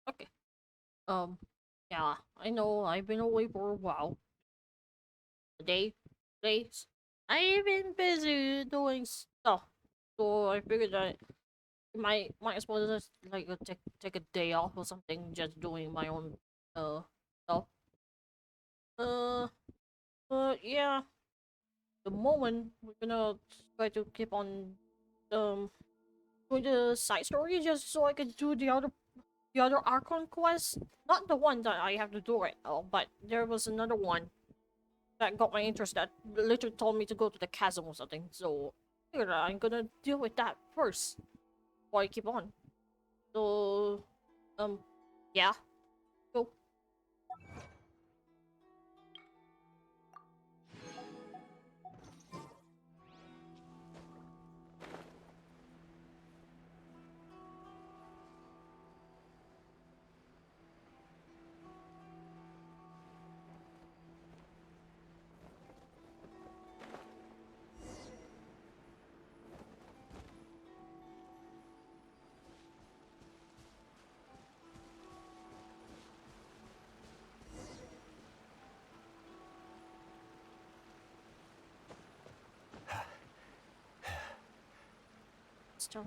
Okay. Um, yeah, I know I've been away for a while. Day, days. I've been busy doing stuff, so I figured I might as well just like take a day off or something, just doing my own stuff. Uh, but yeah, the moment we're gonna try to keep on um doing the side story just so I can do the other Archon quest. Not the one that I have to do right now, but there was another one that got my interest that literally told me to go to the chasm or something. So I figured I'm gonna deal with that first before I keep on. So um yeah, go. Start.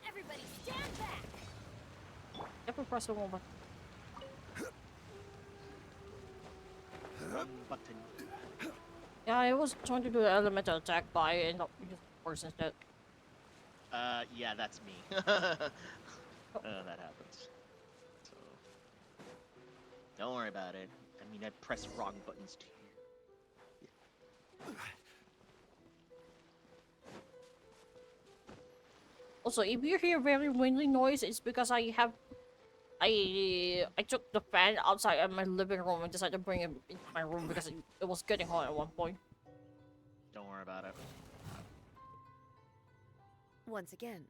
Everybody stand back! Never press the wrong button. wrong button. Yeah, I was trying to do the elemental attack, but I ended up using force instead. Yeah, that's me. That happens. So, don't worry about it. I mean, I press wrong buttons too. Also, if you hear very windy noise, it's because I took the fan outside of my living room and decided to bring it into my room because it was getting hot at one point. Don't worry about it. Once again,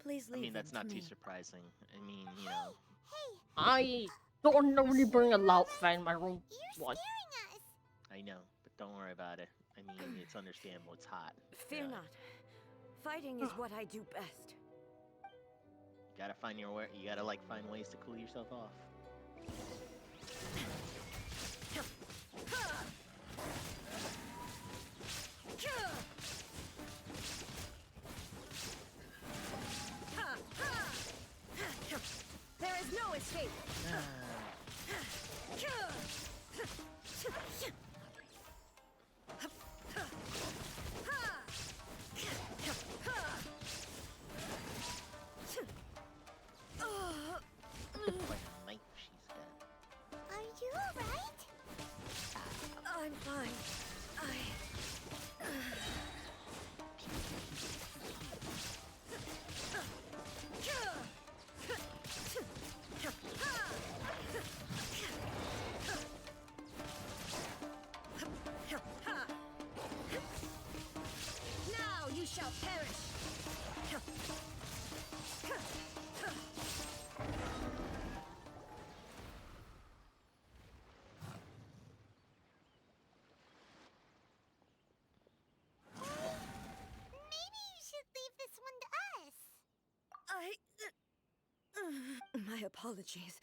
please leave. I mean, that's them not to too me. surprising. I mean, you know. I don't normally bring a loud fan in my room. What? I know, but don't worry about it. I mean, it's understandable. It's hot. Fear not. Fighting is what I do best. You gotta find your way. You gotta find ways to cool yourself off. There is no escape. Like a knife she's got. Are you alright? I'm fine. Now you shall perish. Maybe you should leave this one to us. My apologies.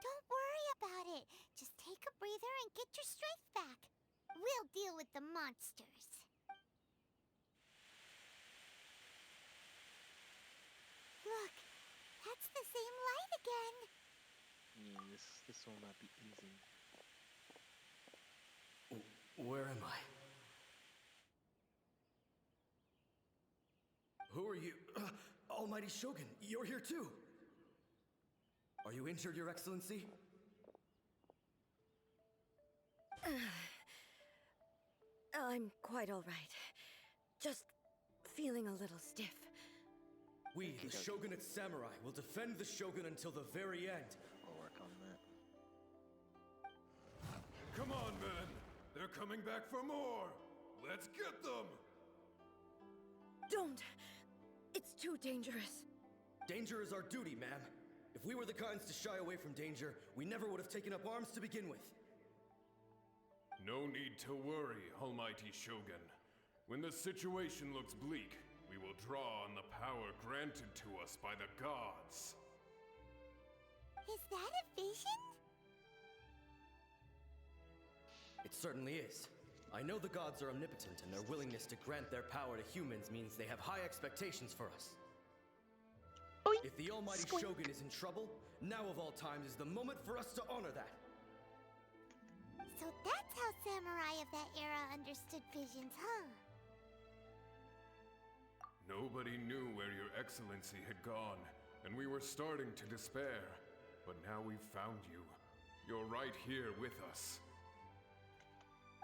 Don't worry about it. Just take a breather and get your strength back. We'll deal with the monsters. Look, that's the same light again. This will not be easy. Where am I? Who are you? Almighty Shogun, you're here too! Are you injured, Your Excellency? I'm quite all right. Just feeling a little stiff. We, the Shogunate Samurai, will defend the Shogun until the very end. We'll work on that. Come on, men! They're coming back for more! Let's get them! Don't! It's too dangerous. Danger is our duty, ma'am. If we were the kinds to shy away from danger, we never would have taken up arms to begin with. No need to worry, Almighty Shogun. When the situation looks bleak, we will draw on the power granted to us by the gods. Is that a vision? It certainly is. I know the gods are omnipotent, and their willingness to grant their power to humans means they have high expectations for us. Boink. If the Almighty Squink. Shogun is in trouble, now of all times is the moment for us to honor that. So that's how samurai of that era understood visions, huh? Nobody knew where your excellency had gone, and we were starting to despair. But now we've found you. You're right here with us.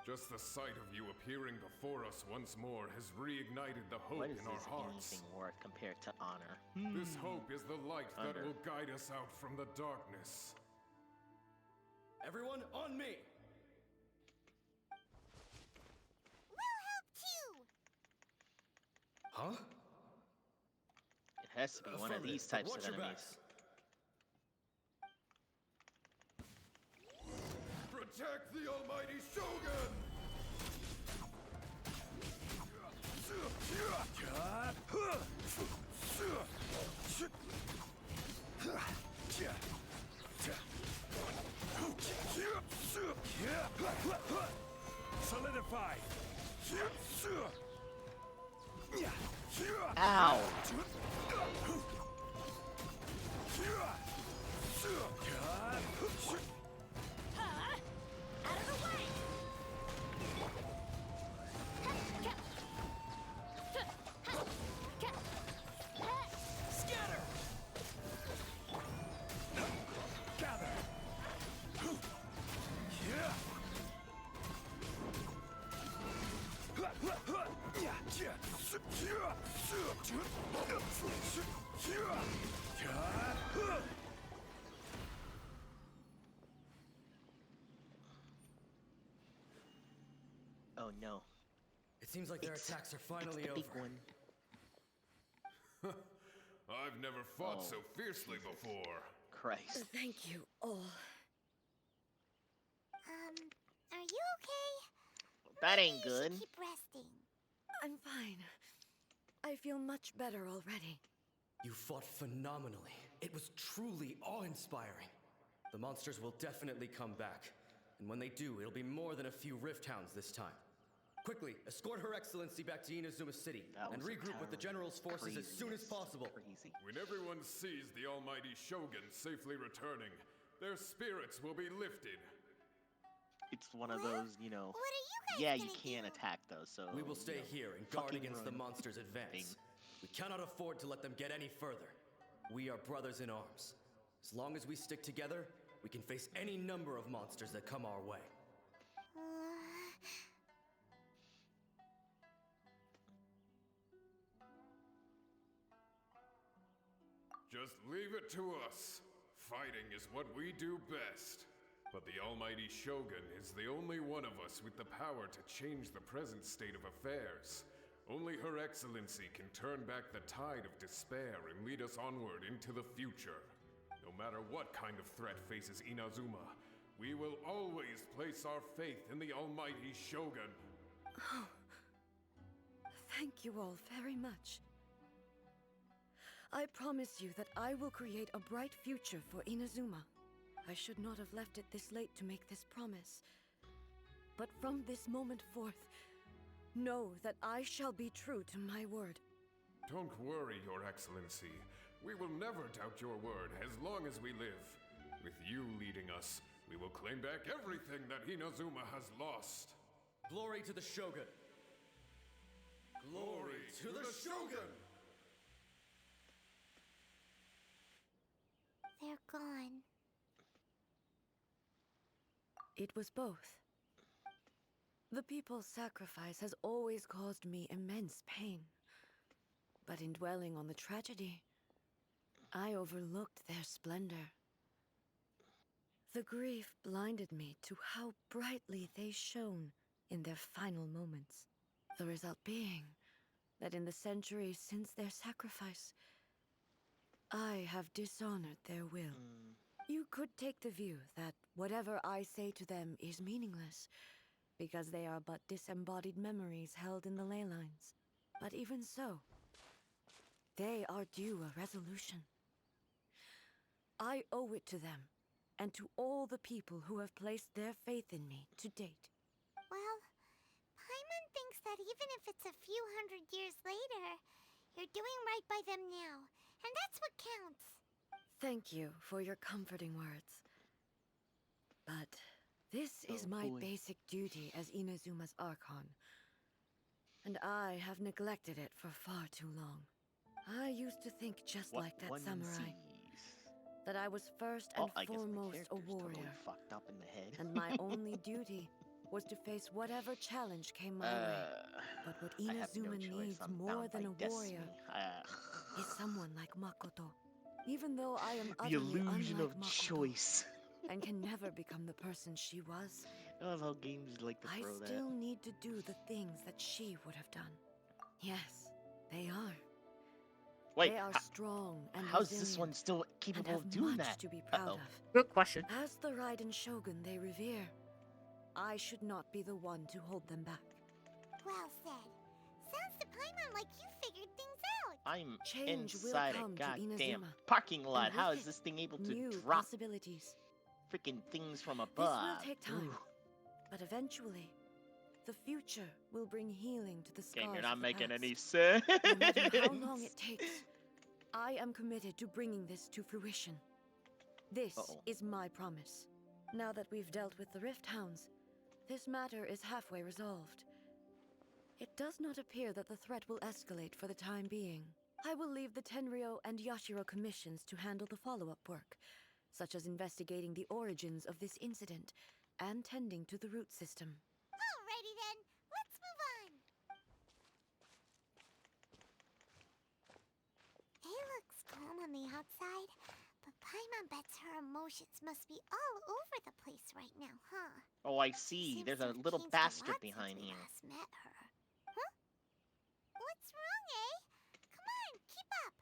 Just the sight of you appearing before us once more has reignited the hope What is in our this hearts. anything worth compared to honor? This hope is the light that Thunder. will guide us out from the darkness. Everyone, on me! We'll help too! Huh? It has to be one of these types Watch of your enemies. backs. Protect the Almighty Shogun! Solidify! Ow! Out of the way! Oh no. It seems like their attacks are finally it's the over. big one. I've never fought so Oh, fiercely Jesus. before. Christ. Thank you all. Are you okay? That Maybe ain't you should good. keep resting. I'm fine. I feel much better already. You fought phenomenally. It was truly awe-inspiring. The monsters will definitely come back. And when they do, it'll be more than a few Rift Hounds this time. Quickly, escort Her Excellency back to Inazuma City That and was regroup with the General's forces as soon as craziness. possible. Crazy. When everyone sees the almighty Shogun safely returning, their spirits will be lifted. It's one of Well, those, you know. What are you guys Yeah, gonna you can't do? attack those, so. We will you stay know, here and guard fucking against the run monsters' advance. thing. We cannot afford to let them get any further. We are brothers in arms. As long as we stick together, we can face any number of monsters that come our way. Just leave it to us. Fighting is what we do best. But the almighty Shogun is the only one of us with the power to change the present state of affairs. Only Her Excellency can turn back the tide of despair and lead us onward into the future. No matter what kind of threat faces Inazuma, we will always place our faith in the almighty Shogun. Thank you all very much. I promise you that I will create a bright future for Inazuma. I should not have left it this late to make this promise. But from this moment forth, know that I shall be true to my word. Don't worry, Your Excellency. We will never doubt your word as long as we live. With you leading us, we will claim back everything that Inazuma has lost. Glory to the Shogun! Glory to the Shogun! They're gone. It was both. The people's sacrifice has always caused me immense pain. But in dwelling on the tragedy, I overlooked their splendor. The grief blinded me to how brightly they shone in their final moments. The result being that in the centuries since their sacrifice, I have dishonored their will. You could take the view that whatever I say to them is meaningless, because they are but disembodied memories held in the Ley Lines. But even so, they are due a resolution. I owe it to them, and to all the people who have placed their faith in me to date. Well, Paimon thinks that even if it's a few hundred years later, you're doing right by them now, and that's what counts. Thank you for your comforting words. But this is Oh, my boy. basic duty as Inazuma's Archon, and I have neglected it for far too long. I used to think just What like that one samurai, sees. that I was first Oh, and I guess my foremost a character's totally warrior, fucked up in the head. and my only duty was to face whatever challenge came my way. But what I have no Inazuma choice. needs I'm more bound than by a warrior destiny. is someone like Makoto. Even though I am The utterly illusion unlike of Makoto choice. and can never become the person she was, I love how games like to I throw that. still need to do the things that she would have done. Yes, they are. Wait, They are strong and how's this resilient one still and capable have of doing much that? to be proud Uh-oh. of. Good question. As the Raiden Shogun they revere, I should not be the one to hold them back. Well said. Sounds to Paimon like you figured things out. I'm Change will inside a come to goddamn Inazuma, parking lot. and How with is it, this thing able to new drop possibilities. freaking things from This above? will take time, Ooh. but eventually, the future will bring healing to the scars Game, you're of not the making past. any sense. No matter how long it takes, I am committed to bringing this to fruition. This Uh-oh. is my promise. Now that we've dealt with the Rift Hounds, this matter is halfway resolved. It does not appear that the threat will escalate for the time being. I will leave the Tenryo and Yashiro commissions to handle the follow-up work, such as investigating the origins of this incident and tending to the root system. Alrighty then, let's move on. It looks calm on the outside, but Paimon Paimon bets her emotions must be all over the place right now, huh? Oh, I She see. seems There's to a have little changed a bastard lot behind since we here. last met her. Huh? What's wrong, eh? Come on, keep up.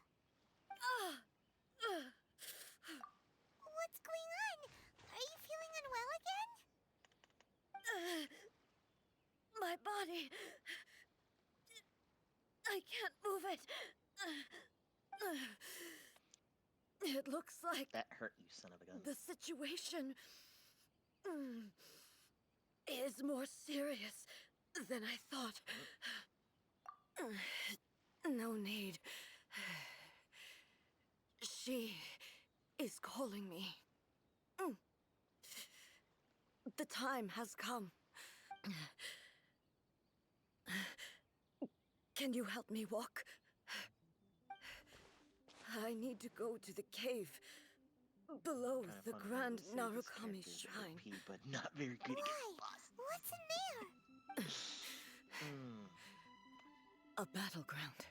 What's going on? Are you feeling unwell again? My body. I can't move it. It looks like That hurt, you son of a gun. the situation is more serious than I thought. No need. She is calling me. The time has come. Can you help me walk? I need to go to the cave below Kind of the fun of Grand him to say this Narukami character's Shrine. OP, but not very good Why? against bosses. What's in there? A battleground.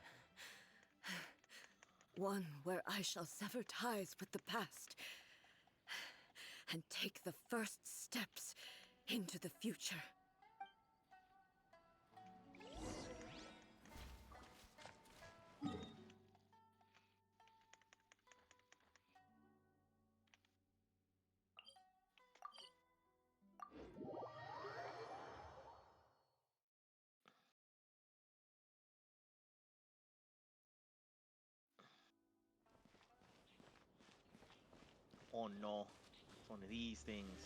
One where I shall sever ties with the past and take the first steps into the future. Oh no. It's one of these things.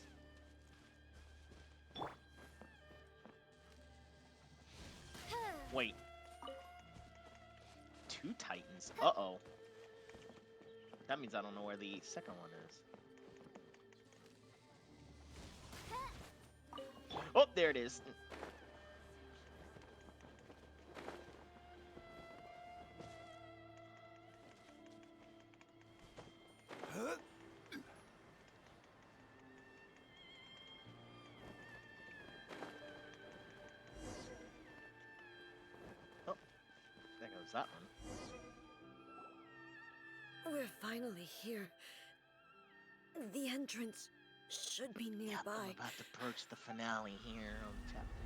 Wait. Two Titans? Uh-oh. That means I don't know where the second one is. Oh, there it is. Oh, there goes that one. We're finally here. The entrance should be Yep, nearby. I'm about to approach the finale here on chapter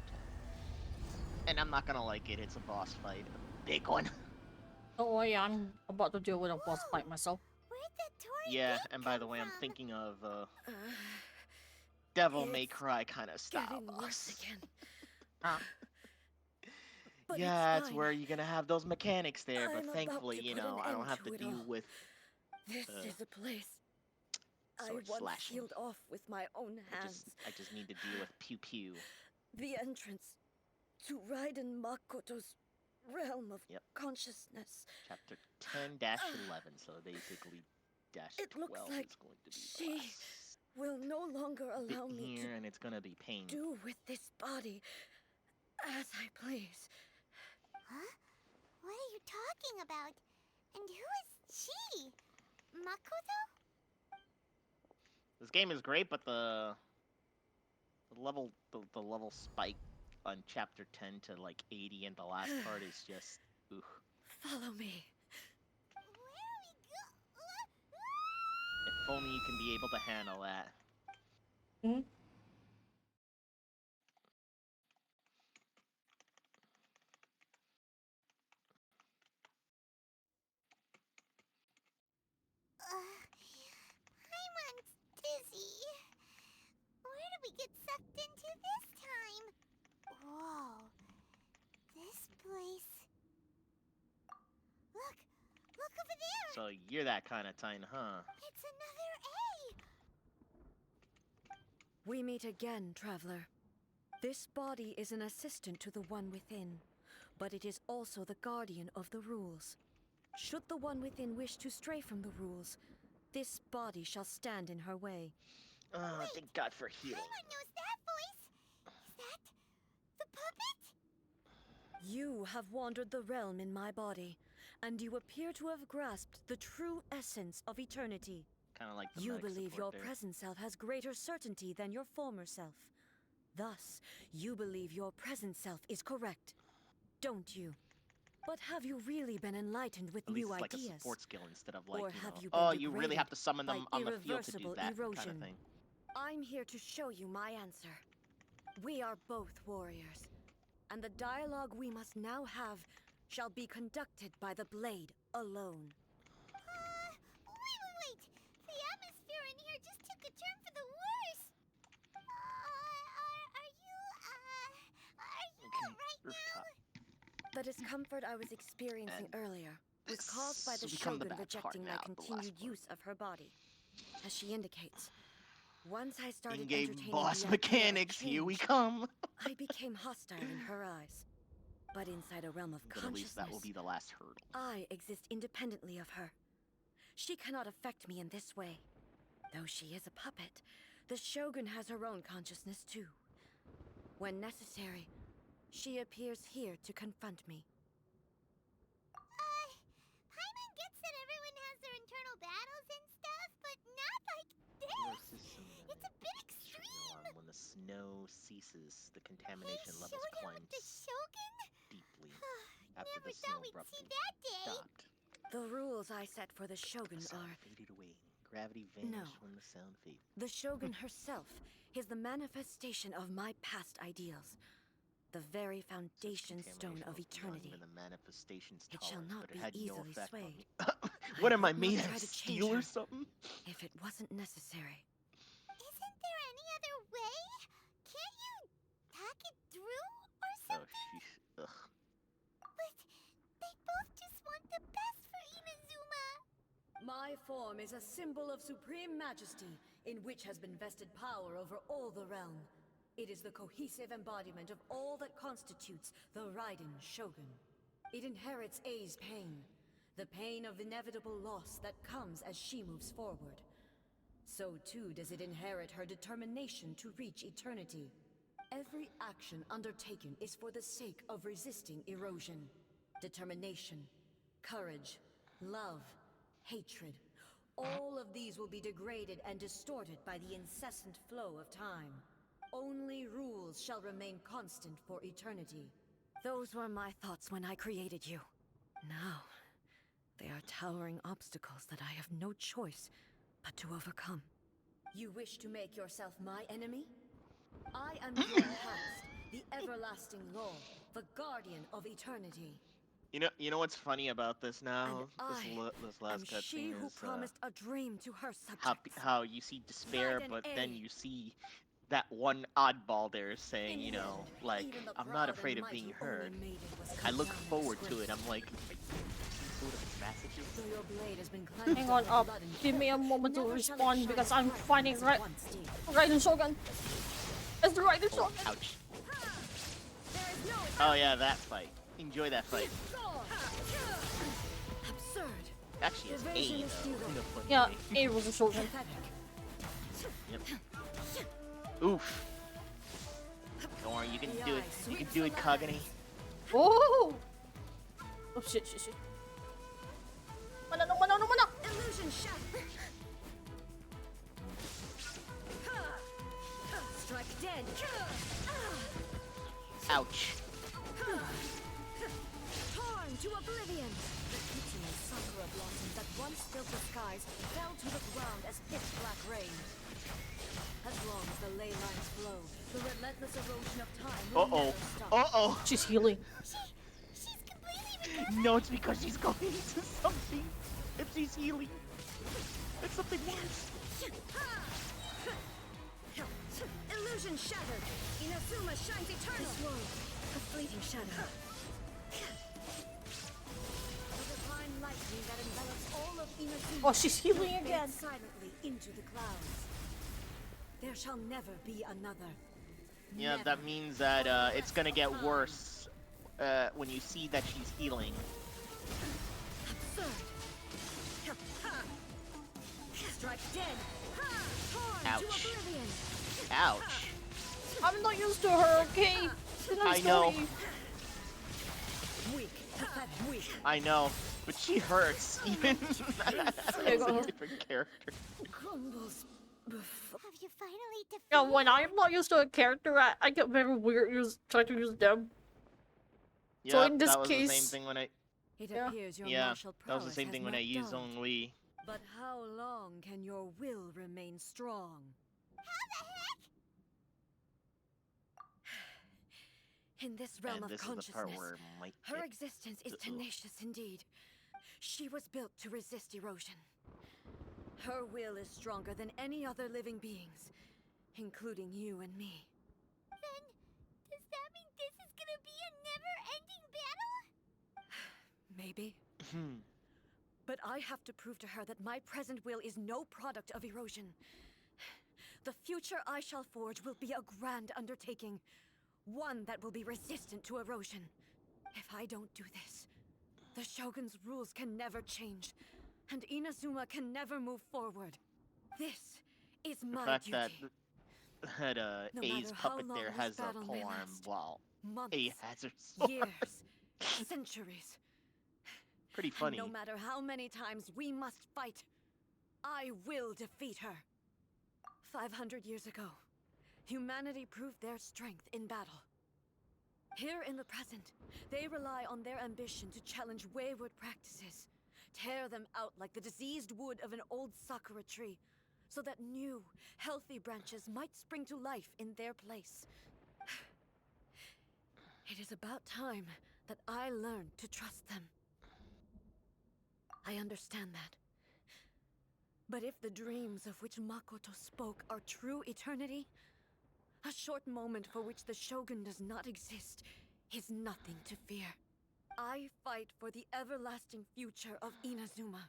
10. And I'm not gonna like it, it's a boss fight. A big one. Don't worry, I'm about to deal with a boss fight myself. Where'd that Tory Yeah, gate and by the come way, I'm from? thinking of Uh, Devil May It's Cry kind of style getting boss. worse again. Ah, But Yeah, it's it's fine. where you're gonna have those mechanics there, but I'm about thankfully, to you put know, an I don't end have to to it deal all. with This is a place I sword once slashing. sealed off with my own hands. I just need to deal with pew pew. The entrance to Raiden Makoto's realm of Yep. consciousness. Chapter 10-11, so basically dash It 12 looks like is going to be the she last will no longer bit allow me here, and it's gonna be pain. to do with this body as I please. Huh? What are you talking about? And who is she? Makoto? This game is great, but the level spike on chapter 10 to like 80 in the last part is just oof. Follow me. Where are we go? If only you can be able to handle that. hmm? Paimon's dizzy. Where did we get sucked into this time? Whoa. This place. Look! Look over there! So you're that kind of Titan, huh? It's another A! We meet again, traveler. This body is an assistant to the one within, but it is also the guardian of the rules. Should the one within wish to stray from the rules, this body shall stand in her way. Oh, thank God for healing. Paimon knows that voice! Is that the puppet? You have wandered the realm in my body, and you appear to have grasped the true essence of eternity. Kind of like the You medic believe support your there. present self has greater certainty than your former self. Thus, you believe your present self is correct, don't you? But have you really been enlightened with At least new it's like a ideas? support skill instead of like, Or you have know, you been oh, you really have to summon by them on the field to do irreversible that kind of erosion? thing. I'm here to show you my answer. We are both warriors, and the dialogue we must now have shall be conducted by the blade alone. Wait! The atmosphere in here just took a turn for the worse. Are you alright now? Rooftop. The discomfort I was experiencing And earlier was caused by the this will become the Shogun bad part rejecting my now, the last continued part. use of her body. As she indicates, once I started In-game entertaining boss the idea of mechanics, here we change, come. I became hostile in her eyes. But inside a realm of But at least that will consciousness, be the last hurdle. I exist independently of her. She cannot affect me in this way. Though she is a puppet, the Shogun has her own consciousness too. When necessary, she appears here to confront me. Paimon gets that everyone has their internal battles and stuff, but not like this. It's a bit extreme. When the snow ceases, the contamination They levels showed him climb with the Shogun? deeply after Never the thought snow we'd abruptly see that day. stopped. The rules I set for the Shogun The sound are faded away. Gravity vanished when the sound faded. the Shogun herself is the manifestation of my past ideals, the very foundation stone of eternity. The manifestation's It shall tolerance, not but be it had no easily effect on swayed. me. What I am I would not made try of to change steel or her. something? If it wasn't necessary. Isn't there any other way? Can't you hack it through or Oh, something? sheesh. Ugh. But they both just want the best for Inazuma. My form is a symbol of supreme majesty, in which has been vested power over all the realm. It is the cohesive embodiment of all that constitutes the Raiden Shogun. It inherits Ei's pain, the pain of inevitable loss that comes as she moves forward. So too does it inherit her determination to reach eternity. Every action undertaken is for the sake of resisting erosion. Determination, courage, love, hatred. All of these will be degraded and distorted by the incessant flow of time. Only rules shall remain constant for eternity. Those were my thoughts when I created you. Now, they are towering obstacles that I have no choice but to overcome. You wish to make yourself my enemy? I am your past, the everlasting law, the guardian of eternity. You know what's funny about this now? And This I am last she cutscene who is promised a dream to her how subjects. how you see despair, Raiden but A. then you see that one oddball there saying, In you the know, end, like, even the I'm not proud and afraid of mighty being Oni heard. maiden was I cut look down in forward to disgrace. it. I'm like, sort of messages. Though your blade has been cleansed Hang of on my up. blood and Give me a filth, moment to never shall it respond shine because as I'm bright fighting as it right. once did. Raiden Shogun. It's the Raiden Oh, Shogun. ouch. There is no Oh yeah, that fight. Enjoy that fight. absurd. Actually, it's Evasion A is though. futile. No fun Yeah, with me. it was a Shogun. Pathetic. Yep. Oof. Don't worry, you can do it. You can do it, Kagane. Oh! Oh shit, shit, shit. Mana, no, mana, no, mana. Illusion shattered. Strike dead. Ouch. Torn to oblivion. The pitiless sakura blossoms that once filled the skies fell to the ground as pitch black rain. As long as the ley lines flow, the relentless erosion of time will never stop. Uh-oh. She's healing. She's completely recovered. No, it's because she's going into something. If she's healing. It's something worse. Illusion shattered. Inazuma shines eternal. This world, a fleeting shadow. The divine lightning that envelops all of Inazuma. Oh, she's healing again. fades silently into the clouds. There shall never be another. Yeah, Never. that means that it's gonna get worse when you see that she's healing. Absurd. Strike dead. Torn Ouch. to oblivion. Ouch. I'm not used to her, okay? I know. Weak. Pathetic. Weak. I know, but she hurts even as There you go. a different character. Crumbles before. Have you finally defeated Yeah, when I'm not used to a character, I get very weird trying to use them. So Yep, in this that was the same case, thing when I. It Yeah. appears your Yeah, martial that was prowess the same has thing when not I used dulled. on Lee. But how long can your will remain strong? In this realm And of this is the part consciousness, where Mike. her existence is tenacious indeed. She was built to resist erosion. Her will is stronger than any other living beings, including you and me. Then, does that mean this is gonna be a never-ending battle? Maybe. Hmm. But I have to prove to her that my present will is no product of erosion. The future I shall forge will be a grand undertaking. One that will be resistant to erosion. If I don't do this, the Shogun's rules can never change, and Inazuma can never move forward. This is The my fact duty. that No A's matter how puppet long there this has a battle may polearm, last. while Months, A has her sword. years, centuries. Pretty And funny. no matter how many times we must fight, I will defeat her. 500 years ago, humanity proved their strength in battle. Here in the present, they rely on their ambition to challenge wayward practices, tear them out like the diseased wood of an old sakura tree, so that new, healthy branches might spring to life in their place. It is about time that I learned to trust them. I understand that. But if the dreams of which Makoto spoke are true eternity, a short moment for which the Shogun does not exist is nothing to fear. I fight for the everlasting future of Inazuma.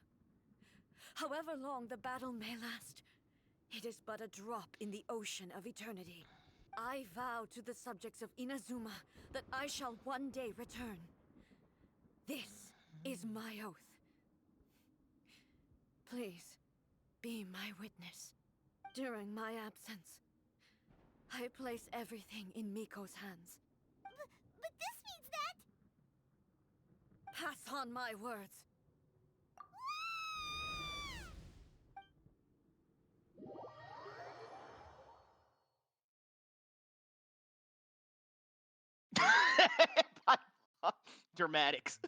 However long the battle may last, it is but a drop in the ocean of eternity. I vow to the subjects of Inazuma that I shall one day return. This is my oath. Please, be my witness. During my absence, I place everything in Miko's hands. But this means that... Pass on my words. Dramatics.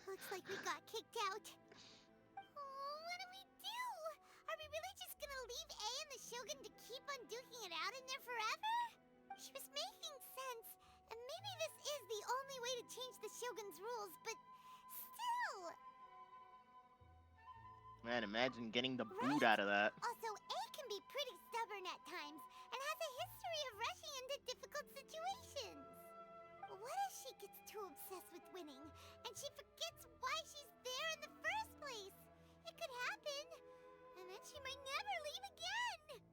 Looks like we got kicked out. Oh, what do we do? Are we really just gonna leave A and the Shogun to keep on duking it out in there forever? She was making sense, and maybe this is the only way to change the Shogun's rules, but still... Man, imagine getting the boot Right. out of that. Also, A can be pretty stubborn at times, and has a history of rushing into difficult situations. What if she gets too obsessed with winning, and she forgets why she's there in the first place? It could happen, and then she might never leave again.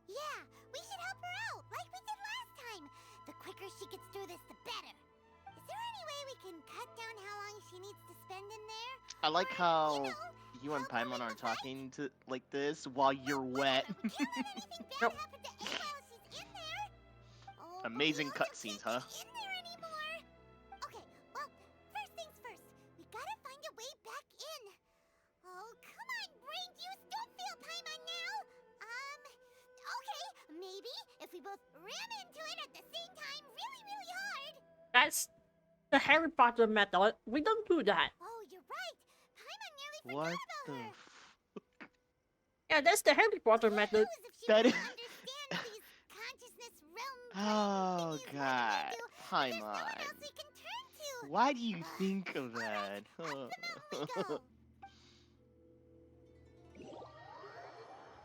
Yeah, we should help her out, like we did last time. The quicker she gets through this, the better. Is there any way we can cut down how long she needs to spend in there? I like Or, how you know, you and help her Paimon with are the fight? talking to like this while you're wet. We can't let anything bad Nope. happen to A while she's in there. Oh, but Amazing we also cutscenes, can't huh? get in there anymore. Okay, well, first things first. We gotta find a way back in. Oh, come on, brain juice. Don't feel Paimon now. Okay, maybe if we both ram into it at the same time really, really hard. that's the Harry Potter method. We don't do that. Oh, you're right. Paimon nearly What forgot about the? her. Yeah, that's the Harry Potter Who method. knows if she That really is- understands these consciousness realm Oh thingies God, do, but there's no one Paimon. else we can turn to. Why do you Ugh, think of all that? right, up the mountain we go.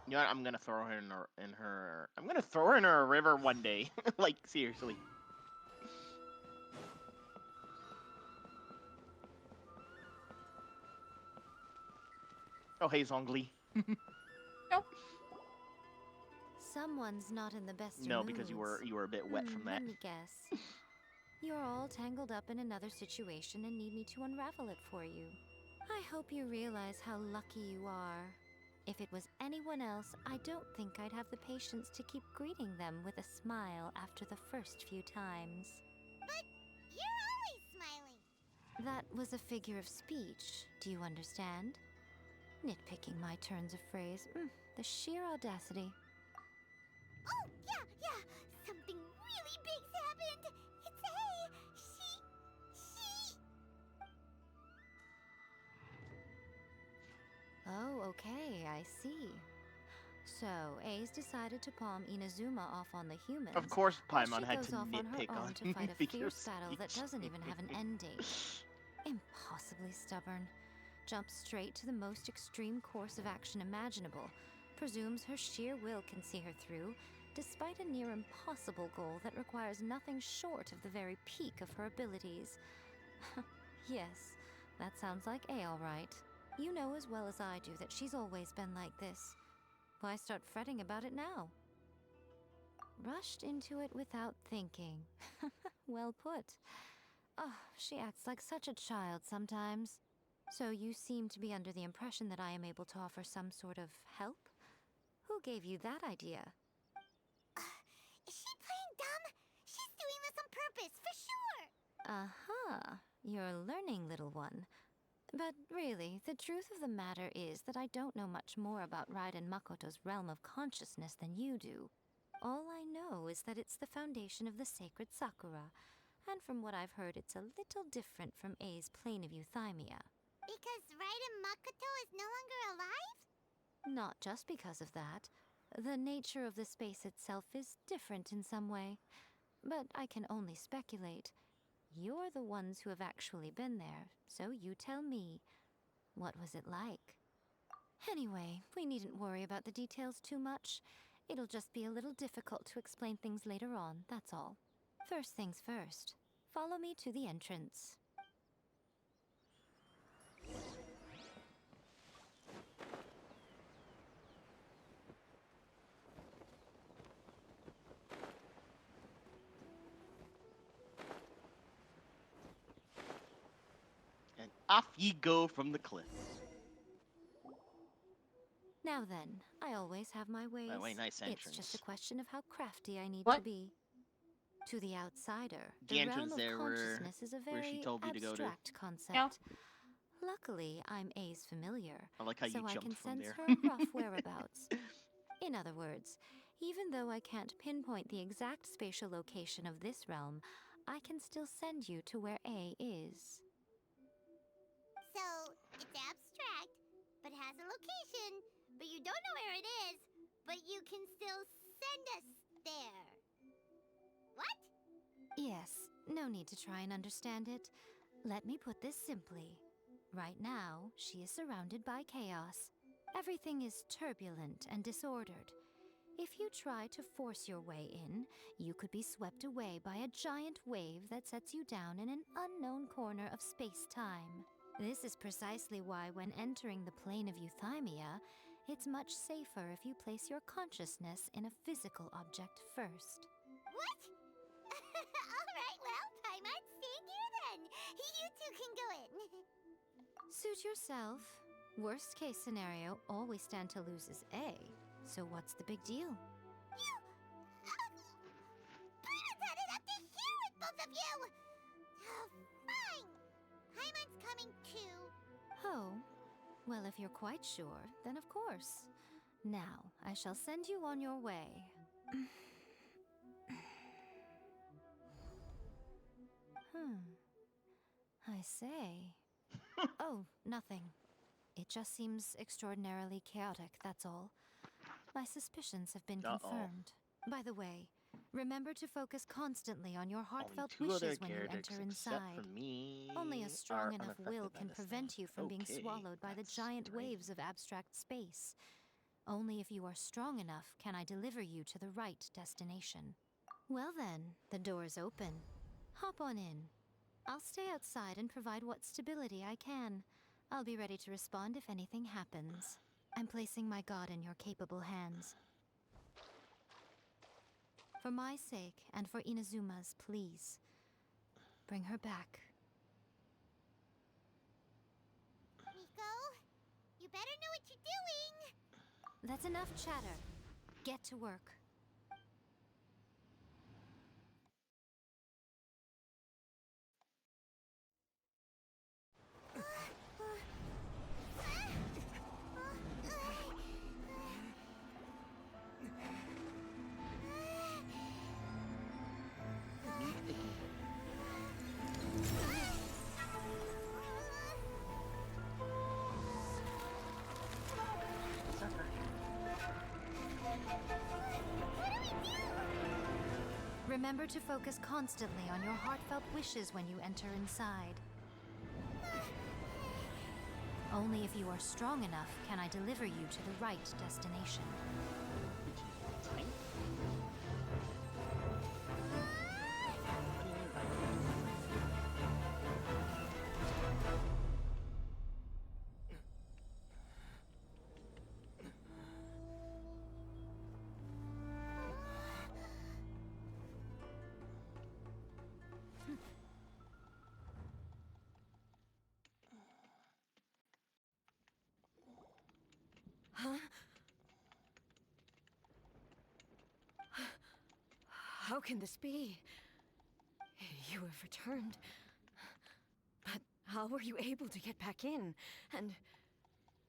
You know what? I'm gonna throw her in her. I'm gonna throw her in a river one day. Like seriously. Oh hey Zhongli. Someone's not in the best of No, because you were moods. a bit wet from that. Let me guess. You're all tangled up in another situation and need me to unravel it for you. I hope you realize how lucky you are. If it was anyone else, I don't think I'd have the patience to keep greeting them with a smile after the first few times. But you're always smiling. That was a figure of speech, do you understand? Nitpicking my turns of phrase. The sheer audacity. Oh, yeah. Something really big's happened. It's A. She Oh, okay, I see. So, Ace decided to palm Inazuma off on the humans. Of course, while Paimon she had goes to off on her nitpick own on to fight a figure fierce of battle that speech. doesn't even have an end date. Impossibly stubborn. Jumps straight to the most extreme course of action imaginable. Presumes her sheer will can see her through, despite a near impossible goal that requires nothing short of the very peak of her abilities. Yes, that sounds like A all right. You know as well as I do that she's always been like this. Why start fretting about it now? Rushed into it without thinking. Well put. Oh, she acts like such a child sometimes. So you seem to be under the impression that I am able to offer some sort of help? Who gave you that idea? Is she playing dumb? She's doing this on purpose, for sure! Aha, you're learning, little one. But really, the truth of the matter is that I don't know much more about Raiden Makoto's realm of consciousness than you do. All I know is that it's the foundation of the sacred Sakura, and from what I've heard, it's a little different from A's plane of euthymia. Because Raiden Makoto is no longer alive? Not just because of that. The nature of the space itself is different in some way. But I can only speculate. You're the ones who have actually been there, so you tell me. What was it like? Anyway, we needn't worry about the details too much. It'll just be a little difficult to explain things later on, that's all. First things first. Follow me to the entrance. And off ye go from the cliff. Now then, I always have my ways. By the way, nice It's just entrance. a question of how crafty I need What? to be. To the outsider, The the entrance realm of there consciousness is a where she very told you to go to. abstract concept. Yeah. Luckily, I'm A's familiar, I like how so you I jumped can from sense there. her rough whereabouts. In other words, even though I can't pinpoint the exact spatial location of this realm, I can still send you to where A is. So, it's abstract, but has a location, but you don't know where it is, but you can still send us there. What? Yes, no need to try and understand it. Let me put this simply. Right now, she is surrounded by chaos. Everything is turbulent and disordered. If you try to force your way in, you could be swept away by a giant wave that sets you down in an unknown corner of space-time. This is precisely why when entering the plane of euthymia, it's much safer if you place your consciousness in a physical object first. What? Alright, well, Paimon, stand here then. You two can go in. Suit yourself. Worst case scenario, all we stand to lose is A. So what's the big deal? You... Paimon's had it up to here with both of you! Oh, fine. Paimon's coming too. Oh, well, if you're quite sure, then of course. Now, I shall send you on your way. I say. Oh, nothing. It just seems extraordinarily chaotic, that's all. My suspicions have been Uh-oh. confirmed. By the way, remember to focus constantly on your Only heartfelt 2 other wishes when you characters, enter except inside. for me, Only a are strong enough unaffected will by can this prevent thing. you from being Okay, swallowed by the that's giant strange. waves of abstract space. Only if you are strong enough can I deliver you to the right destination. Well then, the door's open. Hop on in. I'll stay outside and provide what stability I can. I'll be ready to respond if anything happens. I'm placing my god in your capable hands. For my sake and for Inazuma's, please. Bring her back. Nico, you better know what you're doing. That's enough chatter. Get to work. Neat icky. Remember to focus constantly on your heartfelt wishes when you enter inside. Only if you are strong enough can I deliver you to the right destination. Tank? Huh? How can this be? You have returned. But how were you able to get back in? And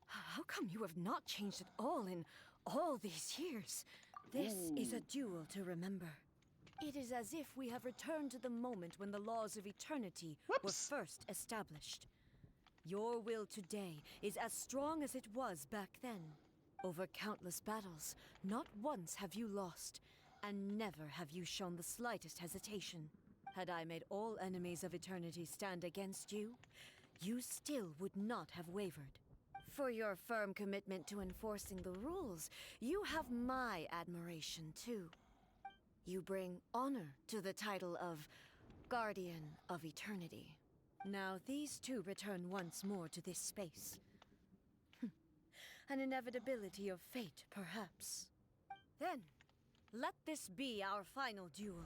how come you have not changed at all in all these years? This is a duel to remember. It is as if we have returned to the moment when the laws of eternity were Whoops. first established. Your will today is as strong as it was back then. Over countless battles, not once have you lost, and never have you shown the slightest hesitation. Had I made all enemies of eternity stand against you, you still would not have wavered. For your firm commitment to enforcing the rules, you have my admiration too. You bring honor to the title of Guardian of Eternity. Now these two return once more to this space. An inevitability of fate, perhaps. Then, let this be our final duel.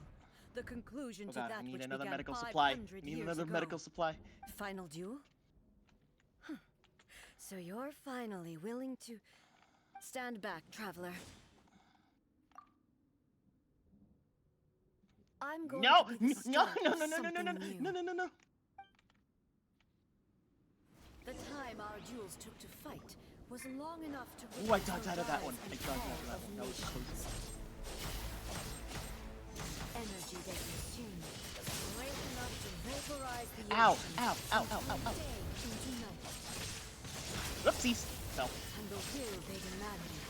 The conclusion Oh to god, that I need which another began medical 500 supply. Need years another ago. medical supply. Final duel? Huh. So you're finally willing to stand back, traveler. I'm going No! to be the No! start No! of No! No! No! No! something No! new. No! No! No! No! The time our duels took to fight was long enough to. Oh, I dodged out of that one. rise I and dodged out fall of that one. That was nations. close. Energy they consume, great enough to vaporize the Ow! ocean Ow! Ow! Ow! Ow! Ow! day into night. Whoopsies! Fell. And the will they demanded,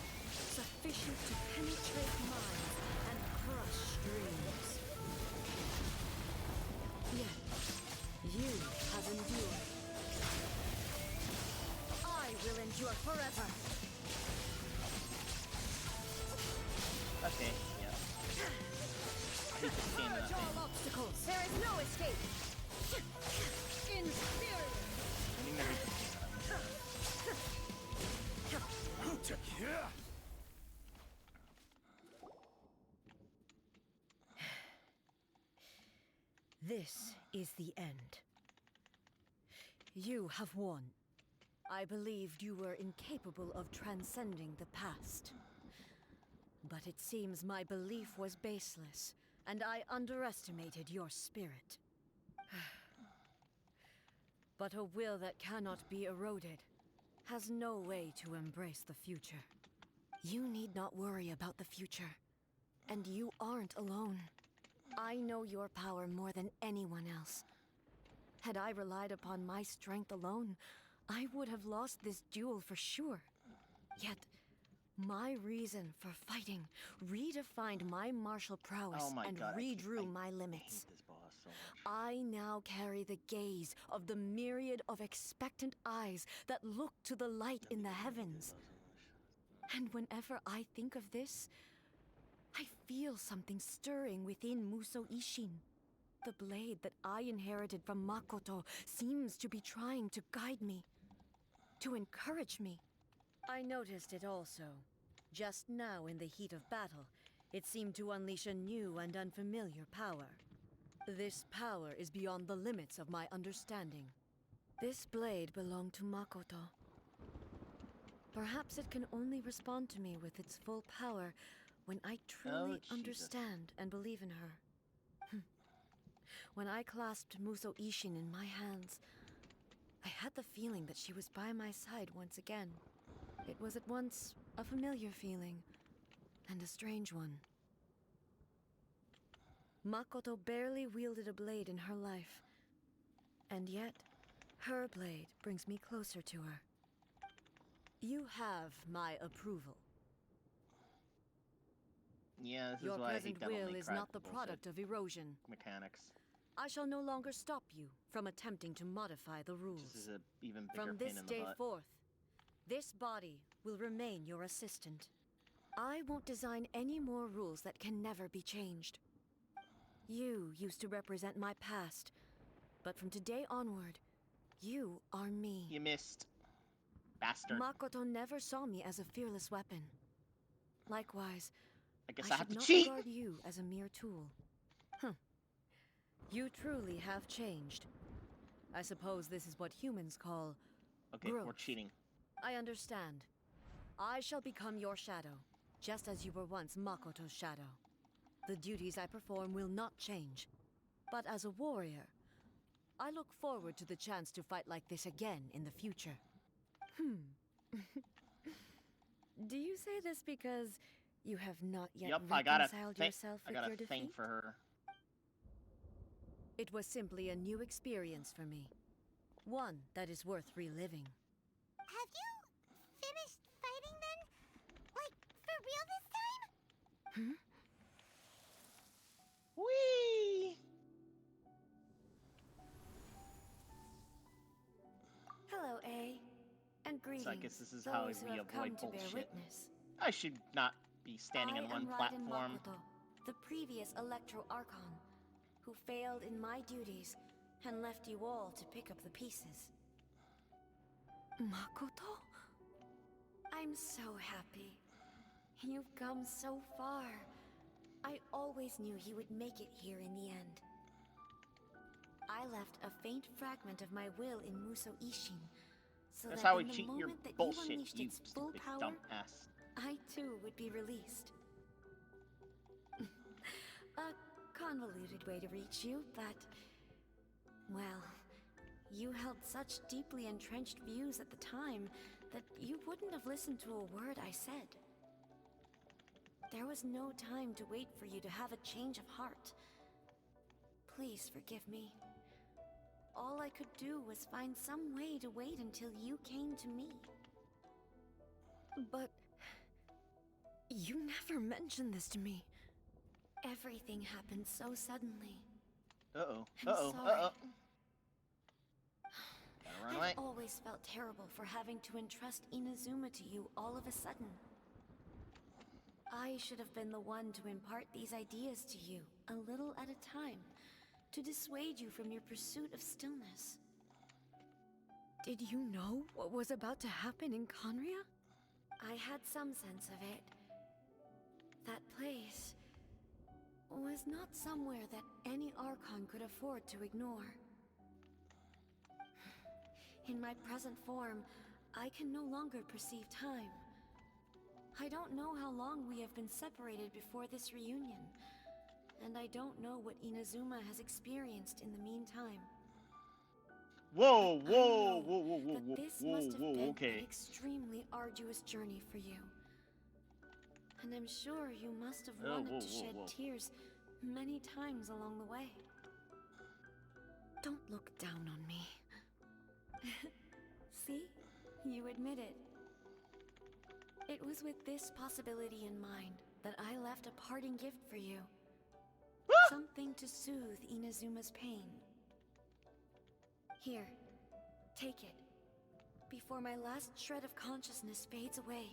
sufficient to penetrate minds and crush dreams. Yet, you have endured. I will endure forever. Okay, yeah. I hate the stamina Purge thing. all obstacles. There is no escape. Inferior. I mean, I hate the stamina. This is the end. You have won. I believed you were incapable of transcending the past. But it seems my belief was baseless, and I underestimated your spirit. But a will that cannot be eroded has no way to embrace the future. You need not worry about the future, and you aren't alone. I know your power more than anyone else. Had I relied upon my strength alone, I would have lost this duel for sure. Yet, my reason for fighting redefined my martial prowess Oh my and god, redrew I my hate limits. this boss so much. I now carry the gaze of the myriad of expectant eyes that look to the light in the heavens. And whenever I think of this, I feel something stirring within Muso Ishin. The blade that I inherited from Makoto seems to be trying to guide me, to encourage me. I noticed it also. Just now in the heat of battle, it seemed to unleash a new and unfamiliar power. This power is beyond the limits of my understanding. This blade belonged to Makoto. Perhaps it can only respond to me with its full power when I truly Jesus. understand and believe in her. When I clasped Muso Ishin in my hands, I had the feeling that she was by my side once again. It was at once a familiar feeling and a strange one. Makoto barely wielded a blade in her life, and yet her blade brings me closer to her. You have my approval. Yeah, this Your is why I hate present Devil will May is Cry not the bullshit product of erosion. mechanics. I shall no longer stop you from attempting to modify the rules. Just is a even bigger From pain this in the day butt. forth, this body will remain your assistant. I won't design any more rules that can never be changed. You used to represent my past, but from today onward, you are me. You missed. Bastard. Makoto never saw me as a fearless weapon. Likewise, I guess I I have should to not cheat! regard you as a mere tool. You truly have changed. I suppose this is what humans call Okay, we're growth. cheating. I understand. I shall become your shadow, just as you were once Makoto's shadow. The duties I perform will not change. But as a warrior, I look forward to the chance to fight like this again in the future. Do you say this because you have not yet Yep, I gotta reconciled thank. yourself I with gotta your defeat? thank for her. It was simply a new experience for me. One that is worth reliving. Have you finished fighting then? Like, for real this time? Whee! Hello, A. And greetings, So I guess this is how those who we have avoid come to bear bullshit. witness. I should not be standing I on one am Raiden platform. Makoto, the previous Electro Archon, who failed in my duties and left you all to pick up the pieces. Makoto? I'm so happy. You've come so far. I always knew you would make it here in the end. I left a faint fragment of my will in Muso Ishin, so That's that how we in the cheat your moment that you bullshit, unleashed you its full stupid power, dumbass. I too would be released. A convoluted way to reach you, but... well, you held such deeply entrenched views at the time that you wouldn't have listened to a word I said. There was no time to wait for you to have a change of heart. Please forgive me. All I could do was find some way to wait until you came to me. But... you never mentioned this to me. Everything happened so suddenly. Uh-oh. I'm Uh-oh. sorry. Uh-oh. Gotta run away. I've always felt terrible for having to entrust Inazuma to you all of a sudden. I should have been the one to impart these ideas to you, a little at a time, to dissuade you from your pursuit of stillness. Did you know what was about to happen in Conria? I had some sense of it. That place was not somewhere that any Archon could afford to ignore. In my present form, I can no longer perceive time. I don't know how long we have been separated before this reunion, and I don't know what Inazuma has experienced in the meantime. Whoa, But I whoa, know whoa, whoa, whoa, that whoa, this whoa, must have whoa, been okay. an extremely arduous journey for you. And I'm sure you must have Oh, wanted whoa, to whoa, shed whoa. tears many times along the way. Don't look down on me. See? You admit it. It was with this possibility in mind that I left a parting gift for you. Something to soothe Inazuma's pain. Here, take it, before my last shred of consciousness fades away.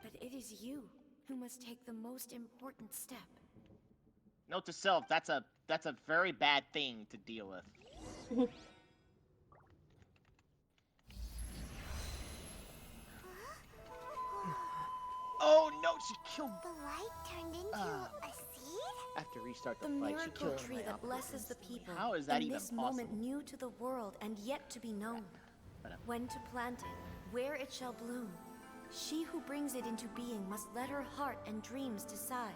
But it is you who must take the most important step. Note to self, that's a very bad thing to deal with. Oh no, she killed. The light turned into a seed? After restart the The fight, she miracle killed tree my that opera blesses the instantly. people. How is that in even this possible? moment new to the world and yet to be known. When to plant it, where it shall bloom. She who brings it into being must let her heart and dreams decide.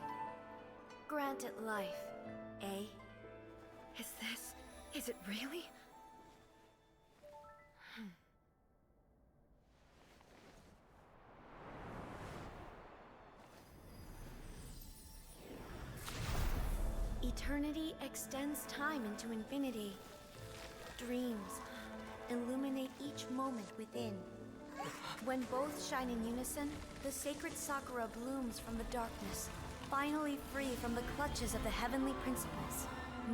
Grant it life, eh? Is it really? Eternity extends time into infinity. Dreams illuminate each moment within. When both shine in unison, the sacred Sakura blooms from the darkness, finally free from the clutches of the heavenly principles.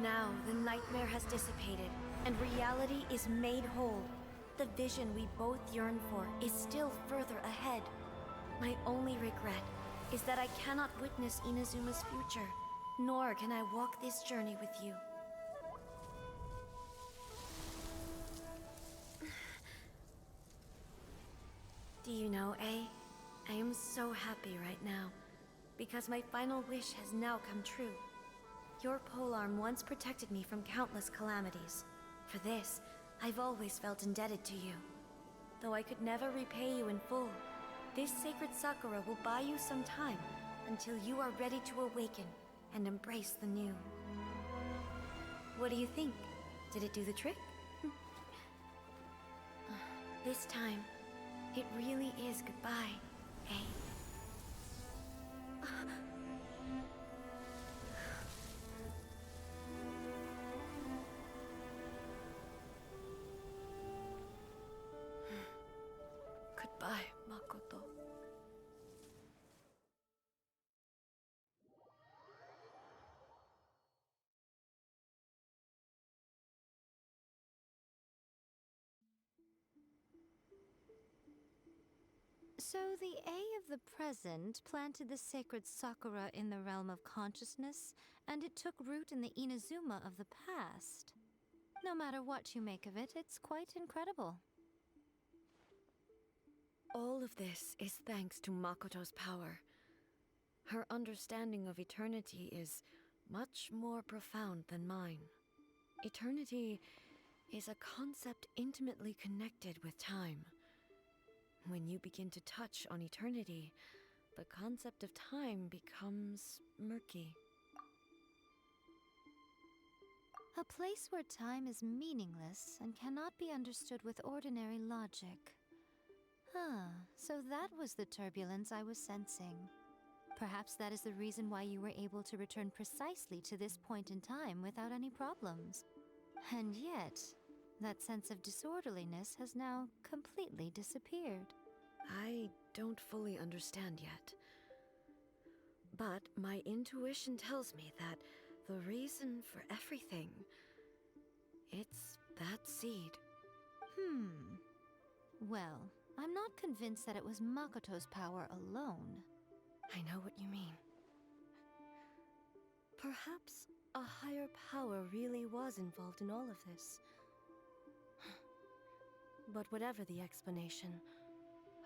Now the nightmare has dissipated, and reality is made whole. The vision we both yearn for is still further ahead. My only regret is that I cannot witness Inazuma's future, nor can I walk this journey with you. Do you know, I am so happy right now, because my final wish has now come true. Your polearm once protected me from countless calamities. For this, I've always felt indebted to you. Though I could never repay you in full, this sacred Sakura will buy you some time until you are ready to awaken and embrace the new. What do you think? Did it do the trick? This time, it really is goodbye, eh? Goodbye, Makoto. So the A of the present planted the sacred Sakura in the realm of consciousness, and it took root in the Inazuma of the past. No matter what you make of it, it's quite incredible. All of this is thanks to Makoto's power. Her understanding of eternity is much more profound than mine. Eternity is a concept intimately connected with time. When you begin to touch on eternity, the concept of time becomes murky. A place where time is meaningless and cannot be understood with ordinary logic. So that was the turbulence I was sensing. Perhaps that is the reason why you were able to return precisely to this point in time without any problems. And yet, that sense of disorderliness has now completely disappeared. I don't fully understand yet. But my intuition tells me that the reason for everything, it's that seed. Well, I'm not convinced that it was Makoto's power alone. I know what you mean. Perhaps a higher power really was involved in all of this. But whatever the explanation,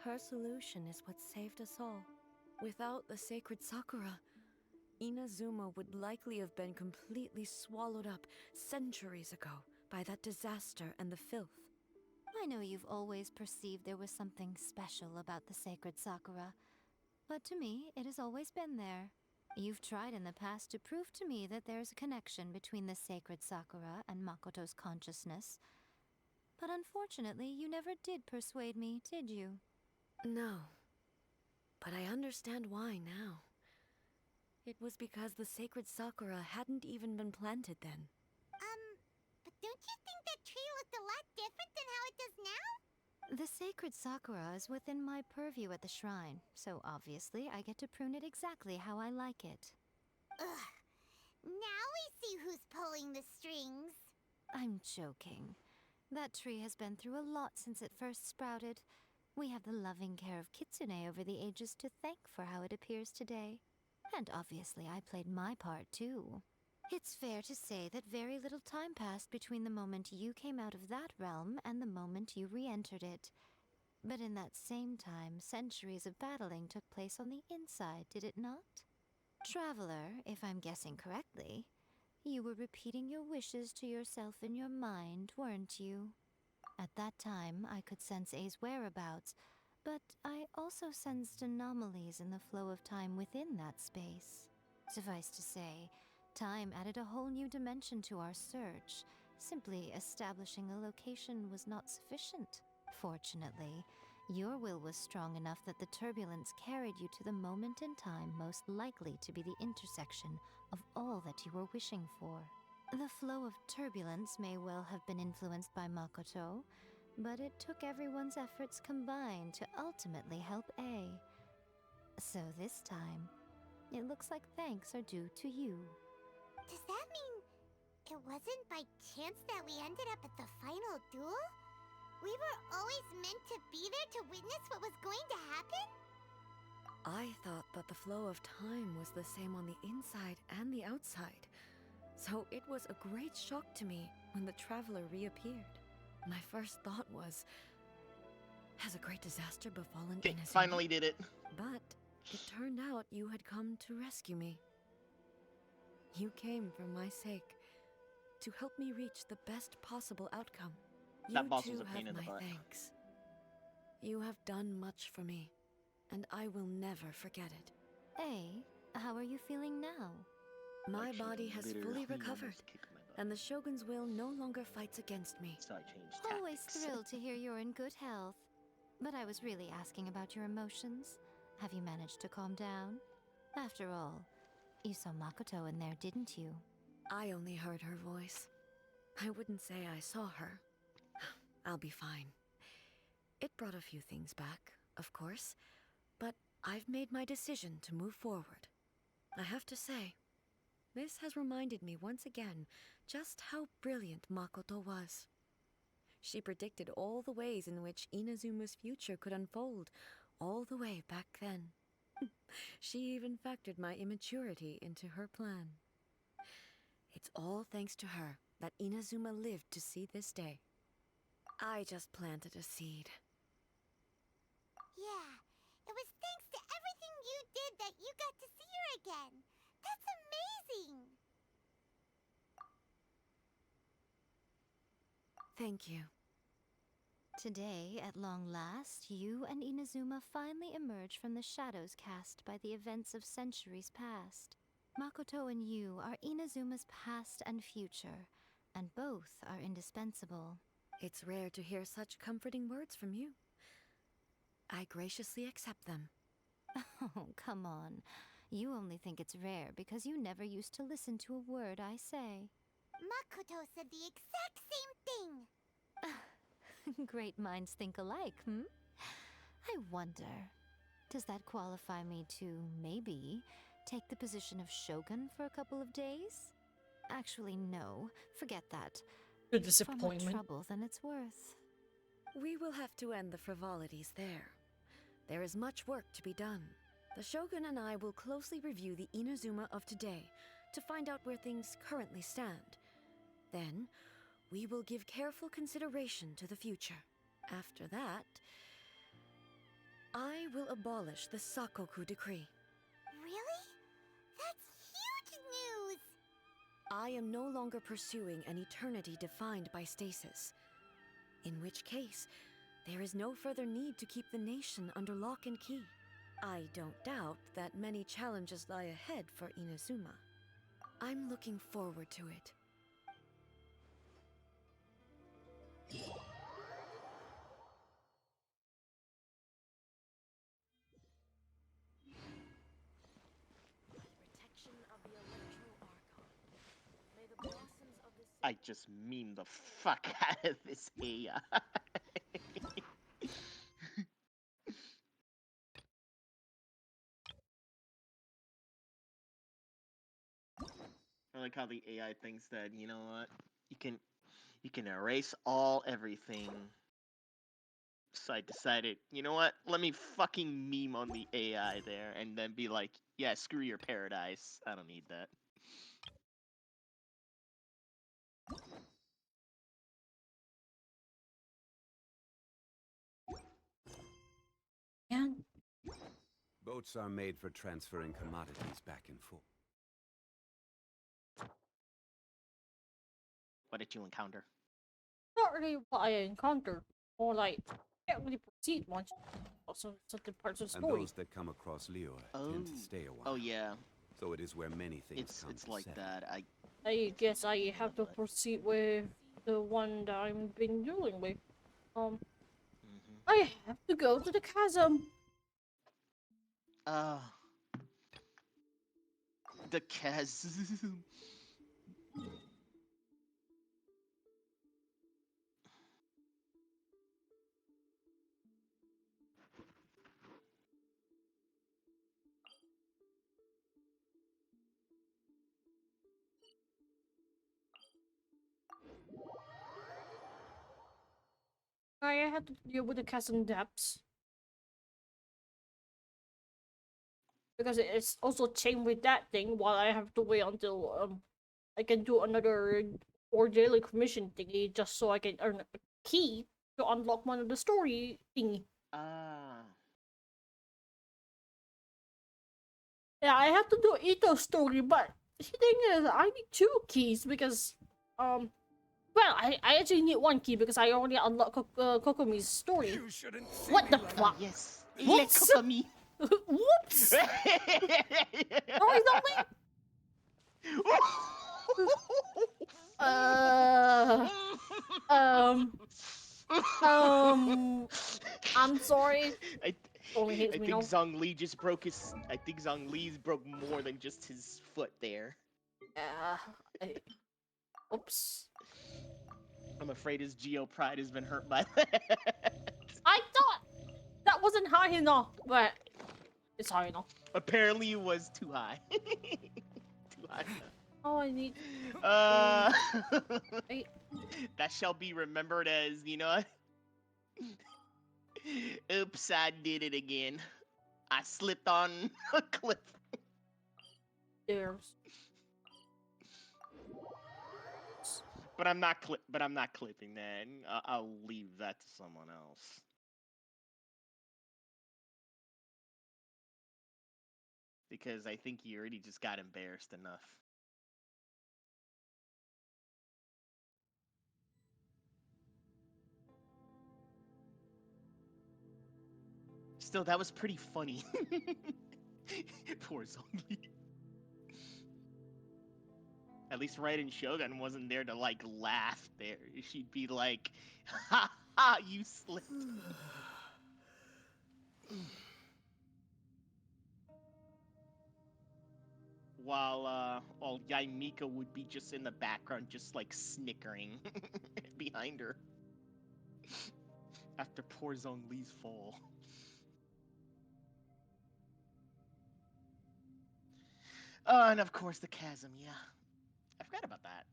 her solution is what saved us all. Without the sacred Sakura, Inazuma would likely have been completely swallowed up centuries ago by that disaster and the filth. I know you've always perceived there was something special about the sacred Sakura, but to me, it has always been there. You've tried in the past to prove to me that there's a connection between the sacred Sakura and Makoto's consciousness, but unfortunately, you never did persuade me, did you? No. But I understand why now. It was because the sacred Sakura hadn't even been planted then. But don't you think that tree looked a lot different than how it does now? The sacred Sakura is within my purview at the shrine, so obviously I get to prune it exactly how I like it. Ugh. Now we see who's pulling the strings. I'm joking. That tree has been through a lot since it first sprouted. We have the loving care of Kitsune over the ages to thank for how it appears today. And obviously I played my part too. It's fair to say that very little time passed between the moment you came out of that realm and the moment you re-entered it. But in that same time, centuries of battling took place on the inside, did it not? Traveler, if I'm guessing correctly, you were repeating your wishes to yourself in your mind, weren't you? At that time, I could sense A's whereabouts, but I also sensed anomalies in the flow of time within that space. Suffice to say, time added a whole new dimension to our search. Simply establishing a location was not sufficient. Fortunately, your will was strong enough that the turbulence carried you to the moment in time most likely to be the intersection of all that you were wishing for. The flow of turbulence may well have been influenced by Makoto, but it took everyone's efforts combined to ultimately help A. So this time, it looks like thanks are due to you. Does that mean it wasn't by chance that we ended up at the final duel? We were always meant to be there to witness what was going to happen? I thought that the flow of time was the same on the inside and the outside. So it was a great shock to me when the traveler reappeared. My first thought was, has a great disaster befallen Okay, Inazuma? finally did it. But it turned out you had come to rescue me. You came for my sake, to help me reach the best possible outcome. That You boss too was a pain have in the my butt. thanks. You have done much for me, and I will never forget it. A, how are you feeling now? My Like, she body has fully literally recovered, almost kicked my butt. and the Shogun's will no longer fights against me. So I changed Always tactics. thrilled to hear you're in good health. But I was really asking about your emotions. Have you managed to calm down? After all, you saw Makoto in there, didn't you? I only heard her voice. I wouldn't say I saw her. I'll be fine. It brought a few things back, of course, but I've made my decision to move forward. I have to say, this has reminded me once again just how brilliant Makoto was. She predicted all the ways in which Inazuma's future could unfold, all the way back then. She even factored my immaturity into her plan. It's all thanks to her that Inazuma lived to see this day. I just planted a seed. Yeah, it was thanks to everything you did that you got to see her again. That's amazing! Thank you. Today, at long last, you and Inazuma finally emerge from the shadows cast by the events of centuries past. Makoto and you are Inazuma's past and future, and both are indispensable. It's rare to hear such comforting words from you. I graciously accept them. Oh, come on. You only think it's rare because you never used to listen to a word I say. Makoto said the exact same thing! Great minds think alike, hmm? I wonder, does that qualify me to, maybe, take the position of Shogun for a couple of days? Actually, no. Forget that. The Far more disappointment. trouble than it's worth. We will have to end the frivolities there. There is much work to be done. The Shogun and I will closely review the Inazuma of today to find out where things currently stand. Then, we will give careful consideration to the future. After that, I will abolish the Sakoku decree. Really? That's huge news! I am no longer pursuing an eternity defined by stasis. In which case, there is no further need to keep the nation under lock and key. I don't doubt that many challenges lie ahead for Inazuma. I'm looking forward to it. Protection of the Electro Archon. May the blossoms of the I just meme the fuck out of this AI. I like how the AI thinks that, you know what, you can erase everything. So I decided, you know what, let me fucking meme on the AI there and then be like, yeah, screw your paradise. I don't need that. And Boats are made for transferring commodities back and forth. What did you encounter? not really what I encountered. Or like, can't really proceed once. Also, certain parts of the And story. those that come across Leo Oh. tend to stay a while. Oh yeah, So it is where many things it's come to like settle. that. I guess I have to But- proceed with the one that I've been dealing with. Mhm. I have to go to the chasm. The chasm. had to deal with the chasm depths. Because it's also chained with that thing while I have to wait until I can do another or daily commission thingy just so I can earn a key to unlock one of the story thingy. Ah. Yeah, I have to do Ito's story, but the thing is, I need 2 keys because, well, I actually need 1 key because I already unlocked Kokomi's story. You shouldn't see What me the like fuck? Yes. Whoops! Let me. Whoops! Sorry, darling. Um, I'm sorry. I, Only hates I me think now. Zhongli just broke his. I think Zhongli's broke more than just his foot there. Oops. I'm afraid his Geo pride has been hurt by that. I thought that wasn't high enough, but it's high enough. Apparently, it was too high. Too high. Oh, I need. Wait. That shall be remembered as, you know. Oops, I did it again. I slipped on a cliff. There's. But I'm not clipping that. I'll leave that to someone else. Because I think he already just got embarrassed enough. Still, that was pretty funny. Poor zombie. At least Raiden Shogun wasn't there to, like, laugh there. She'd be like, ha ha, you slipped. While Yaimika would be just in the background, just, like, snickering behind her. After poor Zhongli's fall. And of course the chasm, yeah. I forgot about that.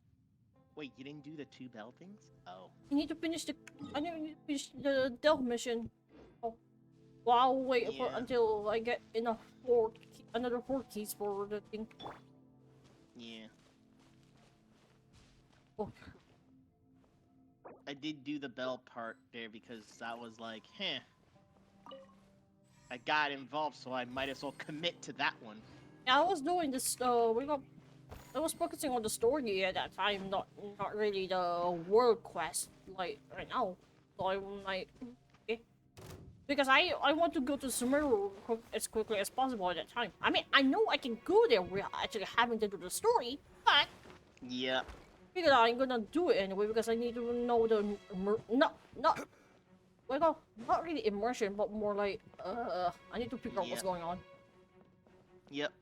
Wait, you didn't do the 2 bell things? Oh. I need to finish the. I need to finish the Delve mission. Oh. Well, I'll wait for Yeah. until I get enough another 4 keys for the thing. Yeah. Oh. I did do the bell part there because I was like, I got involved, so I might as well commit to that one. Yeah, I was doing this. I was focusing on the story at that time, not really the world quest like right now. So I'm like, okay, because I want to go to Sumeru as quickly as possible at that time. I mean, I know I can go there without actually having to do the story, but Yeah. because I'm gonna do it anyway because I need to know the well, not really immersion, but more like I need to figure out what's Yeah. going on. Yep.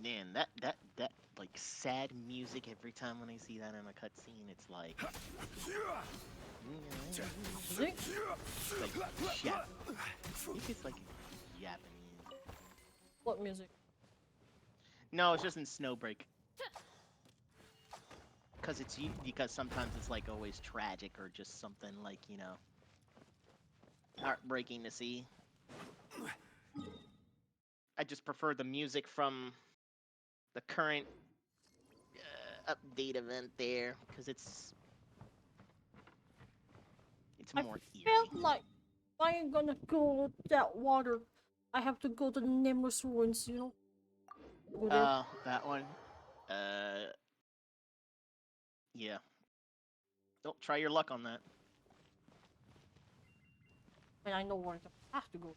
Man, that like sad music every time when I see that in a cutscene, it's like Is it? it's like I think it's like Japanese. What music? No, it's just in Snowbreak. Because sometimes it's like always tragic or just something like, you know, heartbreaking to see. I just prefer the music from the current update event there because it's I more eerie. felt like if I'm gonna go to that water, I have to go to the Nameless Ruins, you know? Go there. That one. Yeah. Don't try your luck on that. And I know where I have to go.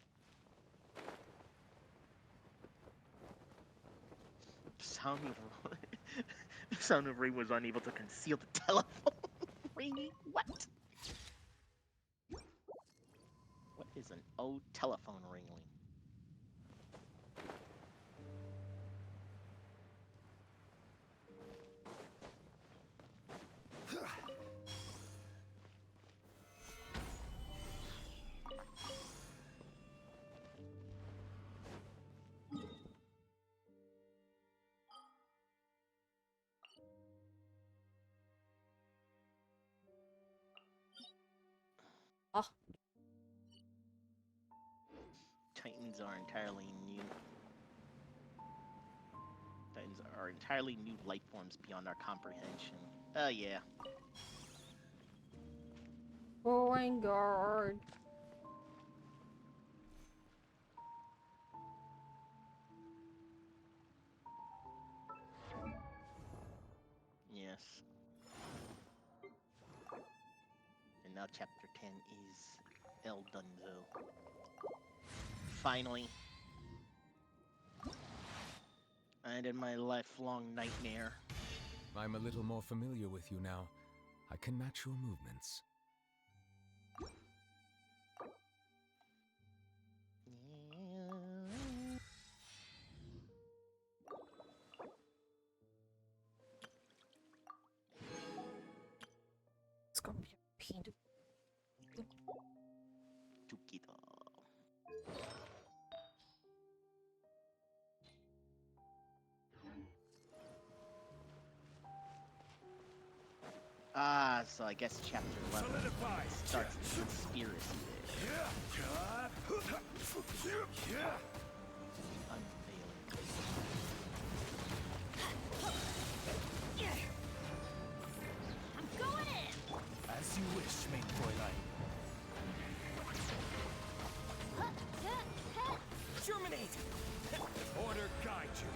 Sound of Ring was unable to conceal the telephone ringing. What? Oh, telephone ringing. Ah, Titans are entirely new. Titans are entirely new life forms beyond our comprehension. Yeah. Guard. Yes. And now chapter 10 is El Dunzo. Finally. I ended my lifelong nightmare. I'm a little more familiar with you now. I can match your movements. It's gonna be a pain to... Tukita. Ah, so I guess chapter 11 starts the conspiracy there. Unveiling. I'm going in! As you wish, main Fräulein. Germinate! Order guide you.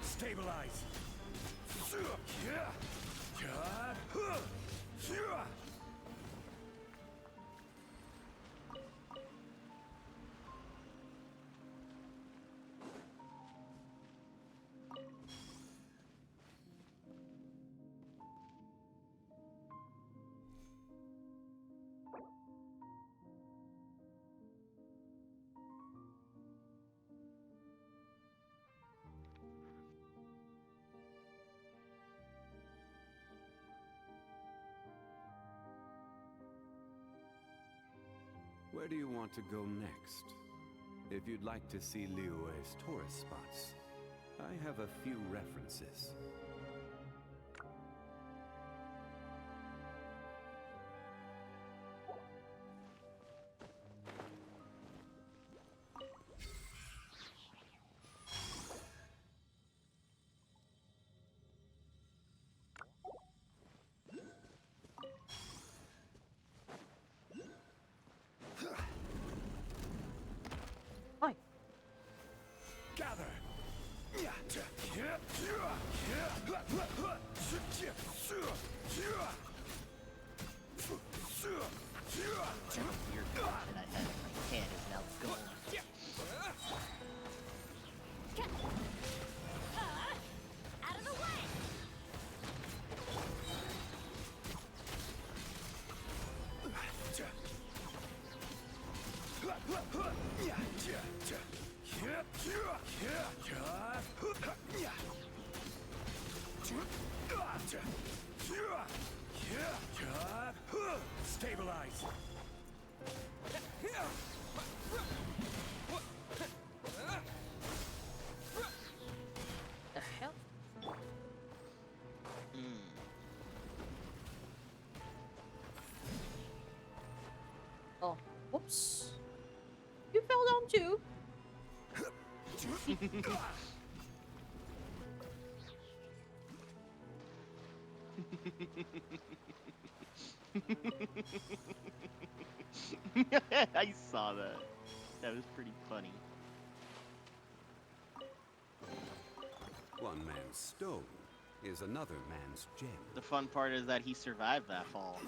Stabilize. Where do you want to go next? If you'd like to see Liyue's tourist spots, I have a few references. Hi. Gather. Weird thought that I had in my head is now gone. Out of the way! Stabilize. The hell? Oh, whoops. You fell down too. I saw that. That was pretty funny. One man's stone is another man's gem. The fun part is that he survived that fall.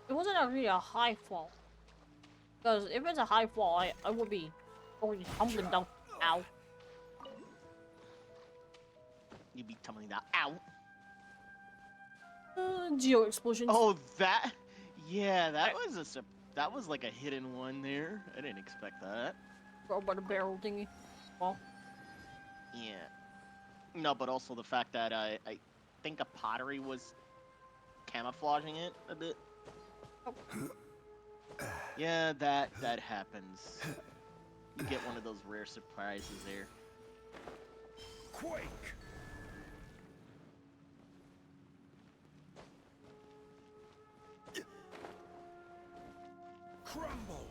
It wasn't really a high fall. Because if it's a high fall, I would be already tumbling down. Ow. You'd be tumbling down. Ow! Geo explosions. Oh, that... Yeah, that was like a hidden one there. I didn't expect that. Throw by the barrel thingy. Well, Yeah. No, but also the fact that I think a pottery was camouflaging it a bit. Yeah, that happens. You get one of those rare surprises there. Quake! Crumble!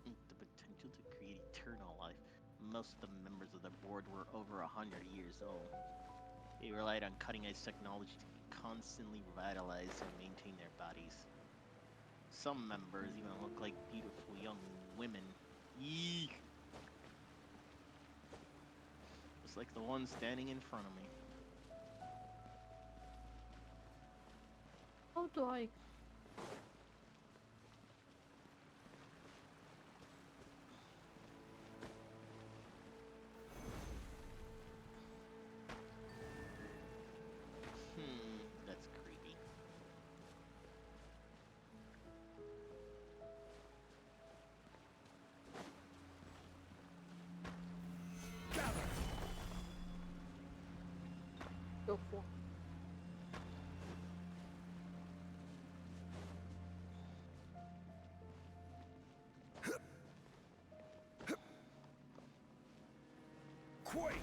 The potential to create eternal life. Most of the members of the board were over 100 years old. They relied on cutting-edge technology to constantly revitalize and maintain their bodies. Some members even look like beautiful young women. Eek! Just like the one standing in front of me. how do I... That's creepy. Gather! go for? Quake!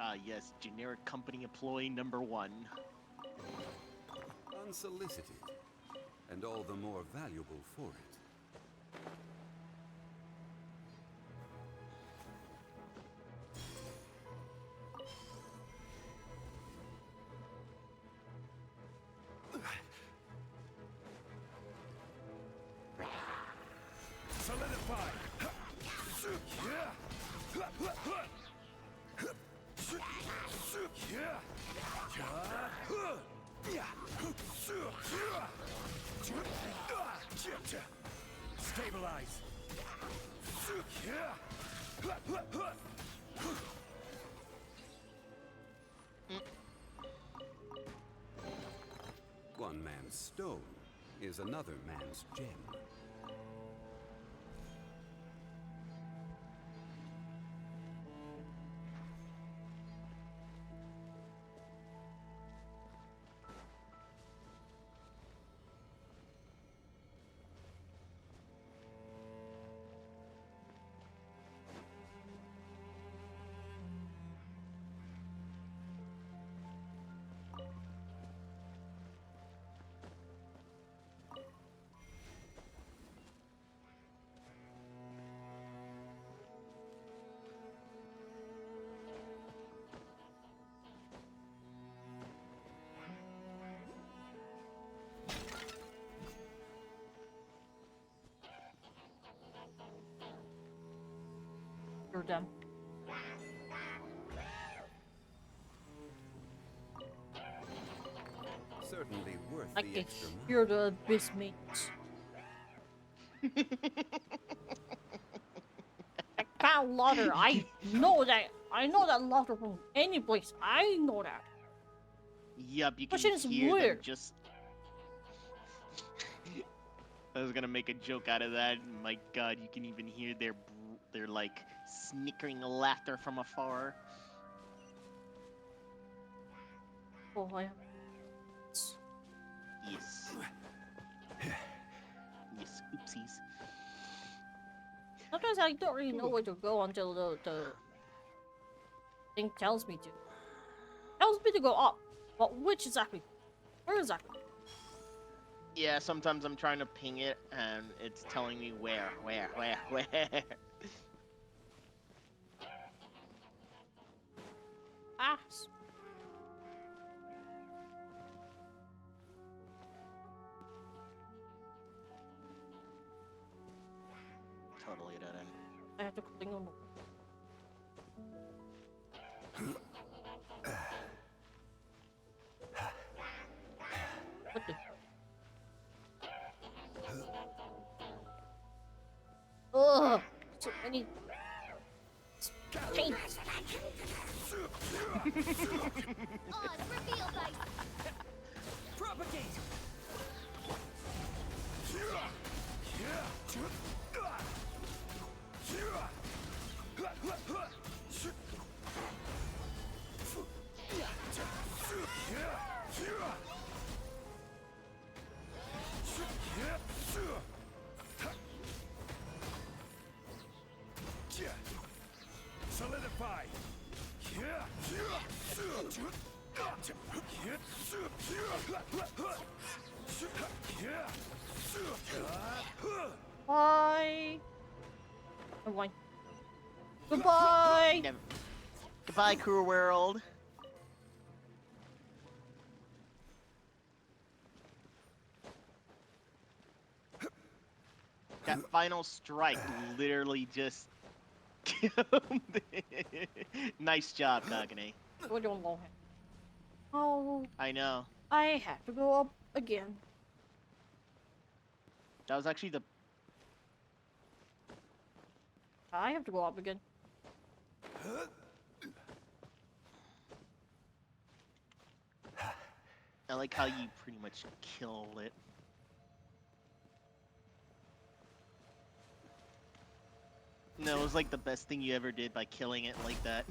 Ah, yes, generic company employee number 1. Unsolicited, and all the more valuable for it. Solidify! Stabilize! One man's stone is another man's gem. You're done. Certainly worth I the can extra money. hear the abyss mates. That kind of laughter, I know that. I know that laughter from any place. I know that. Yup, you can Question is hear them where? just... I was gonna make a joke out of that. My god, you can even hear their like, snickering laughter from afar. Oh, I... Yes. Yes, oopsies. Sometimes I don't really know where to go until the thing tells me to. Tells me to go up. But which exactly? Where exactly? Yeah, sometimes I'm trying to ping it, and it's telling me where. fast. Totally dead end. I have to cling on. What the? Ugh! So many chains. Oz, reveal dice. Propagate! Solidify! Bye. Rewind. Goodbye. Never. Goodbye, Crew World. That final strike literally just killed it. Nice job, Kagane. We're doing long hand. Oh, I know. I have to go up again. That was actually the... I have to go up again. I like how you pretty much kill it. No, it was like the best thing you ever did by killing it like that.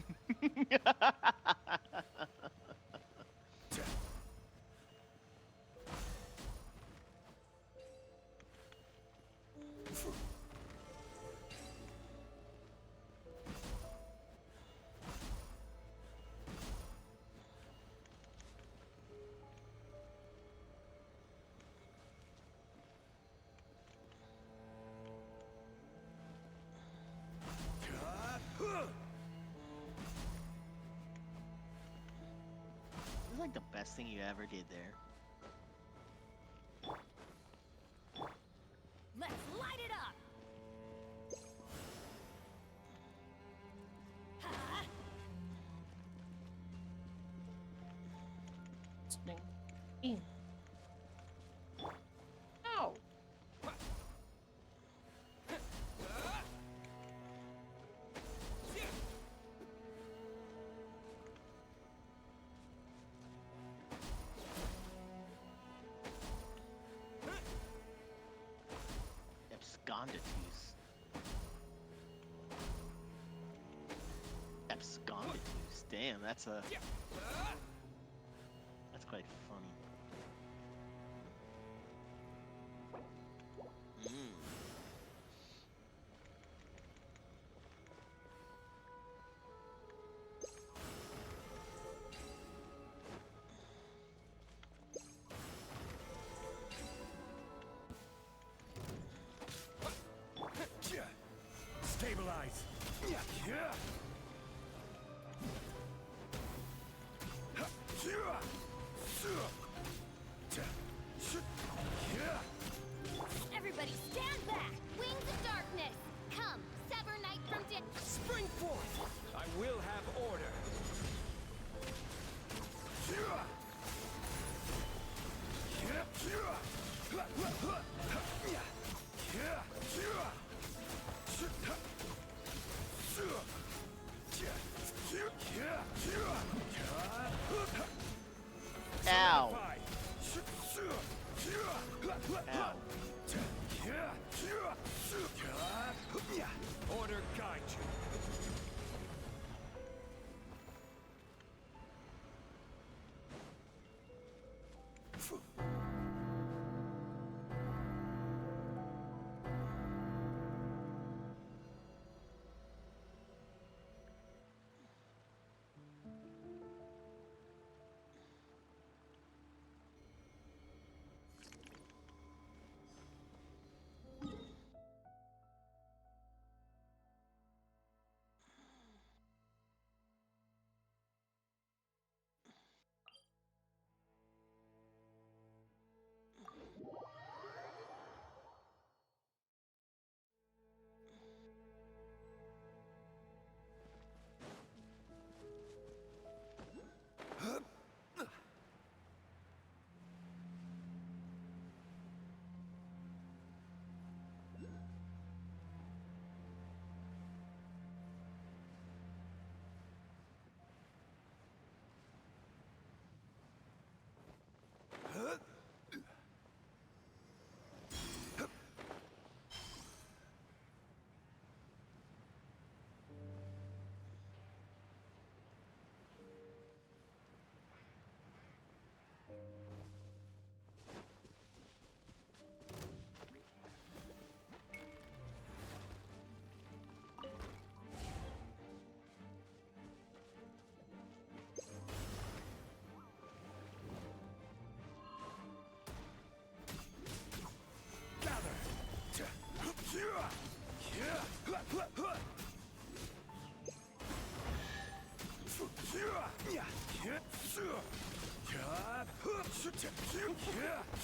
It was like the best thing you ever did there. Let's light it up! Sting. In. Ow. Absconditus. Absconditus. Damn, that's quite funny. Mm. Stabilize! Everybody stand back! Wings of darkness! Come, sever night from day. Spring forth! I will have order! Ow! Ow. Order guide you.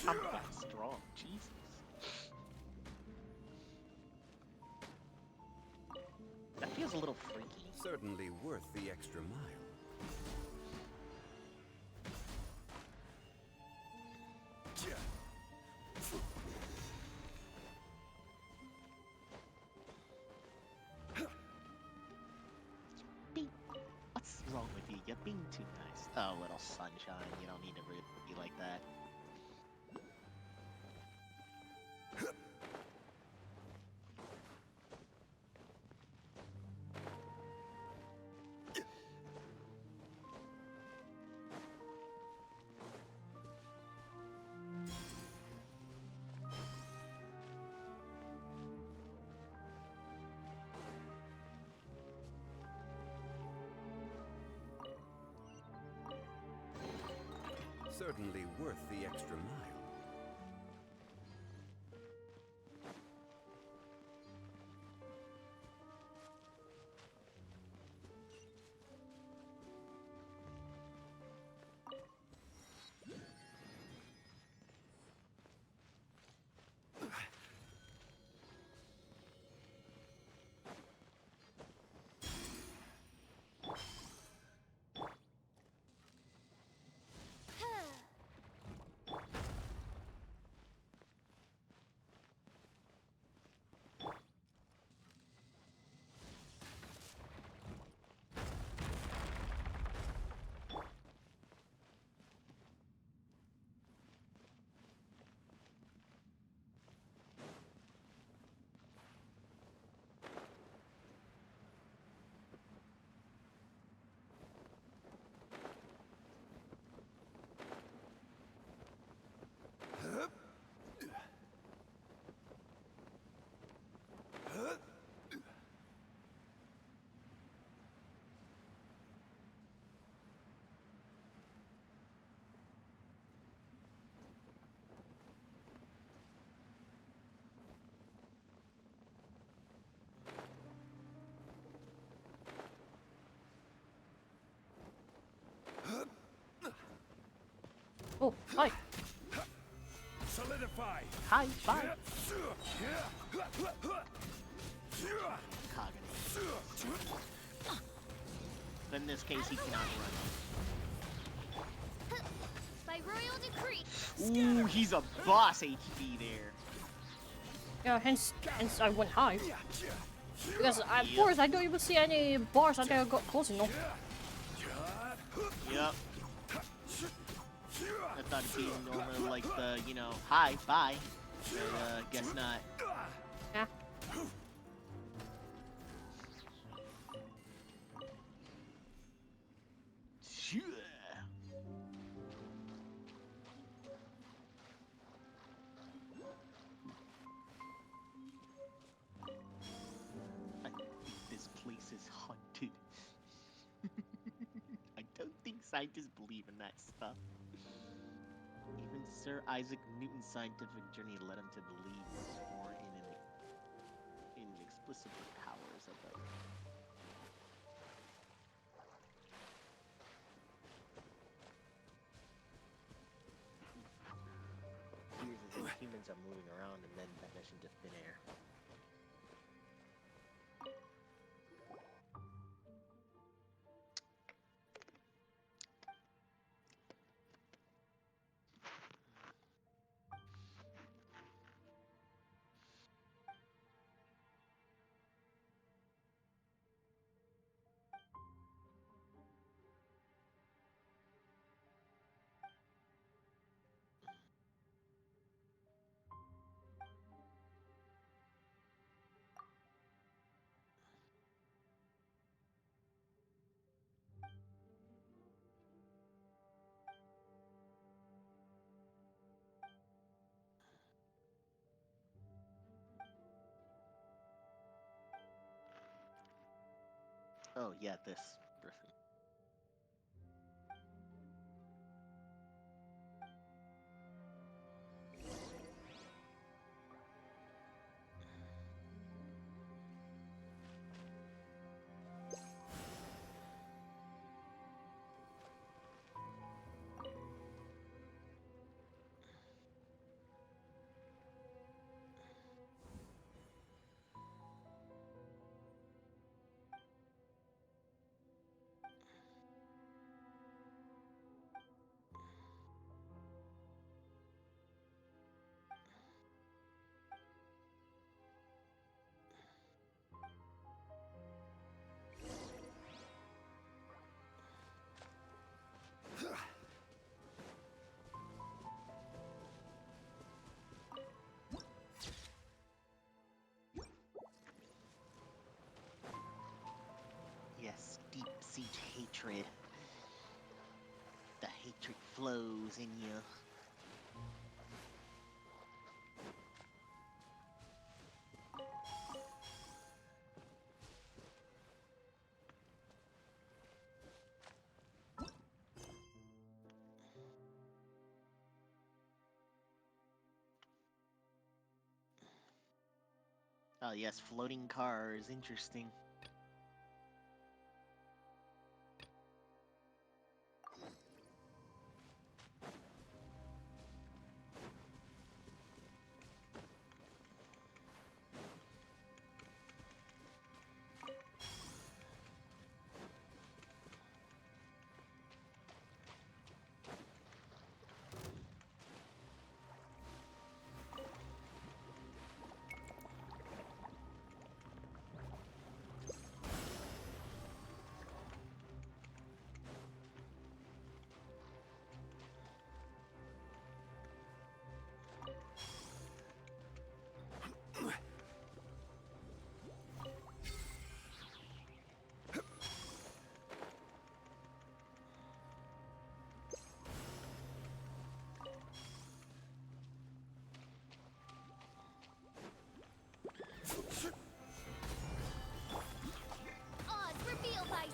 I'm that strong, Jesus. That feels a little freaky. Certainly worth the extra mile. What's wrong with you? You're being too nice. Oh, little sunshine. You don't need to really be like that. Certainly worth the extra mile. Oh, hi. Solidify. Hi, bye. But in this case, he cannot run. By royal decree. Ooh, he's a boss HP there. Yeah, hence I went high. Because of course I don't even see any bars until I got close enough. Yep. I thought it'd be normally like the, you know, hi, bye. But, guess not. Yeah. I think this place is haunted. I don't think scientists believe in that stuff. Even Sir Isaac Newton's scientific journey led him to believe more in inexplicable powers of the appears as if humans are moving around and then vanish into thin air. Oh yeah, this Griffin. hatred. The hatred flows in you. Oh yes, floating cars, interesting. Oz, reveal by...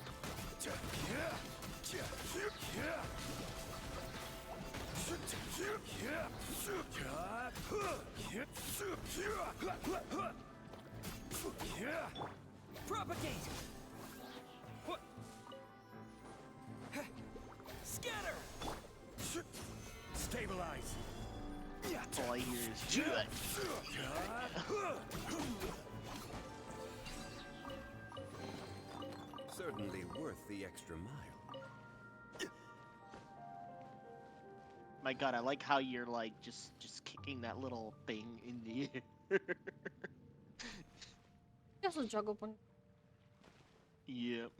Propagate! What? Scatter! Stabilize! All I hear is do it. Certainly worth the extra mile. My god, I like how you're like just kicking that little thing in the air. Just a juggle one. Yep.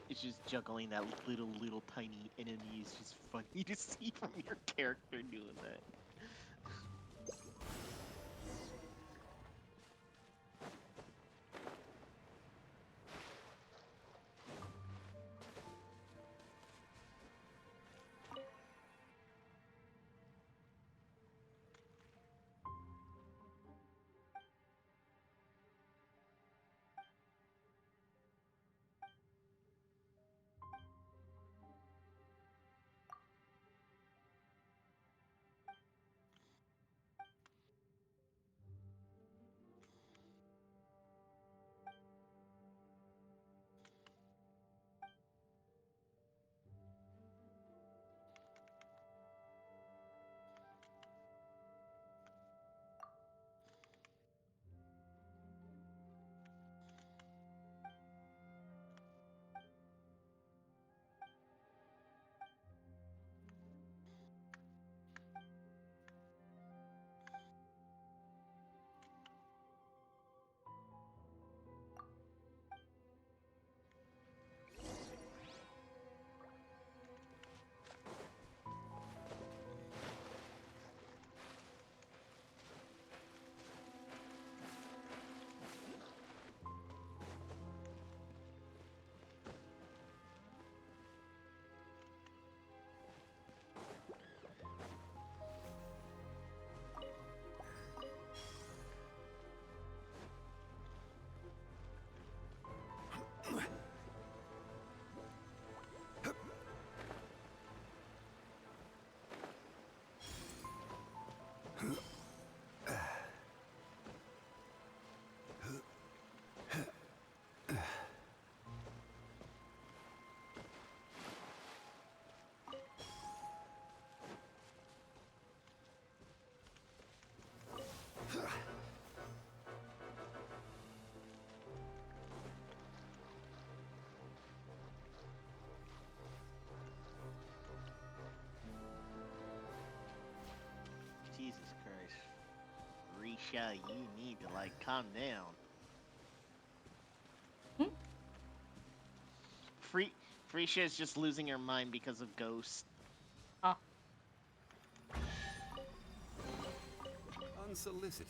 It's just juggling that little tiny enemy is just funny to see from your character doing that. Jesus Christ. Risha, you need to like calm down. Hmm? Frisha is just losing her mind because of Ghost. Ah. Unsolicited.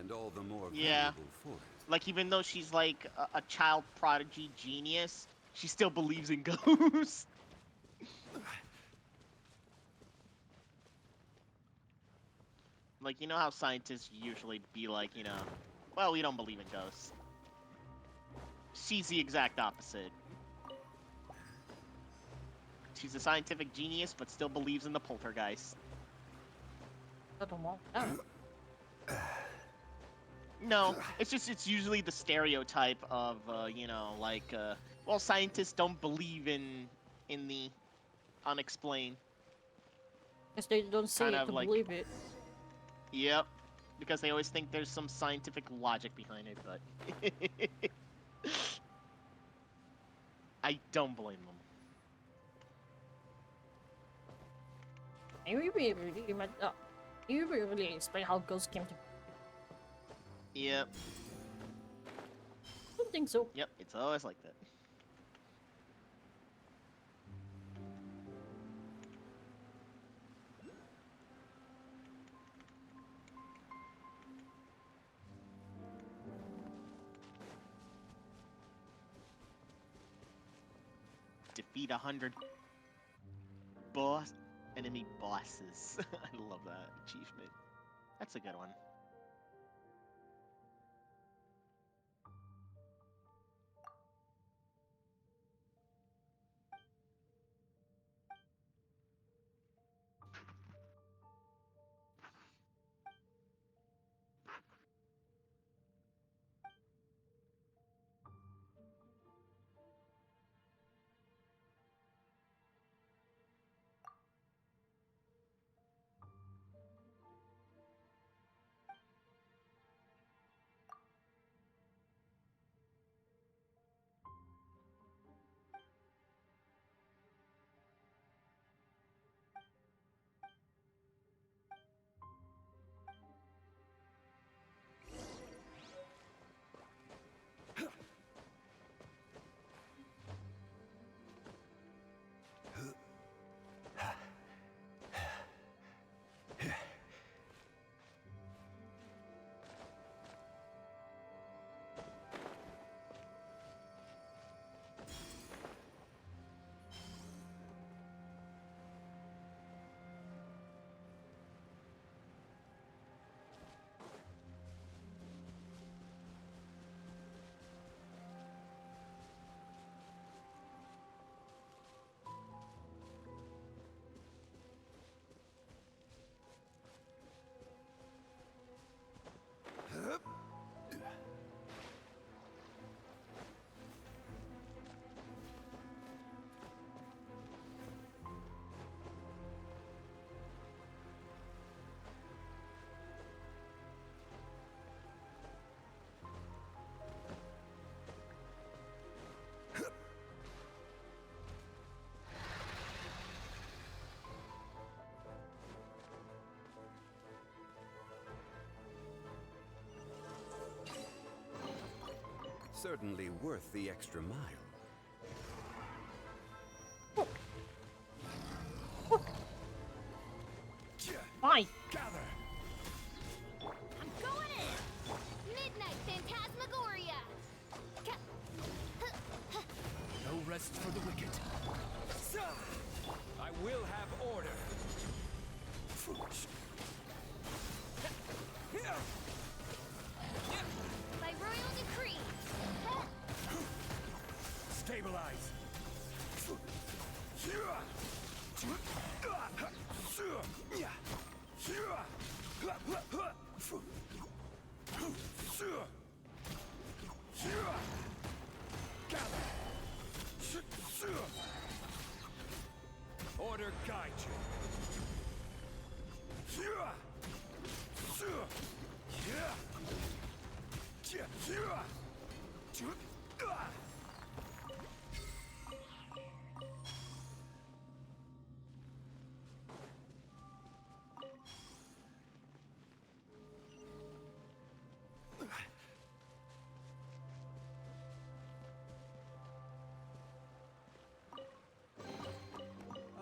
and all the more Yeah. valuable for it. Like, even though she's like a child prodigy genius, she still believes in ghosts. Like, you know how scientists usually be like, you know, well, we don't believe in ghosts. She's the exact opposite. She's a scientific genius, but still believes in the poltergeist. I don't know. No, it's usually the stereotype of, you know, like, well, scientists don't believe in the unexplained. Because they don't say Kind it of to like, believe it. yep, because they always think there's some scientific logic behind it, but I don't blame them. You really explain how ghosts came to. Yep, I don't think so. yep, it's always like that. Defeat 100 enemy bosses. I love that achievement. That's a good one. Certainly worth the extra mile. Fine. Gather. I'm going in! Midnight Phantasmagoria! No rest for the wicked. I will have order. By royal decree! Stabilize. Order guide you.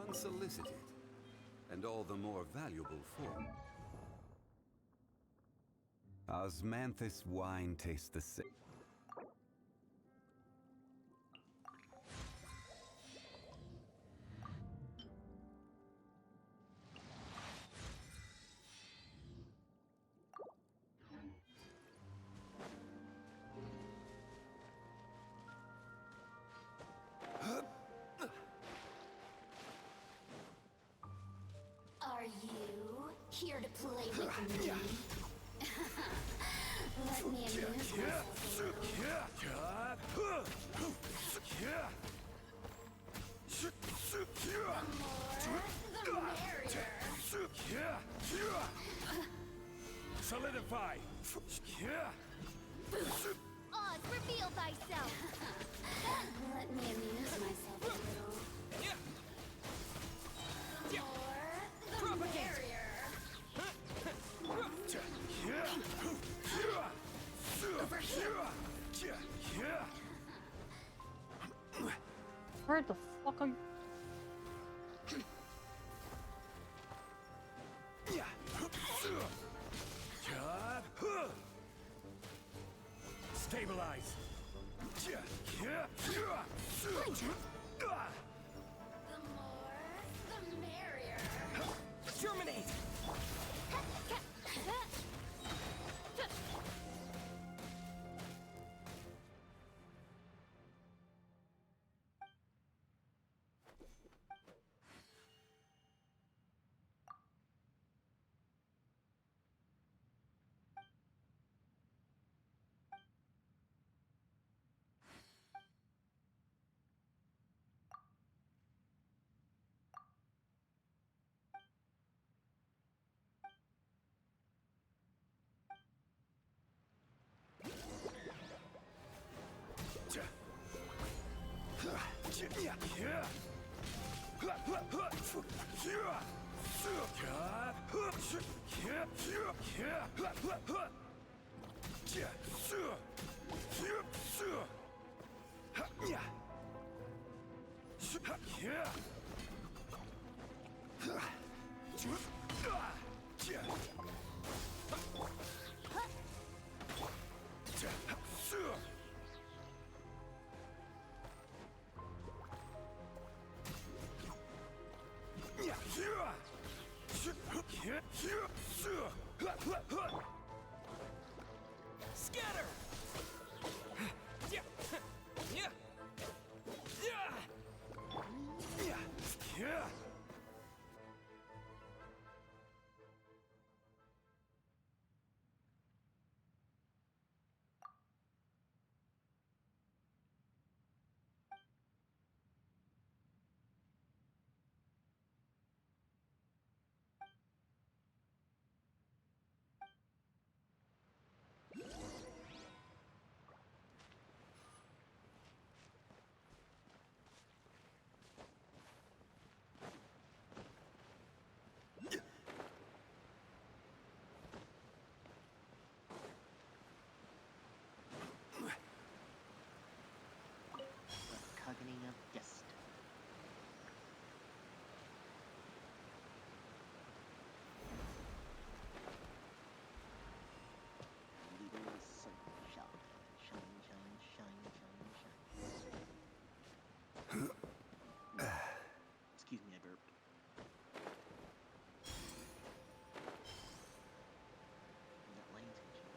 Unsolicited, and all the more valuable for. Osmanthus wine tastes the same. Are you here to play with me? Let me amuse myself. The more, the merrier. Solidify! Oz, reveal thyself! Let me amuse myself a little. The more, the merrier. Over here. Where the fuck are you? Stabilize! The more, the merrier. Terminate! Scatter! Reckoning of destiny. Little sunshine, shine, shine, shine, shine, shine. Excuse me, I burped. We got lane tension.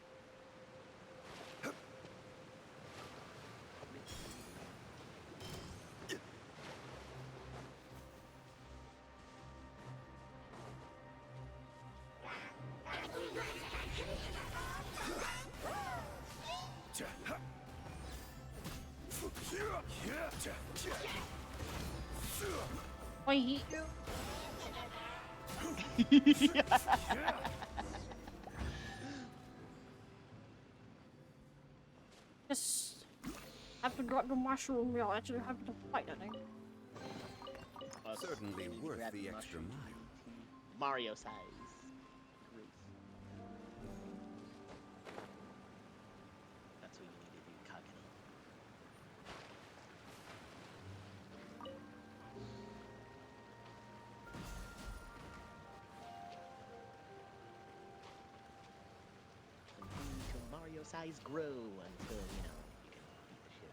I hate you. Just have to drop the mushroom. You'll actually have to fight it. Plus, Certainly you need to worth grab the the extra mushroom mile. to Mario size. Gross. That's what you need to do, Kagani. your size grow until, you know, you can beat the shit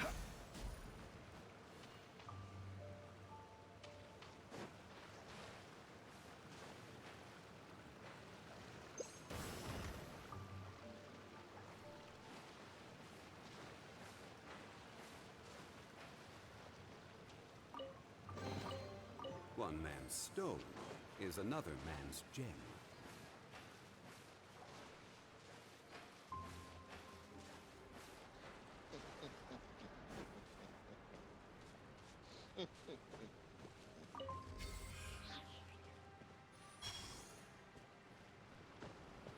out of them. One man's stone is another man's gem.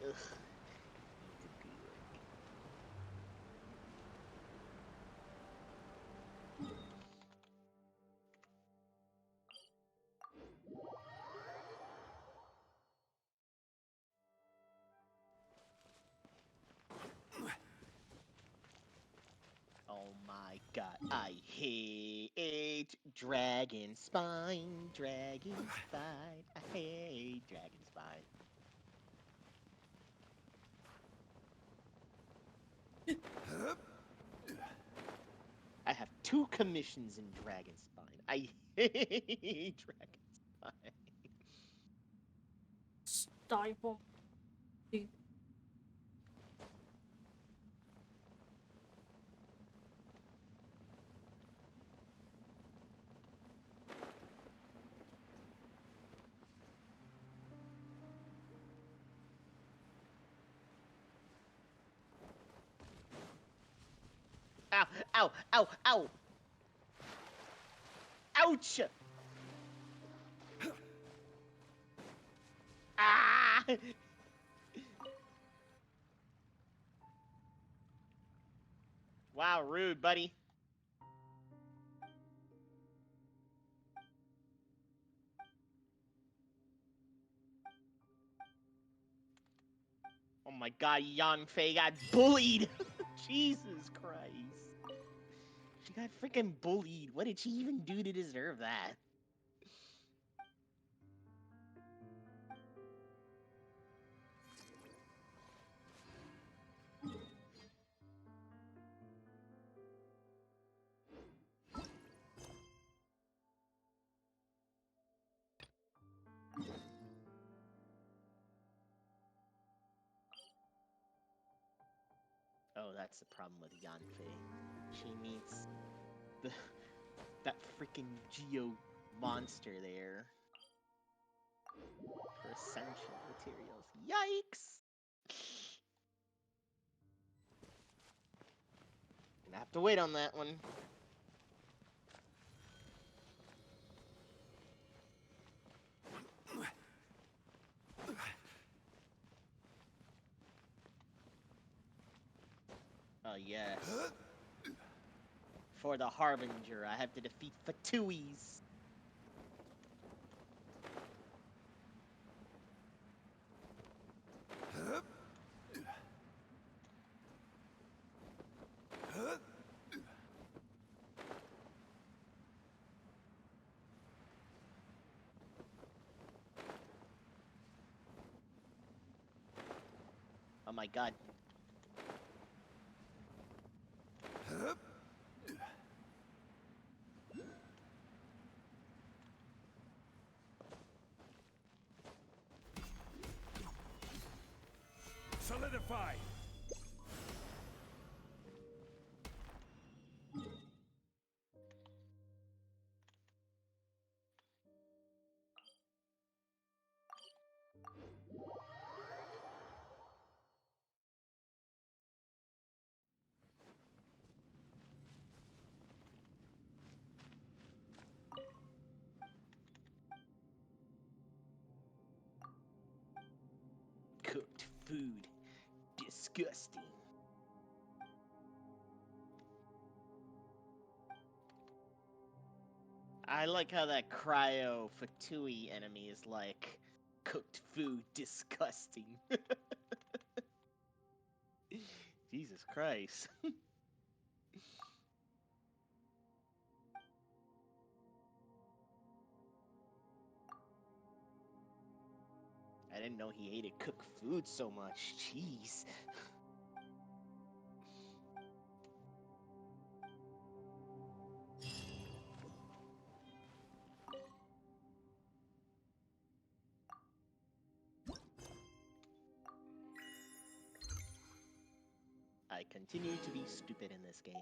Ugh. Oh my god, I hate dragon spine, dragon spine. I hate dragon spine. I have 2 commissions in dragon spine. I hate dragon spine. Stifle. Ow, ow, ow, ow! Ouch! Ah! Wow, rude, buddy. Oh my god, Yanfei got bullied! Jesus Christ. She got freaking bullied. What did she even do to deserve that? Oh, that's the problem with Yanfei. She meets the that freaking Geo monster there for essential materials. Yikes! Gonna have to wait on that one. Oh yes. For the Harbinger, I have to defeat Fatuis. Oh my god. Solidify! Cooked food. Disgusting. I like how that cryo Fatui enemy is like cooked food disgusting. Jesus Christ. I didn't know he hated cooked food so much. Jeez. I continue to be stupid in this game.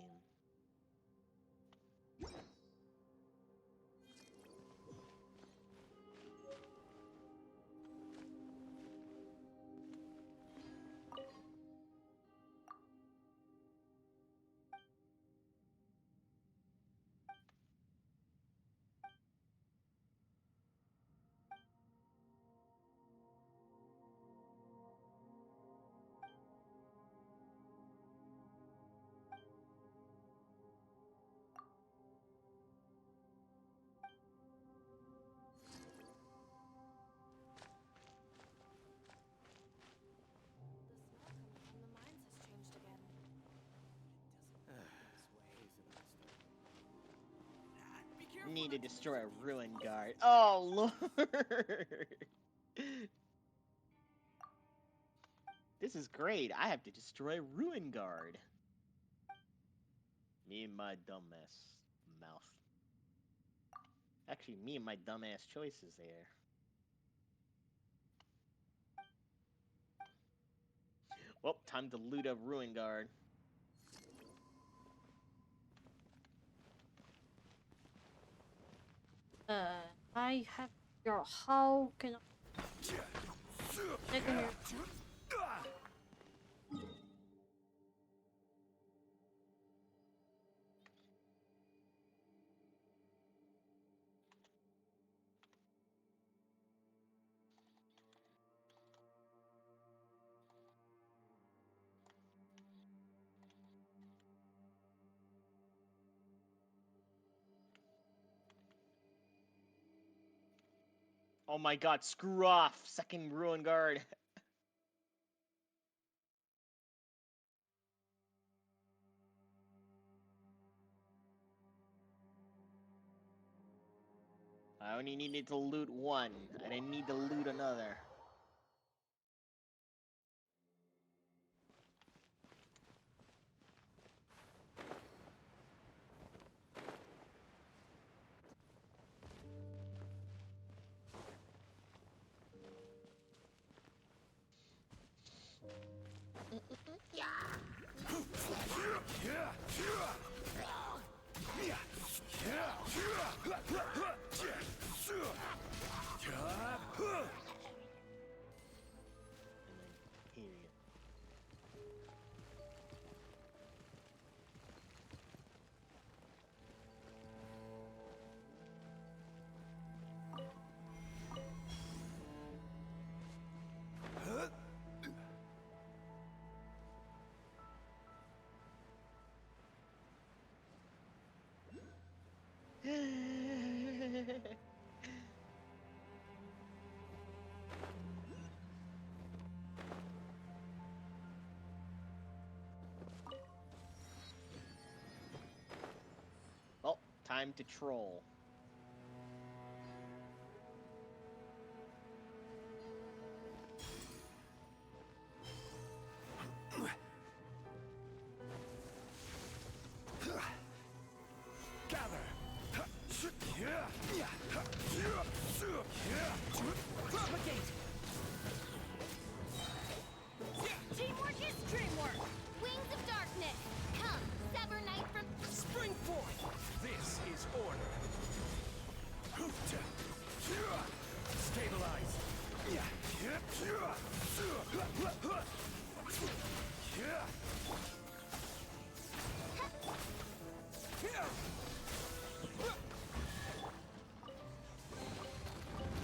Need to destroy a ruin guard. Oh lord! This is great. I have to destroy a ruin guard. Me and my dumbass mouth. Actually, me and my dumbass choices there. Well, time to loot a ruin guard. I have your. How can I? Second here. Oh my god, screw off! Second ruin guard. I only needed to loot one. I didn't need to loot another. Period. Well, time to troll. Teamwork is dreamwork! Wings of darkness! Come, sever night from... Spring forth! This is order. Stabilize.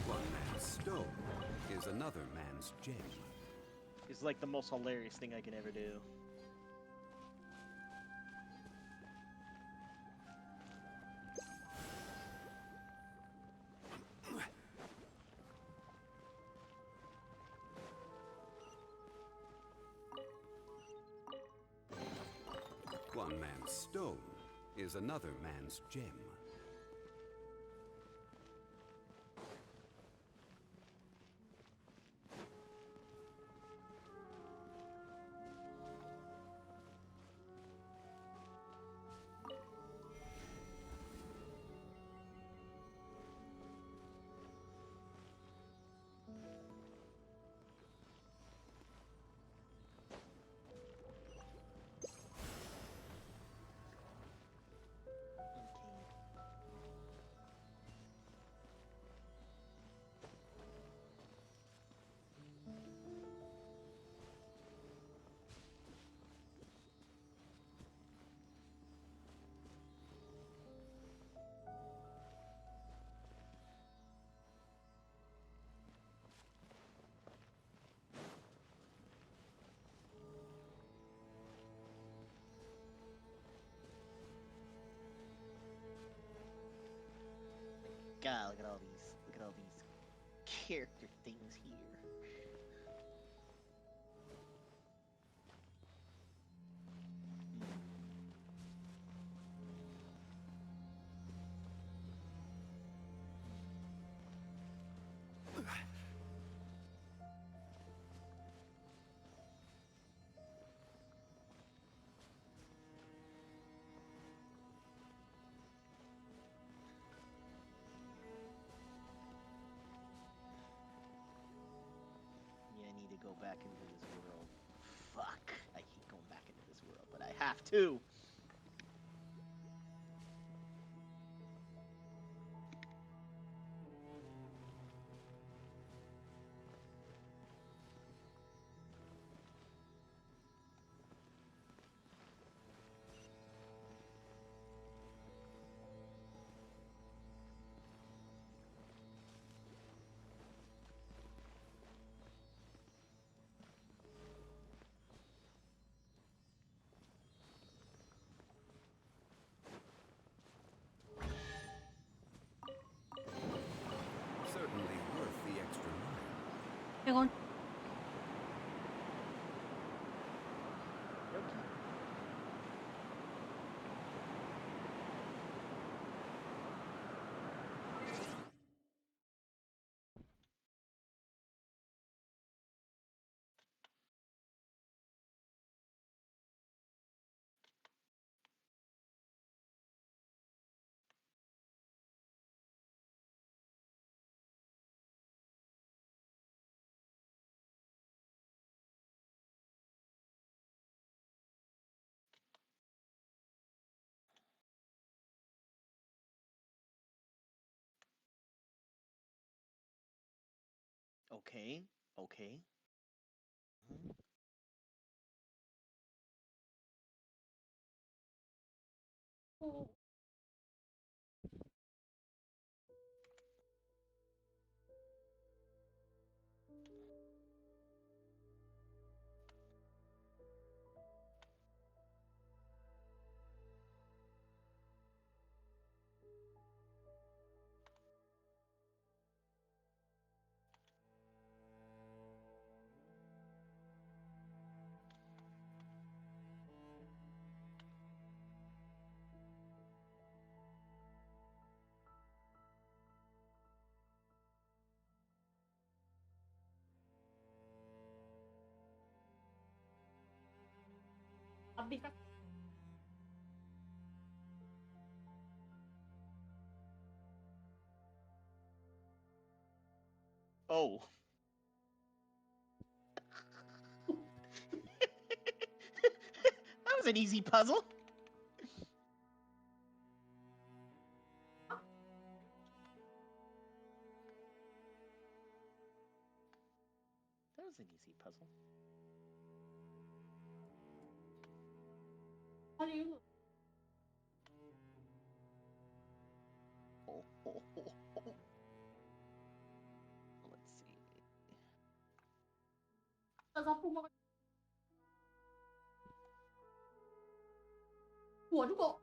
One man's stone is another man's gem. It's like the most hilarious thing I can ever do. One man's stone is another man's gem. God, look at all these character things here. Yeah, I need to go back into this world. Fuck, I hate going back into this world, but I have to. Certainly worth the extra mile. Hang on. Okay, okay. Mhm. Oh. That was an easy puzzle. That was an easy puzzle. How do you? Oh, oh, oh, oh. Let's see. 大家不忙，我如果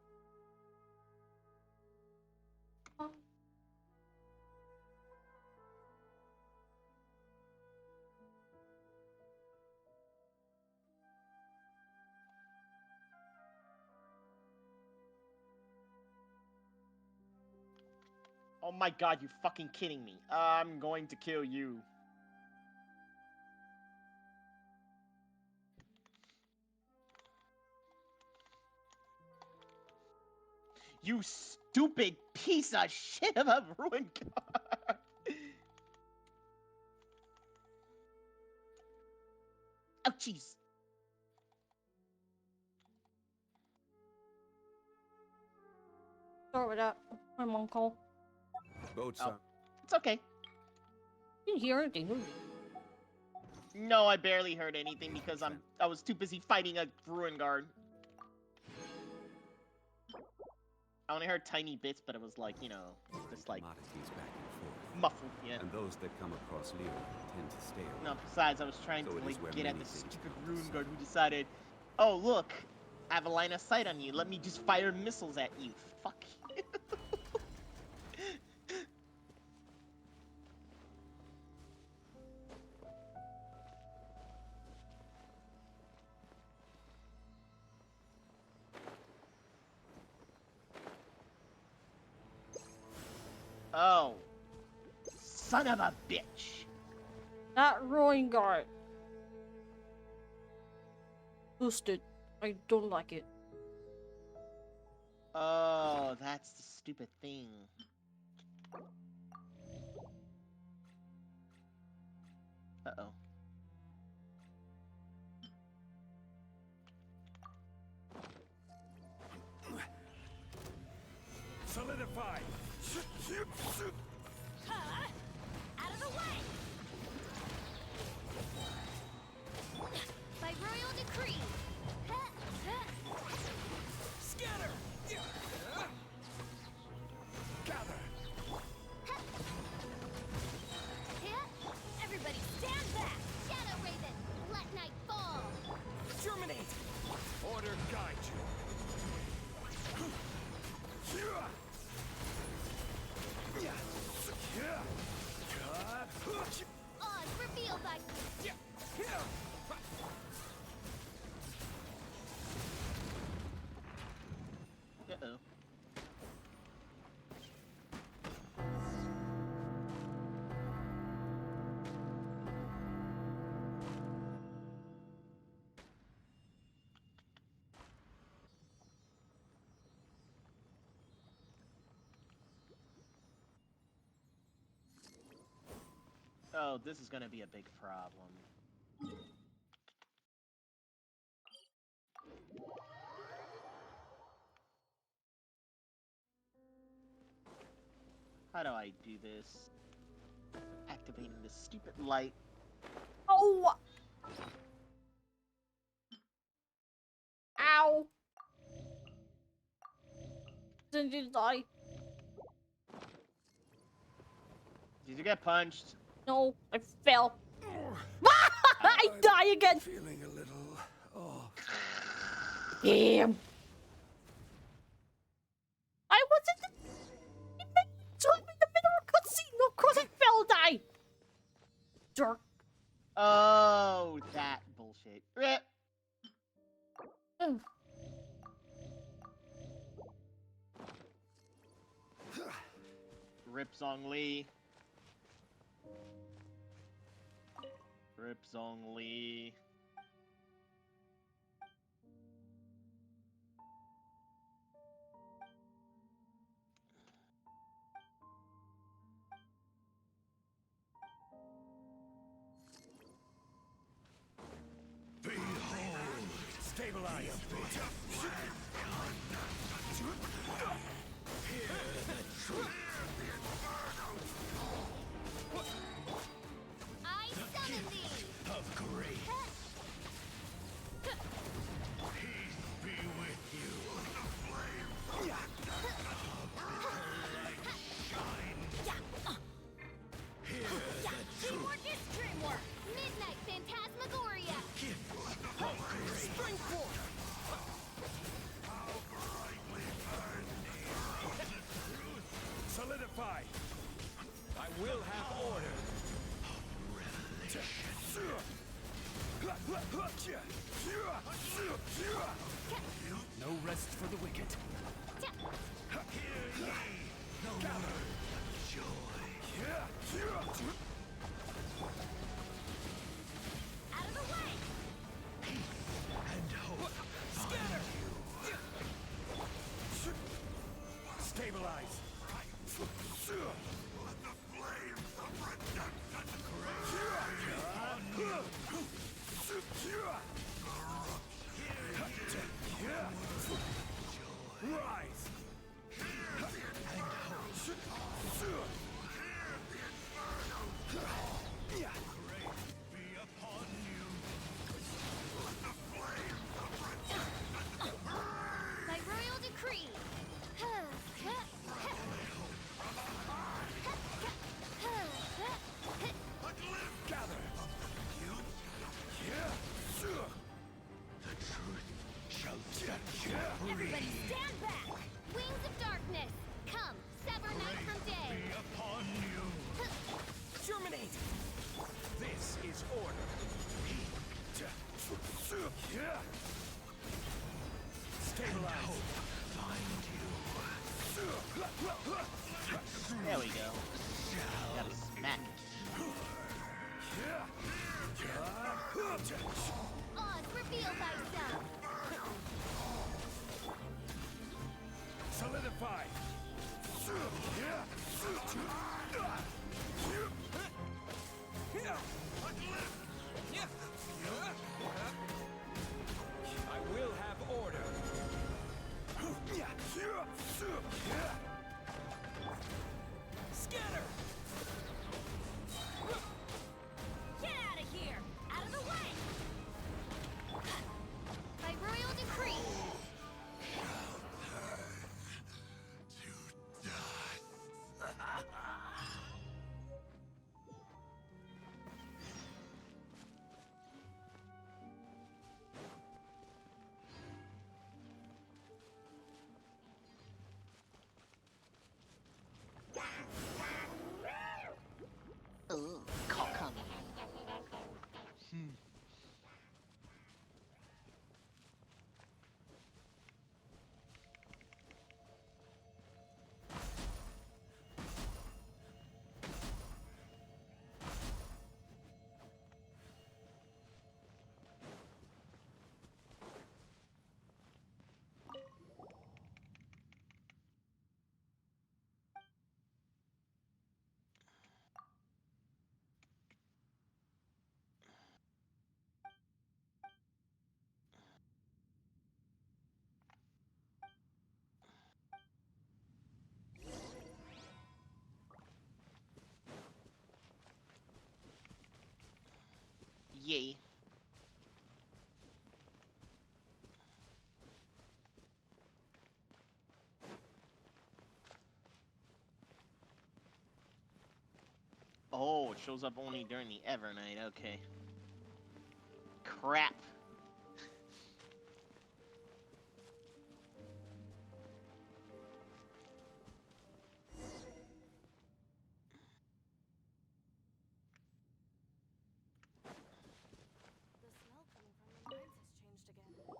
啊，Oh my god, you fucking kidding me. I'm going to kill you. You stupid piece of shit of a ruined card. Ouchies. sorry about that. My mom called. Boats Oh. are. It's okay. Didn't hear anything. No, I barely heard anything because I was too busy fighting a ruin guard. I only heard tiny bits, but it was like, you know, just like Commodities back and forth. muffled, yeah. And those that come across Leo tend to stay around. No, besides, I was trying So to it is like where get at many the things stupid come to ruin sight. guard who decided, oh look, I have a line of sight on you. Let me just fire missiles at you. Fuck. Oh. Son of a bitch. That rowing guard. Boosted. I don't like it. Oh, that's the stupid thing. Uh-oh. Solidify! Out of the way! By royal decree! Scatter! Gather! Everybody stand back! Shadow Raven, let night fall! Germinate! Order guide you! Oz revealed by... Uh-oh. Oh, this is gonna be a big problem. How do I do this? Activating this stupid light. Oh! Ow! Did you die? Did you get punched? No, I fell. I die again! Feeling a little off. Damn! I was in the... Took me in the middle of a cutscene, of course I fell, die! Jerk. Oh, that bullshit. Rip. Ugh. Rip Zong Li. Rip Zong Li. Stabilize! I summon thee! Of grace! Be with you. Teamwork is dreamwork! Midnight Phantasmagoria! Spring forth! Solidify! I will have order! No rest for the wicked. Out of the way! Scatter! Stabilize! Rise! By royal decree! Gather! Everybody stand back! Wings of darkness! Come, sever night from day! Germinate! This is order. Stabilize. There we go. Gotta smack it. Oz, reveal thyself! Solidify! I will have order. Scatter! Get out of here! Out of the way! By royal decree! Ugh, cock. Yay. Oh, it shows up only during the Evernight, okay. Crap. The smell coming from the mines has changed again.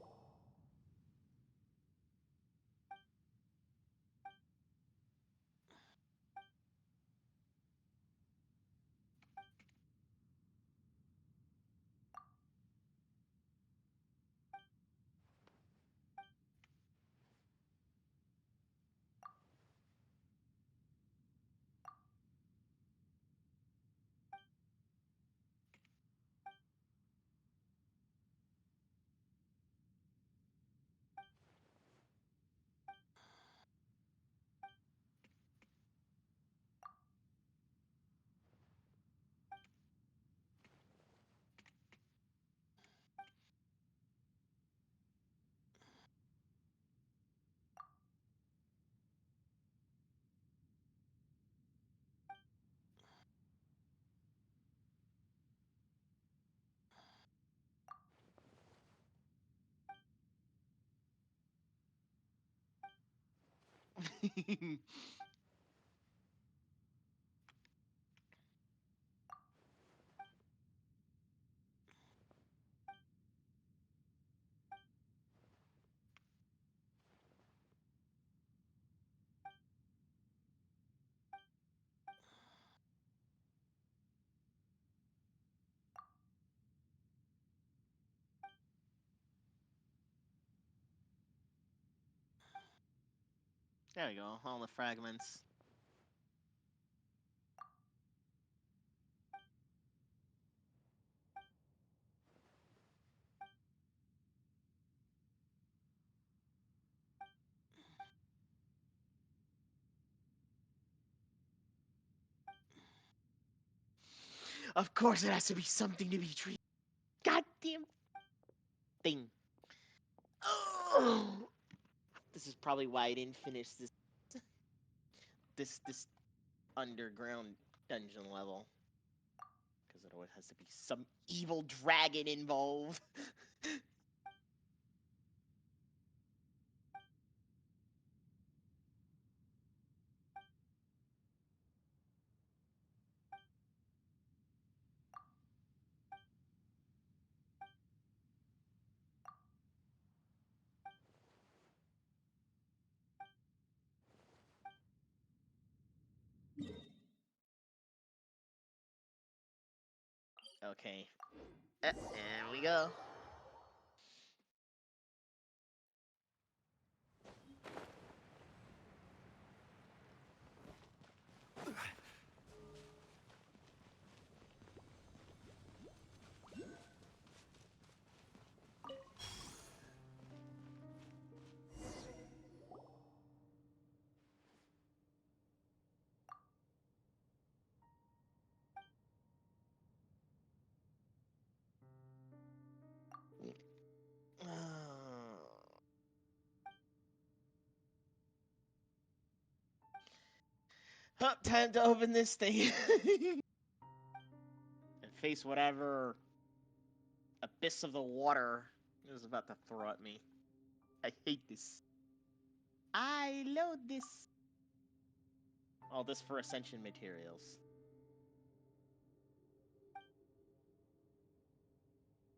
There we go, all the fragments. Of course it has to be something to be treated. Goddamn thing. Oh, this is probably why I didn't finish this underground dungeon level. Because it always has to be some evil dragon involved. Okay. There we go. Huh, time to open this thing. And face whatever abyss of the water is about to throw at me. I hate this. I load this. All this for ascension materials.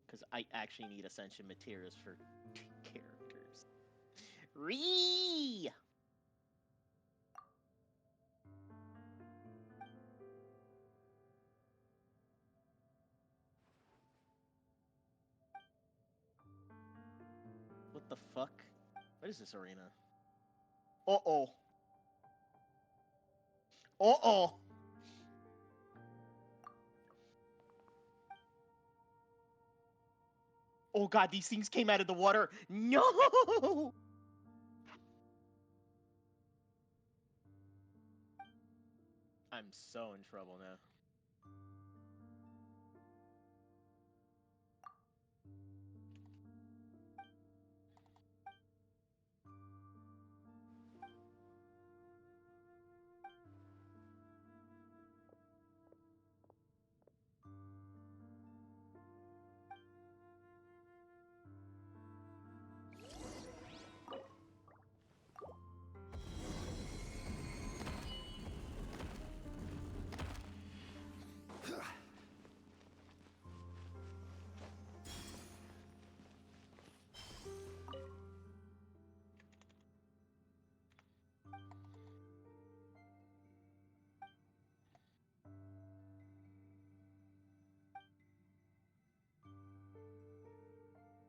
Because I actually need ascension materials for characters. Ree! What the fuck? What is this arena? Uh-oh. Uh-oh. Oh god, these things came out of the water. No! I'm so in trouble now.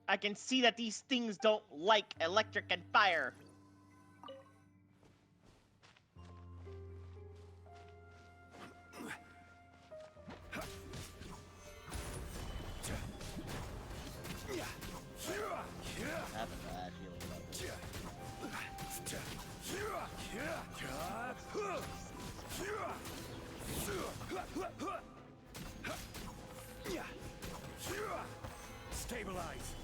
I can see that these things don't like electric and fire. I have a bad feeling about this. Stabilize.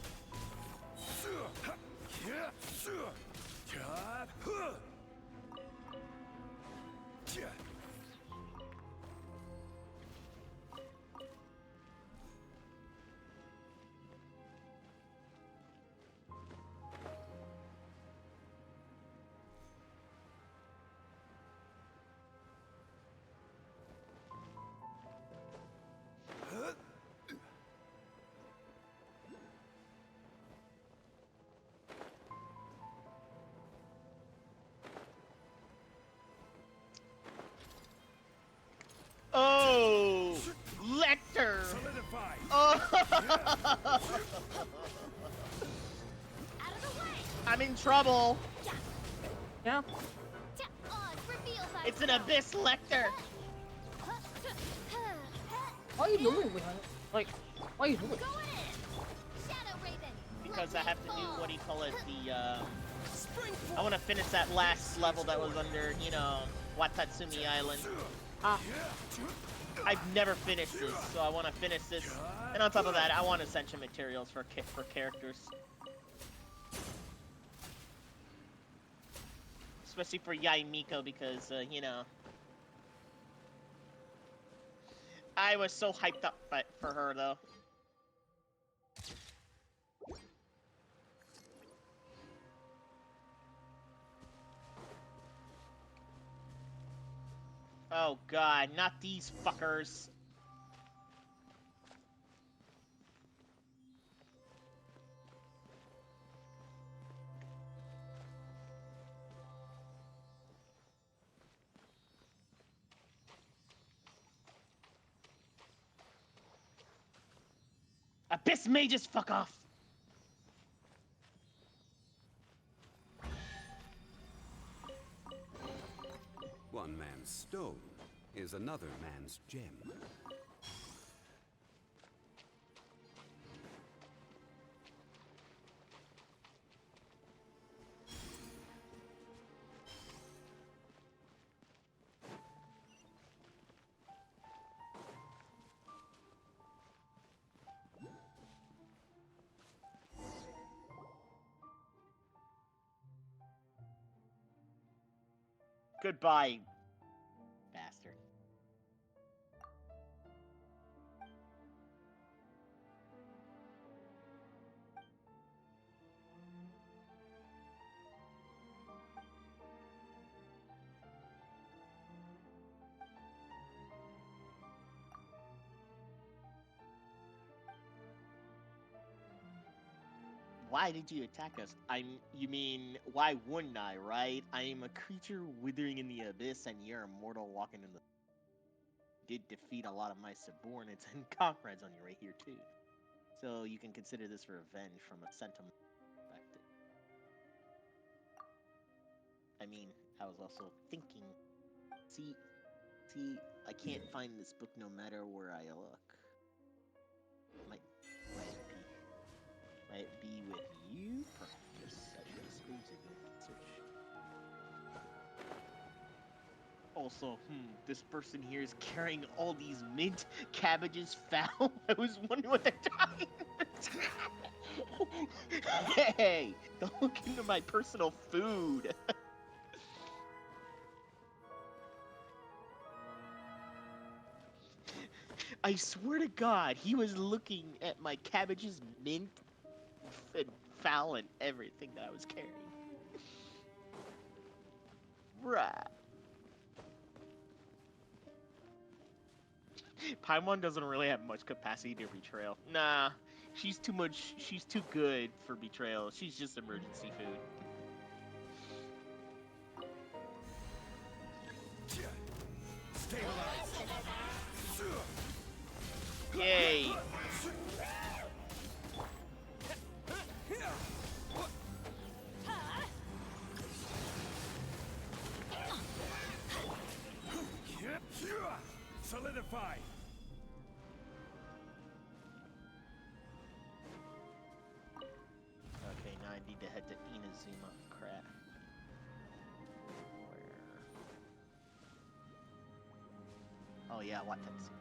Oh! Lecter! Solidify. Oh! Out of the way! I'm in trouble. Yeah. Oz, reveal thyself! It's an abyss lecter. What are you doing behind it? Like, what are you doing? Go in! Shadow Raven! Because I have to do, what do you call it, Spring I want to finish that last level that was under, you know, Watatsumi Island. Ah, I've never finished this, so I want to finish this. And on top of that, I want ascension materials for characters. Especially for Yai Miko, because, you know... I was so hyped up for her, though. Oh god, not these fuckers. Abyss mages, fuck off! One man's stone is another man's gem. Goodbye, bastard. Why did you attack us? You mean, why wouldn't I, right? I am a creature withering in the abyss, and you're a mortal walking in the... Did defeat a lot of my subordinates and comrades on your way here, too. So you can consider this revenge from a sentimental perspective. I mean, I was also thinking... See, I can't find this book no matter where I look. Might it be with you? Perhaps I should dispose of it and search. Also, this person here is carrying all these mint cabbages foul. I was wondering what they're talking about. Hey, don't look into my personal food. I swear to God, he was looking at my cabbages, mint, and foul, and everything that I was carrying. Right. Paimon doesn't really have much capacity to betrayal. Nah, she's too good for betrayal. She's just emergency food. Yay! Solidify! Okay, now I need to head to Inazuma. Crap. Where? Oh yeah, Watetsu.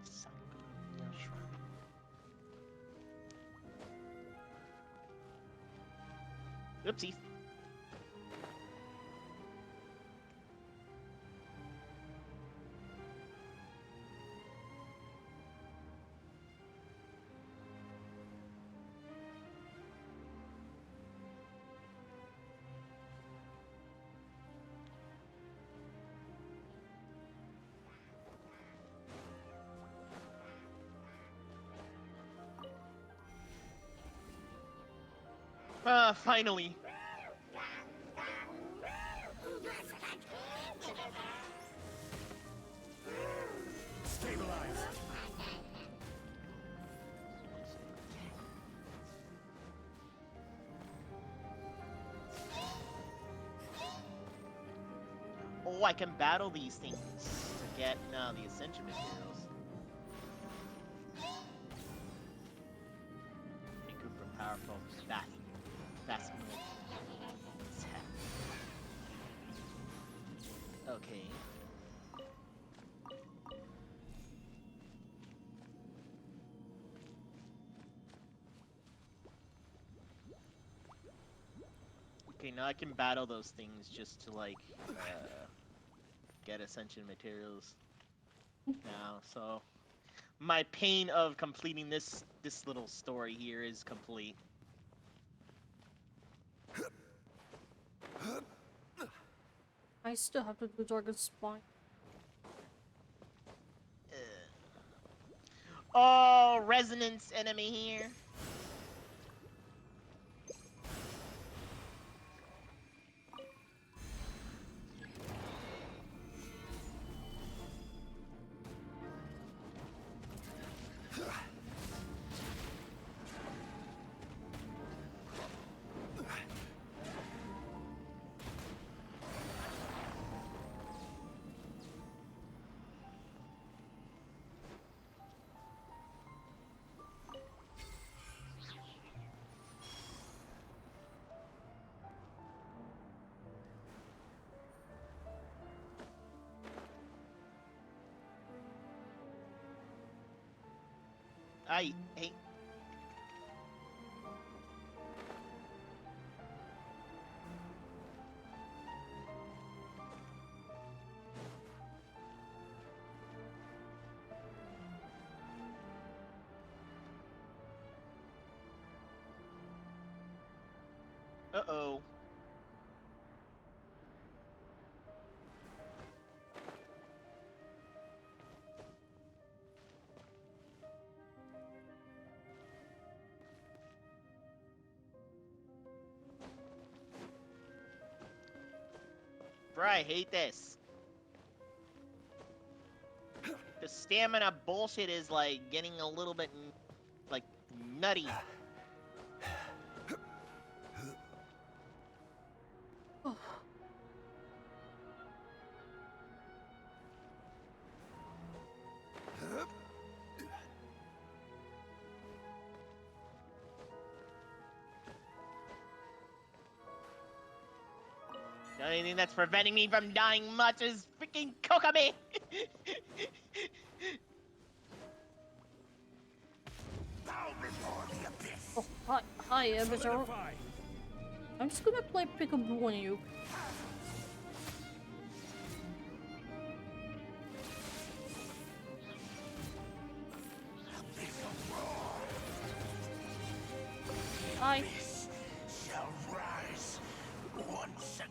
Sakura Shrine. Oopsies. Finally. Stabilize! Oh, I can battle these things to get the ascension materials. A group of powerful, fast moving. Okay. Okay, now I can battle those things just to like get ascension materials now. So my pain of completing this little story here is complete. I still have to do Dragon Spine. Oh, resonance enemy here. I hate. Uh-oh. Bro, I hate this. The stamina bullshit is like getting a little bit like nutty. Oh. The only thing that's preventing me from dying much is freaking Kokami! Oh, hi, Episode. Solidify. I'm just gonna play Peekaboo on you. Hi. Shall rise once again.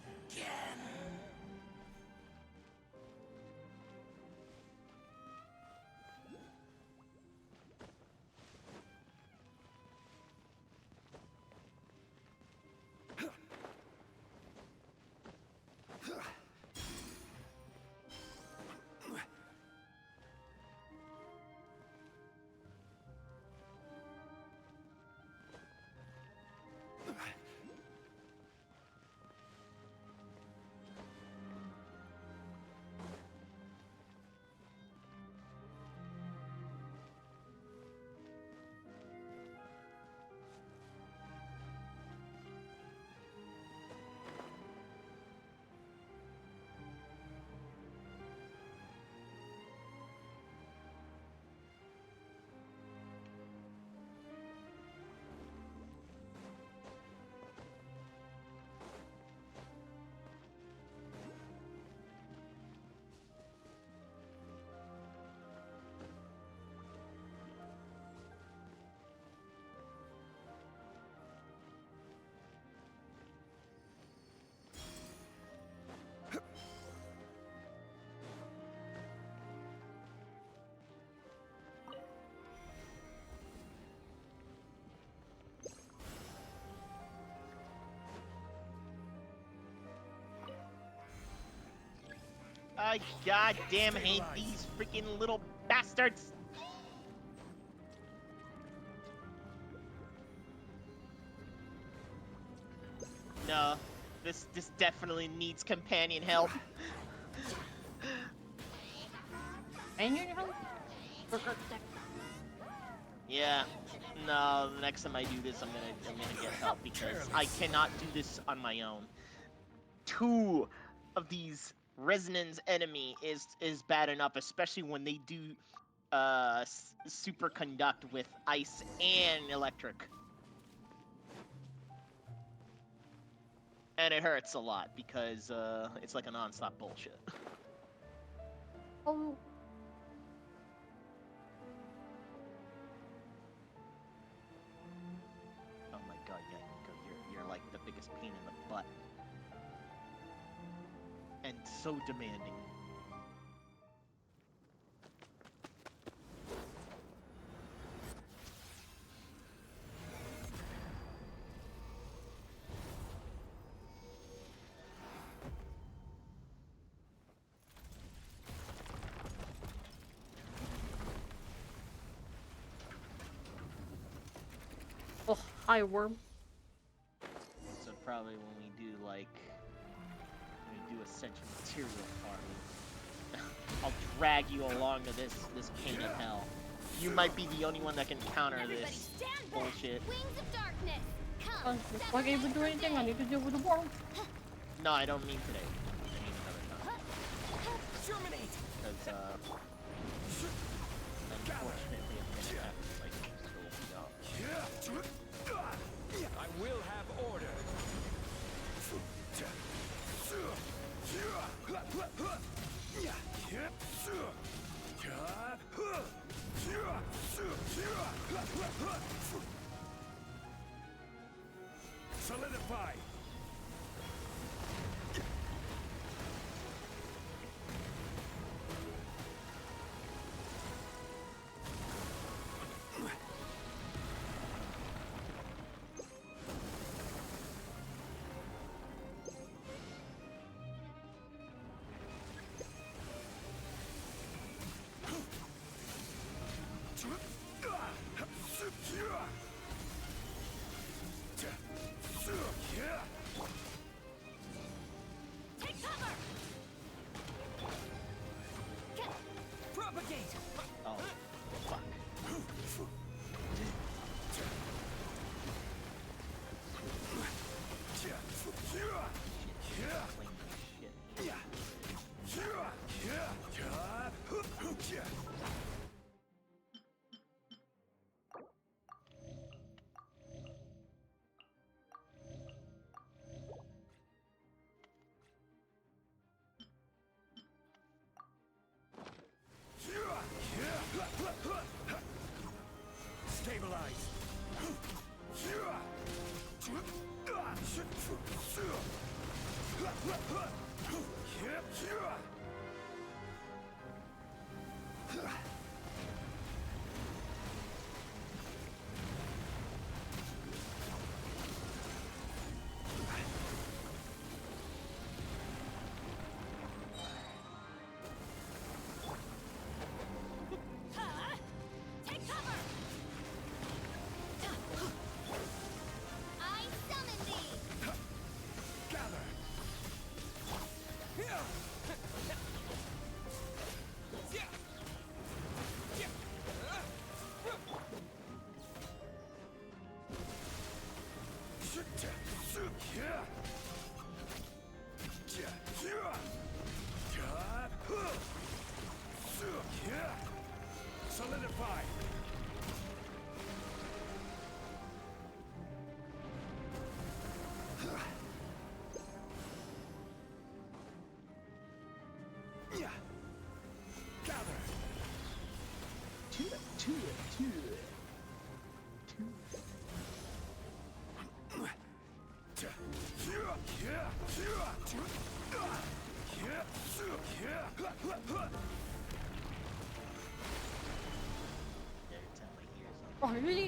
I goddamn hate these freaking little bastards! No, this definitely needs companion help. Companion help? Yeah. No, the next time I do this, I'm gonna get help because I cannot do this on my own. 2 of these resonance enemy is bad enough, especially when they do superconduct with ice and electric. And it hurts a lot because it's like a non-stop bullshit. Oh. Oh my god, yeah, Nico, you're like the biggest pain in the butt. And so demanding. Oh, hi, worm. So probably when we do like essential material farming, I'll drag you along to this pain of hell. You might be the only one that can counter this bullshit. Wings of darkness, come. If I can't even do anything, I need to deal with the worm. No, I don't mean today. I mean another time. Germinate. Because unfortunately, I'm gonna have to like I will have order. Solidify. Take cover! Propagate! Oh, fuck. Stabilize. Take cover! I summon thee! Gather. Solidify. Gather. Every time I hear something. Oh, really?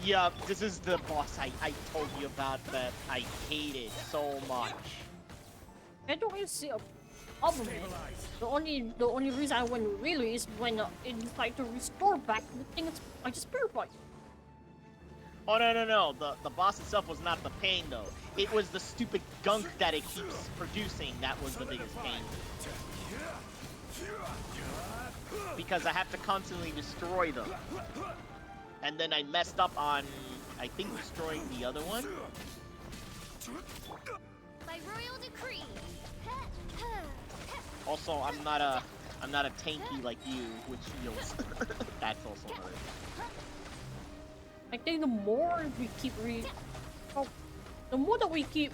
Yeah, this is the boss I told you about that I hated so much. I don't really see a problem in it. The only reason I went really is when it decided to restore back the thing it's I just purified. Oh no, the boss itself was not the pain though. It was the stupid gunk that it keeps producing that was the biggest pain. Because I have to constantly destroy them. And then I messed up on, I think, destroying the other one. By royal decree! Also, I'm not a tanky like you, which heals. That's also hurt. I think the more we keep the more that we keep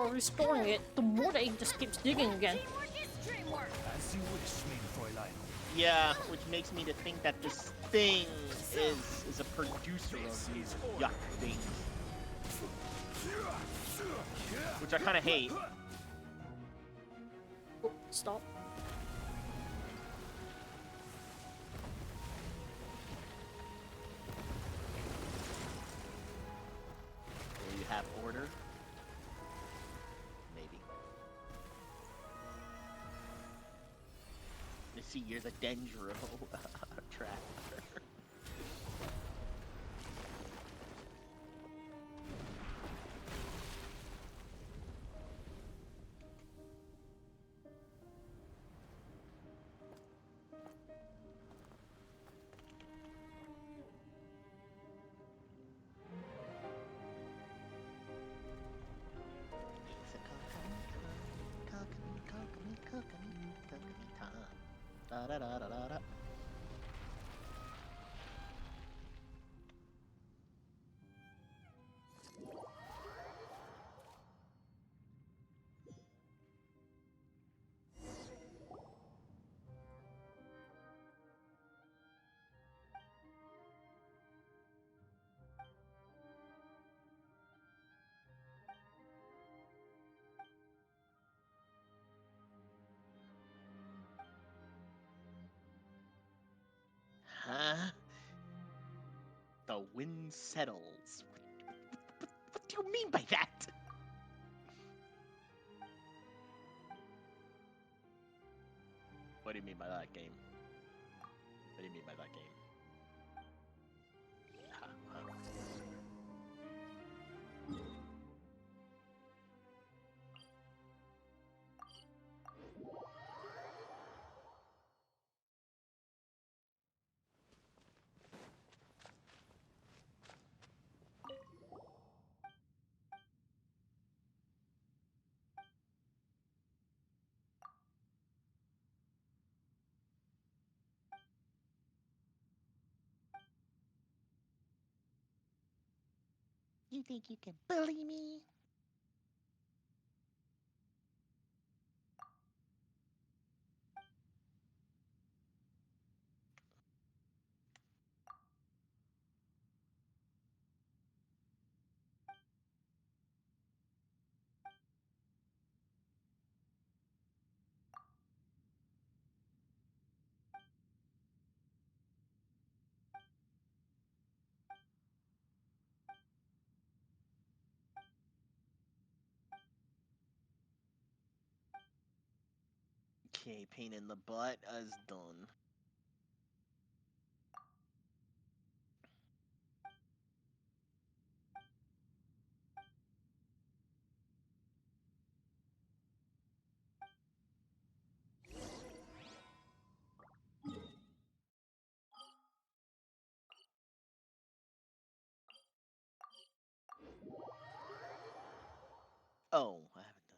restoring it, the more that it just keeps digging again. Teamwork is dreamwork! As you wish, mein Fräulein. Yeah, which makes me to think that this thing is a producer of these yuck things. Which I kind of hate. Oh, stop. Will you have order? Maybe. You see, you're the Dendro trap. Da-da-da-da-da-da. Huh? The wind settles. What do you mean by that? What do you mean by that, game? What do you mean by that, game? Huh? You think you can bully me? Okay, pain in the butt is done. Oh, I haven't done.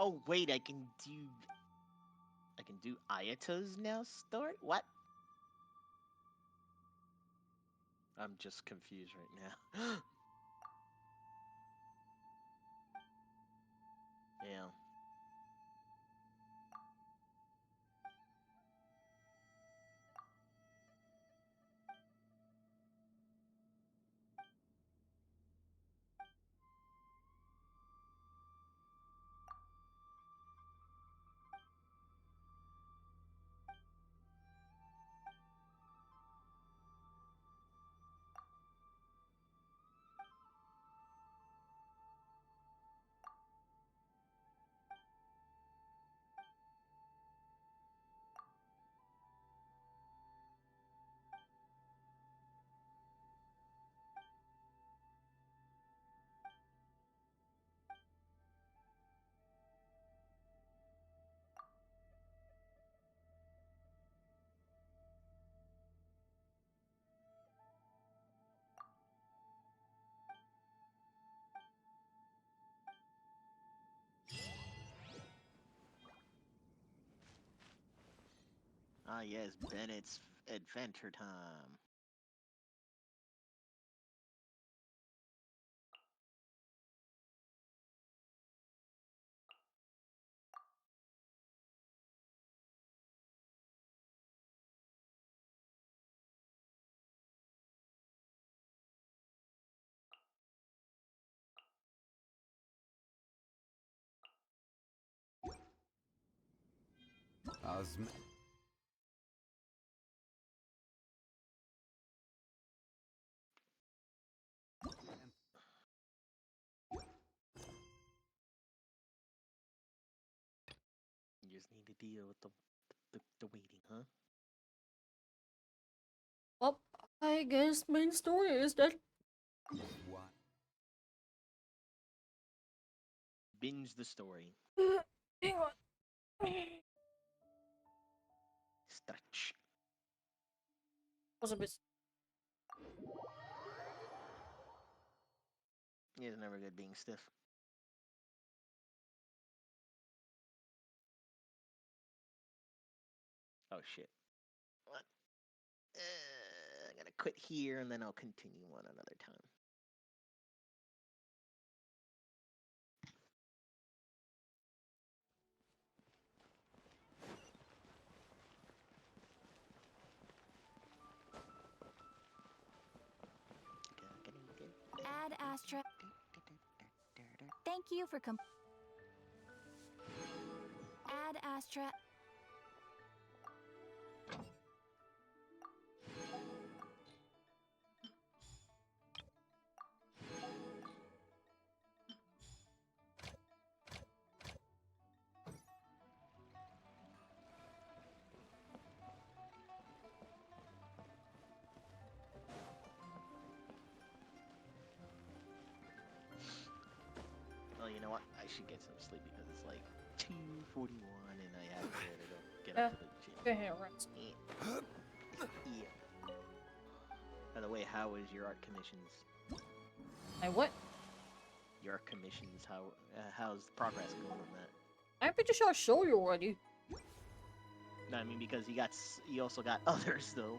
Oh wait, I can do Ayatos now. Start what? I'm just confused right now. Yeah. Ah yes, Bennett's Adventure Time. Osm. You just need to deal with the waiting, huh? Well, I guess main story is that What? Binge the story. hang on. Stretch. Was a bit. He's never good being stiff. Oh shit. What? I'm gonna quit here and then I'll continue one another time. Ad Astra. Thank you for Ad Astra. Well, you know what? I should get some sleep because it's like 2:41 and I have to get Yeah. up to the gym. Go ahead, rest. Yeah. By the way, how is your art commissions? I what? Your art commissions, how's the progress going on that? I'm pretty sure I showed you already. No, I mean because you also got others though.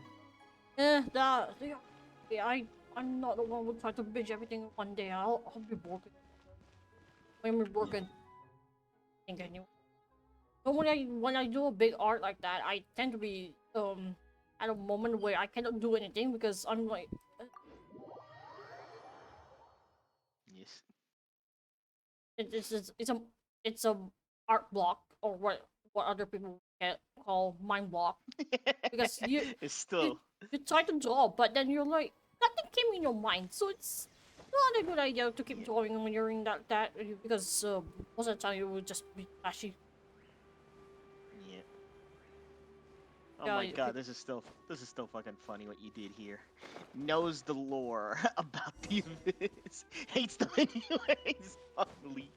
I'm not the one who tried to binge everything in one day. I'll be broken. When we're broken. I think I knew. But when I do a big art like that, I tend to be at a moment where I cannot do anything because I'm like Yes. it's a art block or what other people call mind block because It's still. you try to draw but then you're like nothing came in your mind, so it's not a good idea to keep drawing when you're in that because most of the time you will just be flashy. Yeah. Oh Yeah, my god, this is still fucking funny what you did here. Knows the lore about the abyss. Hates them anyways. Ugly.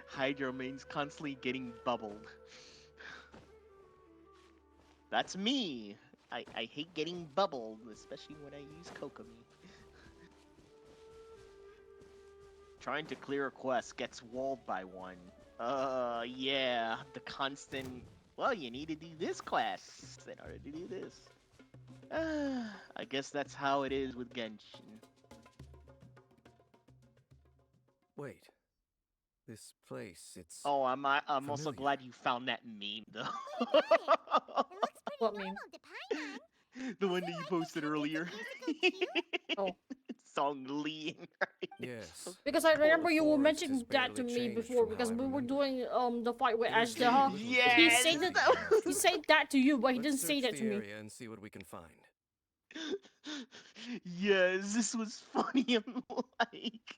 Hydro mains constantly getting bubbled. That's me. I hate getting bubbled, especially when I use Kokomi. Trying to clear a quest gets walled by one. Yeah, the constant. Well, you need to do this quest in order to do this. I guess that's how it is with Genshin. Wait. This place, it's... Oh, I'm also familiar. glad you found that meme though. It looks pretty What meme? normal to Paimon. The one that you posted earlier. Oh. Song Lee. Yes. Because I remember you were forest mentioning has that to barely me changed before from how because I we were remember. doing the fight with It is Ashtaha. very little Yes! He said that he said that to you, but he Let's didn't say search that the to me. area and see what we can find. Yes, this was funny. I'm like,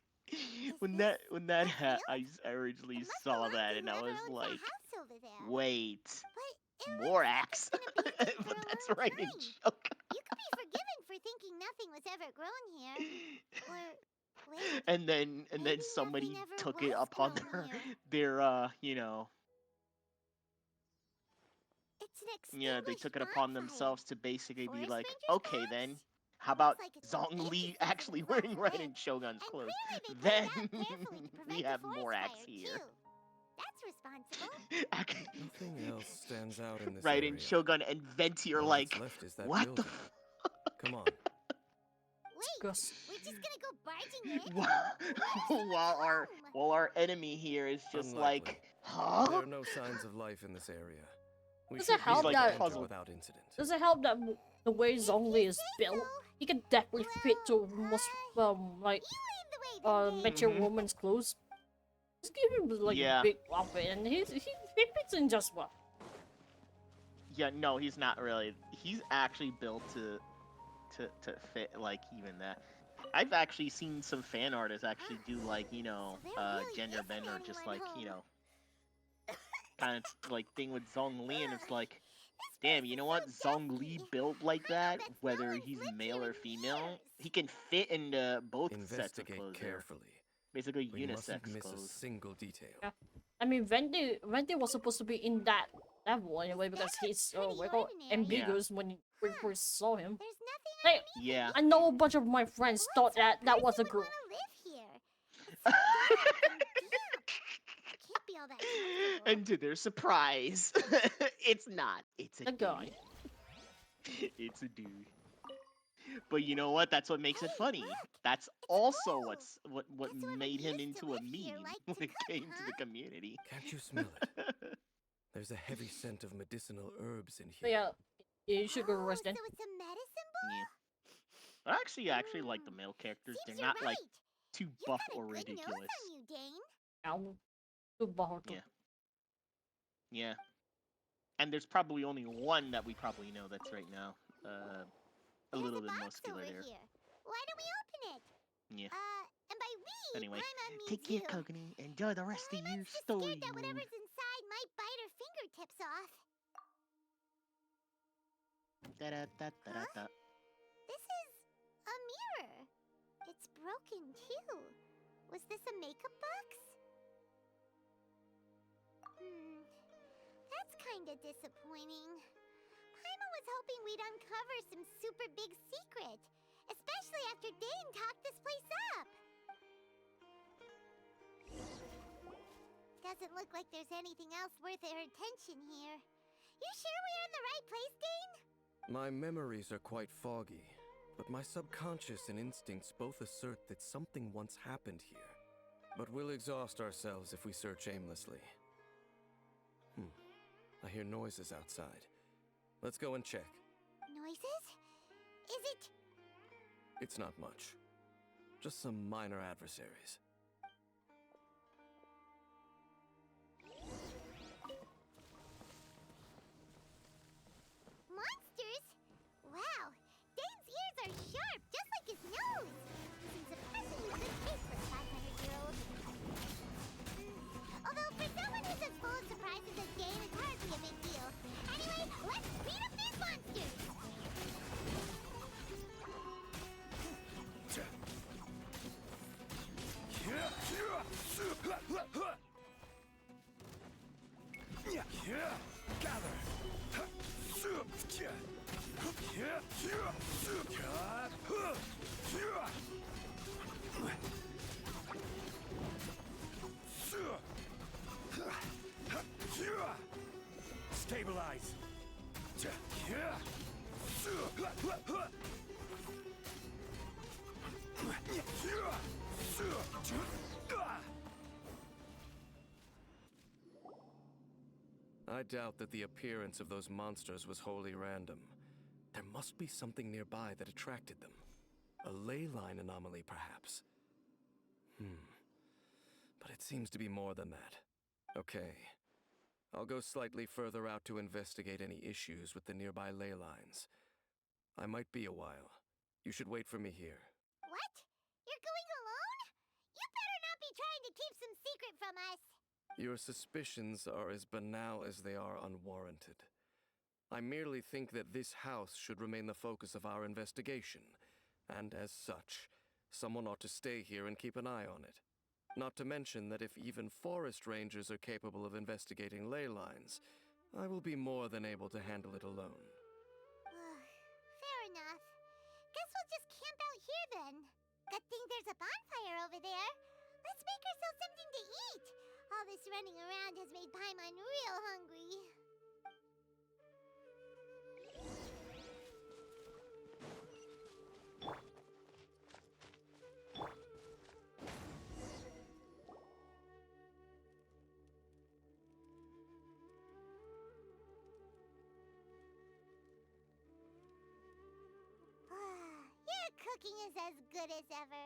when that that I originally It must saw belong that to and I whoever was owns like, that house over there. wait, But it more looks like axe? it's been abandoned for But a that's long right in time. Shogun. You could be forgiven for thinking nothing was ever grown here. Or wait, and then maybe somebody nothing ever took it was upon grown here. their you know, It's an yeah, they extinguished took it upon bonfire. themselves to basically be Forest like, rangers, okay then, perhaps? how Looks about like it's been Zong Li ages since actually it was wearing last red in lit. Shogun's And clothes? clearly they put Then it out carefully to prevent we the have forest more axe fire, here. too. That's responsible. Nothing else stands out in this Right, area. and Shogun and Venti are All like, that's left is that what the building. Come on. Wait, Gus. we're just gonna go barging in? while our enemy here is just Unlikely. like, huh? There are no signs of life in this area. We Does it should be help able like to that- enter puzzled. without incident. Does it help that the way Zhongli is built? so. He can definitely fit to most like You lead the way then, babe. mature Mhm. woman's clothes. Just give him like Yeah. a big outfit and he fits in just well. Yeah, no, he's not really. He's actually built to fit like even that. I've actually seen some fan artists actually do like, you know, So there really gender isn't bend or just anyone like, you home. know, kind of like thing with Zhong Li, and it's like, Damn, you know what? This place is so Zhongli dusty. built like Paimon that, bets no whether one's he's lived male here or in female, he years. can fit into both sets of Investigate clothes there. carefully. Basically, We mustn't unisex miss a clothes. single detail. Yeah. I mean, Venti was supposed to be in that level anyway because That he's looks pretty real ordinary. ambiguous when we Huh. first saw him. There's nothing Like, underneath Yeah. it I know a bunch of my friends What thought sort of that was a person girl. would want to live here? It's so dark and damp. It can't be all that comfortable. And to their surprise, it's not. It's a The guy. dude. It's a dude. But you know what? That's what makes it Hey, funny. look, That's it's also gold. what Guess whoever made him used to into a live here meme liked when to it cook, came to huh? the community. Can't you smell it? There's a heavy scent of medicinal herbs in So here. yeah, you should go Oh, rest then. so it's a medicine ball? Yeah. I actually like the male characters. Seems They're you're not like right. too You've buff got a or good ridiculous. nose on you, Dane. Ow. Too bad. Yeah. Yeah. And there's probably only one that we probably know that's right now. A There's little a bit box muscular over there. here. Why don't we open it? Yeah. And by we, Anyway, Paimon means take care, you. Kokanee. Enjoy the rest of your Paimon's just story scared that mode. whatever's inside might bite her fingertips off. Da-da-da-da-da-da. This is a mirror. It's broken too. Was this a makeup box? That's kinda disappointing. Paimon was hoping we'd uncover some super big secret, especially after Dane talked this place up. Doesn't look like there's anything else worth our attention here. You sure we're in the right place, Dane? My memories are quite foggy, but my subconscious and instincts both assert that something once happened here. But we'll exhaust ourselves if we search aimlessly. I hear noises outside. Let's go and check. Noises? Is it... It's not much. Just some minor adversaries. monsters? Wow, Dane's ears are sharp, just like his nose. Seems surprisingly good taste for a 500-year-old. Although for someone who's as full of surprises as Dane, it's hardly a big deal. Anyway, let's beat up these monsters! Stabilize. I doubt that the appearance of those monsters was wholly random. There must be something nearby that attracted them. A ley line anomaly, perhaps. But it seems to be more than that. Okay. I'll go slightly further out to investigate any issues with the nearby ley lines. I might be a while. You should wait for me here. What? You're going alone? You better not be trying to keep some secret from us. Your suspicions are as banal as they are unwarranted. I merely think that this house should remain the focus of our investigation, and as such, someone ought to stay here and keep an eye on it. Not to mention that if even forest rangers are capable of investigating ley lines, I will be more than able to handle it alone. Fair enough. Guess we'll just camp out here then. Good thing there's a bonfire over there. Let's make ourselves something to eat. All this running around has made Paimon real hungry. Your cooking is as good as ever.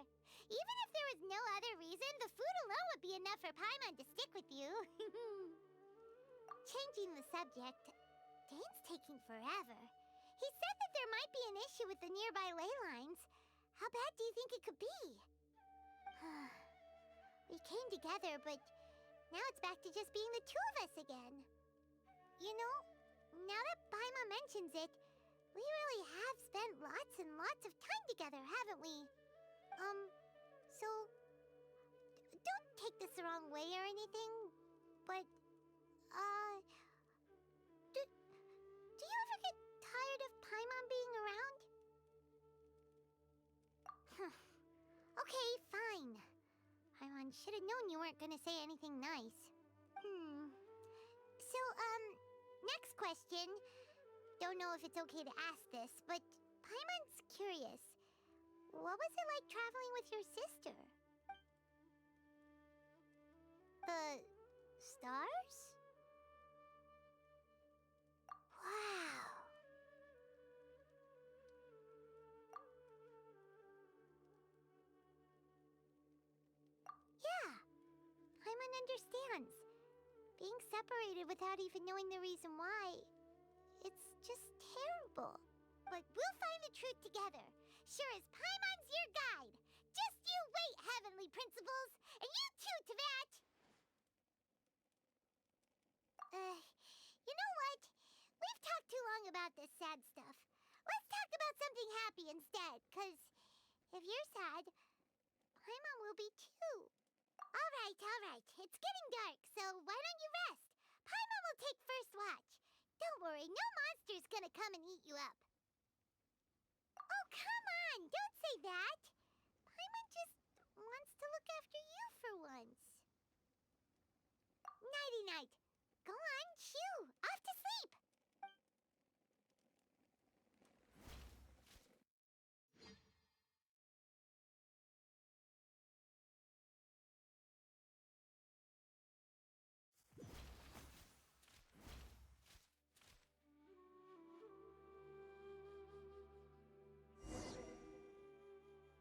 Even if there was no other reason, the food alone would be enough for Paimon to stick with you. Changing the subject, Dane's taking forever. He said that there might be an issue with the nearby ley lines. How bad do you think it could be? We came together, but now it's back to just being the two of us again. You know, now that mentions it, we really have spent lots and lots of time together, haven't we? So don't take this the wrong way or anything, but do you ever get tired of Paimon being around? Okay, fine. Paimon should have known you weren't gonna say anything nice. So, next question. Don't know if it's okay to ask this, but Paimon's curious. What was it like traveling with your sister? The stars? Wow. Yeah, Paimon understands. Being separated without even knowing the reason why, it's just terrible. But we'll find the truth together. Sure as Paimon's your guide. Just you wait, Heavenly Principles, and you too, Teyvat. You know what? We've talked too long about this sad stuff. Let's talk about something happy instead, 'cause if you're sad, Paimon will be too. All right. It's getting dark, so why don't you rest? Paimon will take first watch. Don't worry, no monster's gonna come and eat you up. Oh, come on! Don't say that! Paimon just wants to look after you for once. Nighty-night. Go on, shoo! Off to sleep!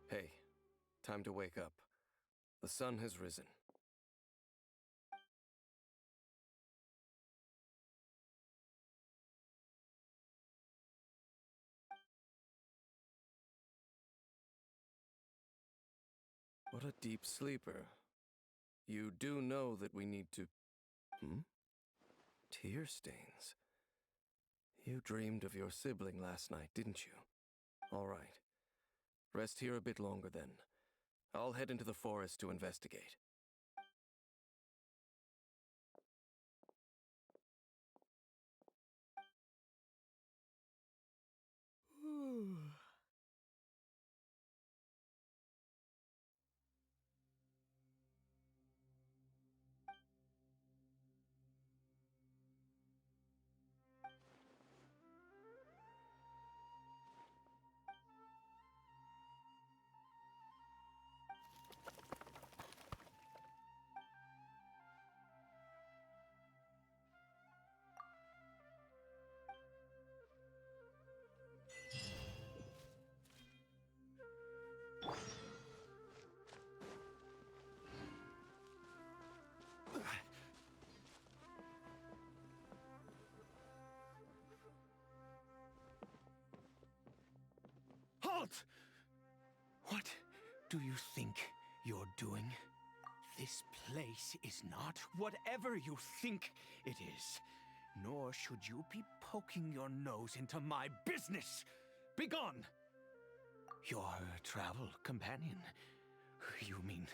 Hey, time to wake up. The sun has risen. What a deep sleeper. You do know that we need to... Tear stains. You dreamed of your sibling last night, didn't you? All right. Rest here a bit longer then. I'll head into the forest to investigate. Halt! What do you think you're doing? This place is not whatever you think it is. Nor should you be poking your nose into my business. Begone! Your travel companion. You mean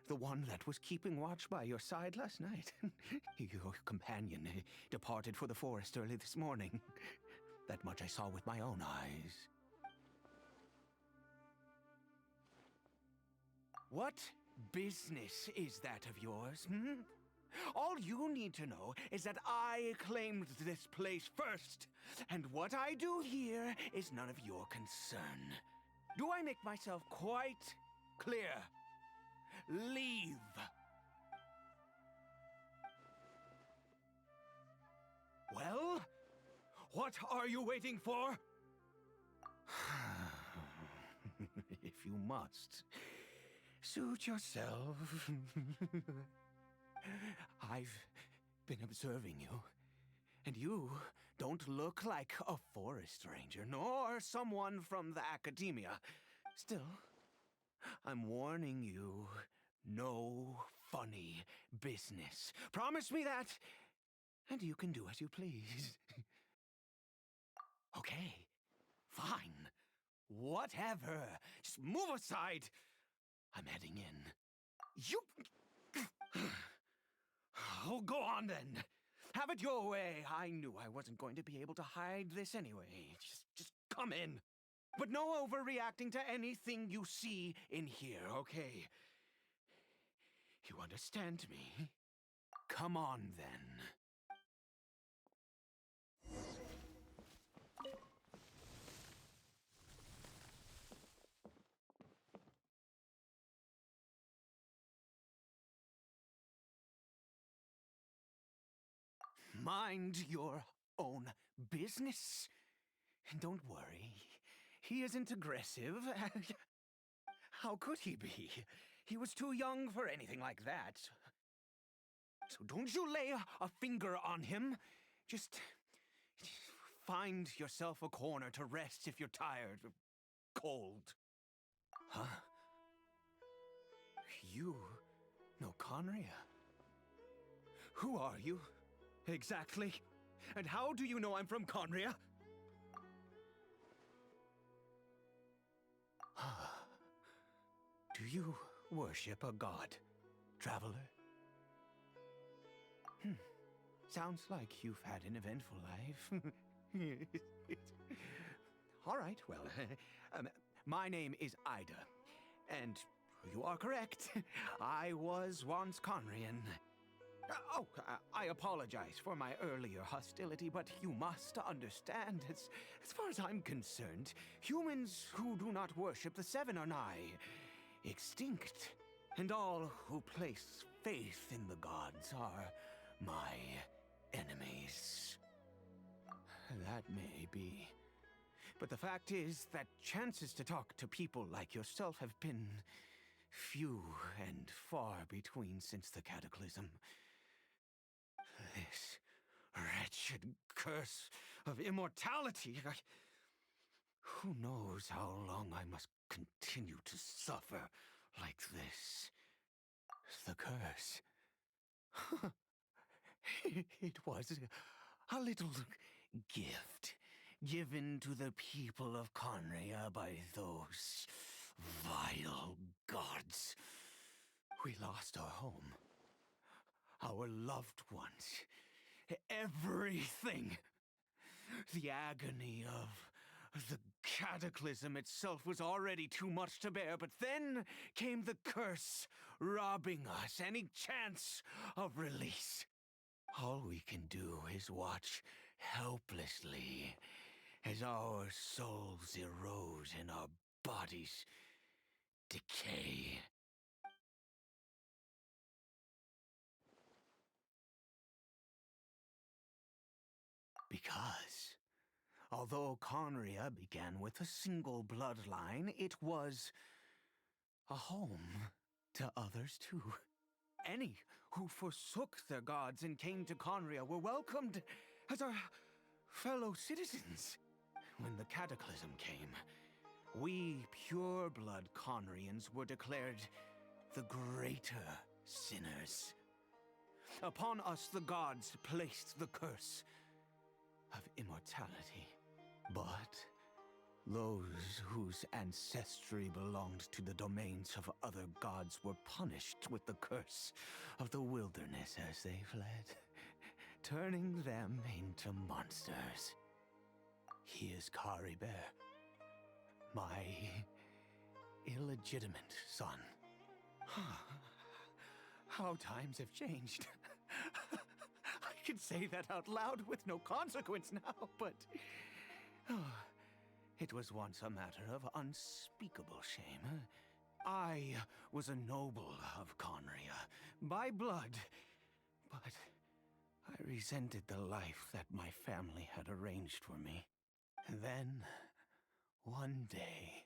the one that was keeping watch by your side last night? Your companion departed for the forest early this morning. That much I saw with my own eyes. What business is that of yours, All you need to know is that I claimed this place first, and what I do here is none of your concern. Do I make myself quite clear? Leave. Well, what are you waiting for? If you must, suit yourself. I've been observing you, and you don't look like a forest ranger, nor someone from the academia. Still, I'm warning you, no funny business. Promise me that, and you can do as you please. Okay, fine. Whatever. Just move aside. I'm heading in. You... Oh, go on then. Have it your way. I knew I wasn't going to be able to hide this anyway. Just come in. But no overreacting to anything you see in here, okay? You understand me? Come on then. Mind your own business. Don't worry. He isn't aggressive. How could he be? He was too young for anything like that. So don't you lay a finger on him. Just find yourself a corner to rest if you're tired or cold. Huh? You know Conria? Who are you? Exactly. And how do you know I'm from Conria? Do you worship a god, traveler? Sounds like you've had an eventful life. All right, well, my name is Ida, and you are correct. I was once Conrian. I apologize for my earlier hostility, but you must understand, as far as I'm concerned, humans who do not worship the Seven are nigh extinct, and all who place faith in the gods are my enemies. That may be. But the fact is that chances to talk to people like yourself have been few and far between since the Cataclysm. This wretched curse of immortality. Who knows how long I must continue to suffer like this? The curse. It was a little gift given to the people of Conria by those vile gods. We lost our home, our loved ones, everything. The agony of the cataclysm itself was already too much to bear, but then came the curse, robbing us any chance of release. All we can do is watch helplessly as our souls erode and our bodies decay. Because, although Conria began with a single bloodline, it was a home to others too. Any who forsook their gods and came to Conria were welcomed as our fellow citizens. When the Cataclysm came, we pure-blood Conrians were declared the greater sinners. Upon us the gods placed the curse of immortality. But those whose ancestry belonged to the domains of other gods were punished with the curse of the wilderness as they fled, turning them into monsters. He is Kari Bear, my illegitimate son. How times have changed. I can say that out loud with no consequence now, but it was once a matter of unspeakable shame. I was a noble of Conria, by blood, but I resented the life that my family had arranged for me. And then, one day,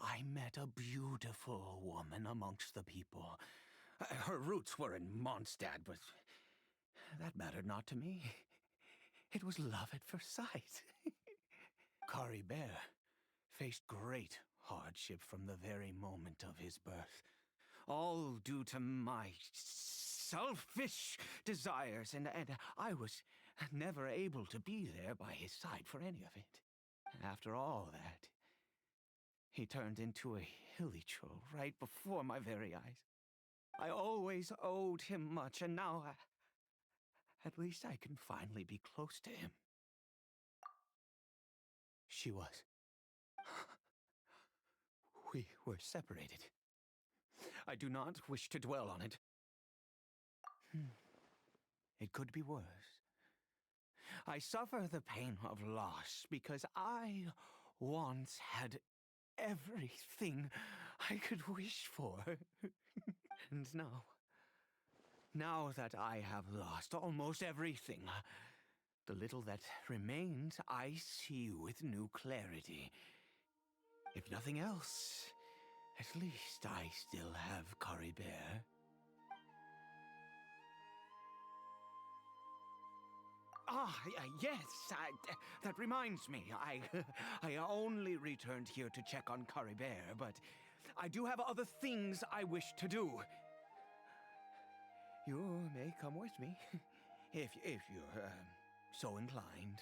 I met a beautiful woman amongst the people. Her roots were in Mondstadt, but that mattered not to me. It was love at first sight. Kari Bear faced great hardship from the very moment of his birth, all due to my selfish desires, and I was never able to be there by his side for any of it. After all that, he turned into a hilichurl right before my very eyes. I always owed him much, and now at least I can finally be close to him. She was. We were separated. I do not wish to dwell on it. It could be worse. I suffer the pain of loss because I once had everything I could wish for. And now that I have lost almost everything, the little that remains I see with new clarity. If nothing else, at least I still have Caribert. Yes, that reminds me. I only returned here to check on Caribert, but I do have other things I wish to do. You may come with me, if you're so inclined.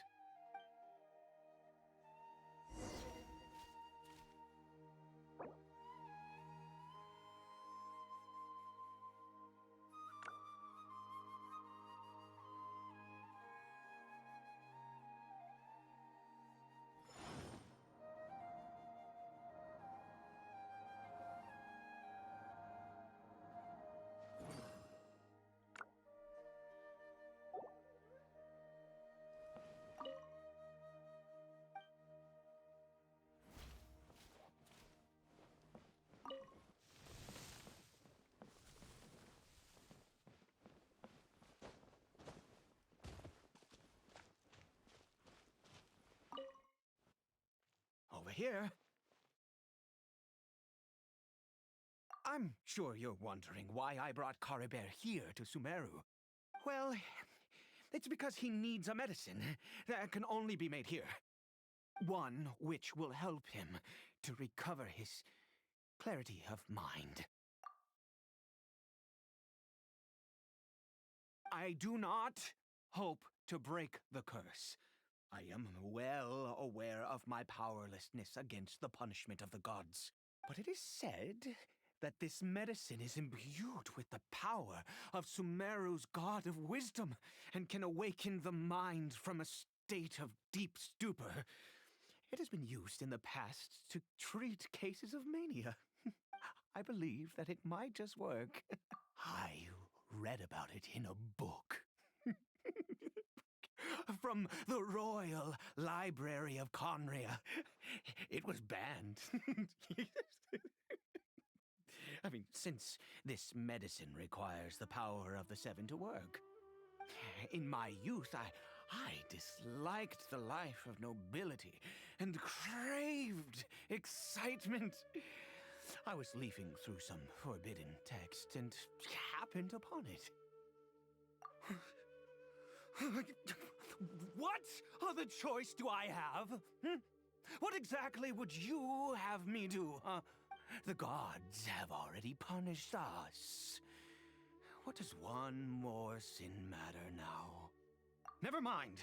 Over here. I'm sure you're wondering why I brought Caribert here to Sumeru. Well, it's because he needs a medicine that can only be made here. One which will help him to recover his clarity of mind. I do not hope to break the curse. I am well aware of my powerlessness against the punishment of the gods. But it is said that this medicine is imbued with the power of Sumeru's god of wisdom and can awaken the mind from a state of deep stupor. It has been used in the past to treat cases of mania. I believe that it might just work. I read about it in a book. From the Royal Library of Conria. It was banned. I mean, since this medicine requires the power of the Seven to work. In my youth, I disliked the life of nobility and craved excitement. I was leafing through some forbidden text and happened upon it. What other choice do I have? What exactly would you have me do? The gods have already punished us. What does one more sin matter now? Never mind.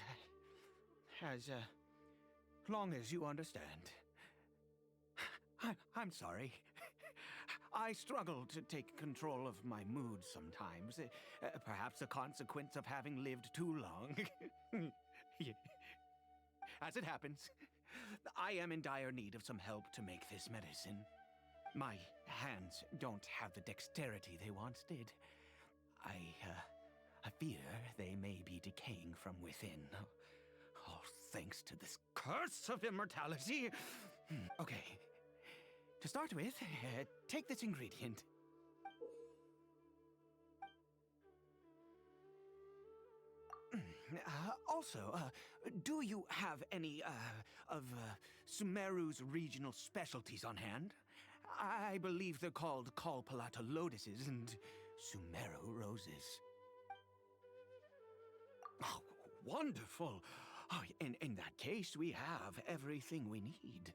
As long as you understand. I'm sorry. I struggle to take control of my mood sometimes. Perhaps a consequence of having lived too long. As it happens, I am in dire need of some help to make this medicine. My hands don't have the dexterity they once did. I fear they may be decaying from within. All thanks to this curse of immortality. Okay. To start with, take this ingredient. Also, do you have any, of Sumeru's regional specialties on hand? I believe they're called Kalpalata lotuses and Sumeru roses. Oh, wonderful! Oh, in that case, we have everything we need.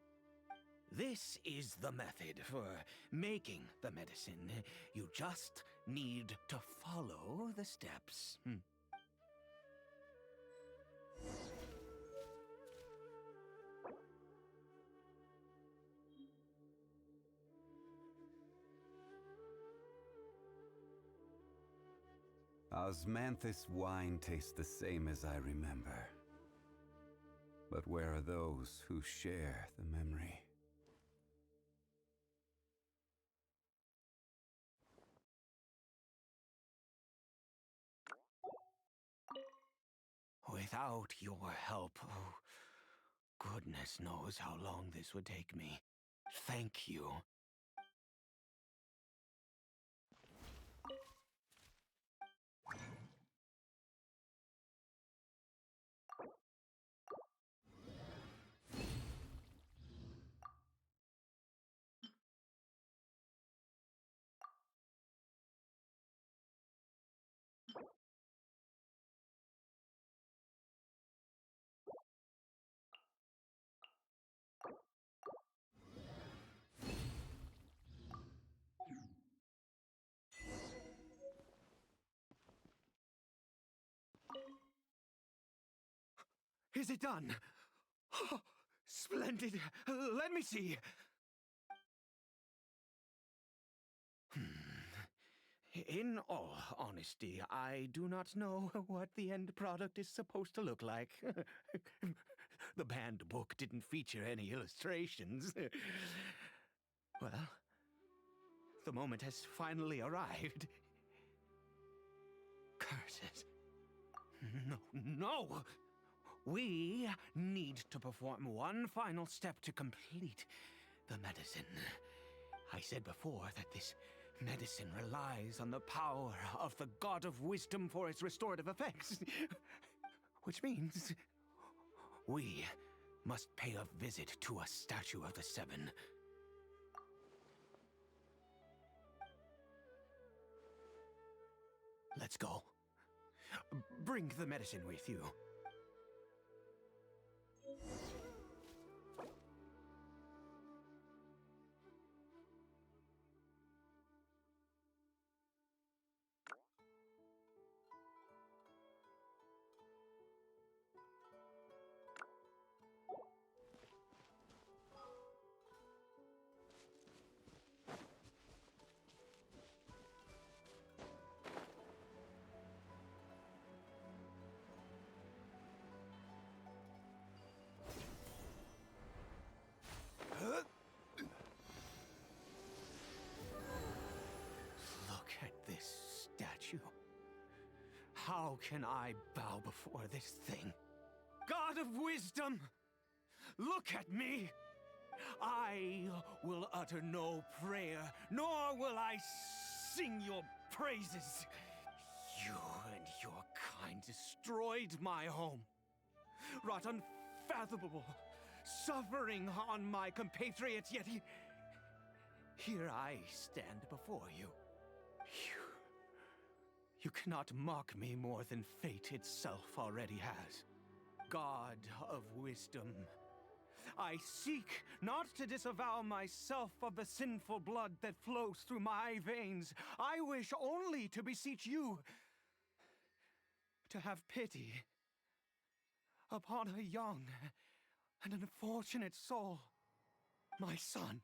This is the method for making the medicine. You just need to follow the steps. Osmanthus wine tastes the same as I remember. But where are those who share the memory? Without your help, oh, goodness knows how long this would take me. Thank you. Is it done? Oh, splendid. Let me see. In all honesty, I do not know what the end product is supposed to look like. The banned book didn't feature any illustrations. Well, the moment has finally arrived. Curses. No! We need to perform one final step to complete the medicine. I said before that this medicine relies on the power of the God of Wisdom for its restorative effects. Which means we must pay a visit to a statue of the Seven. Let's go. Bring the medicine with you. Look at this statue. How can I bow before this thing? God of Wisdom, look at me! I will utter no prayer, nor will I sing your praises. You and your kind destroyed my home, wrought unfathomable suffering on my compatriots, yet here I stand before you. You cannot mock me more than fate itself already has. God of Wisdom, I seek not to disavow myself of the sinful blood that flows through my veins. I wish only to beseech you to have pity upon a young and unfortunate soul, my son,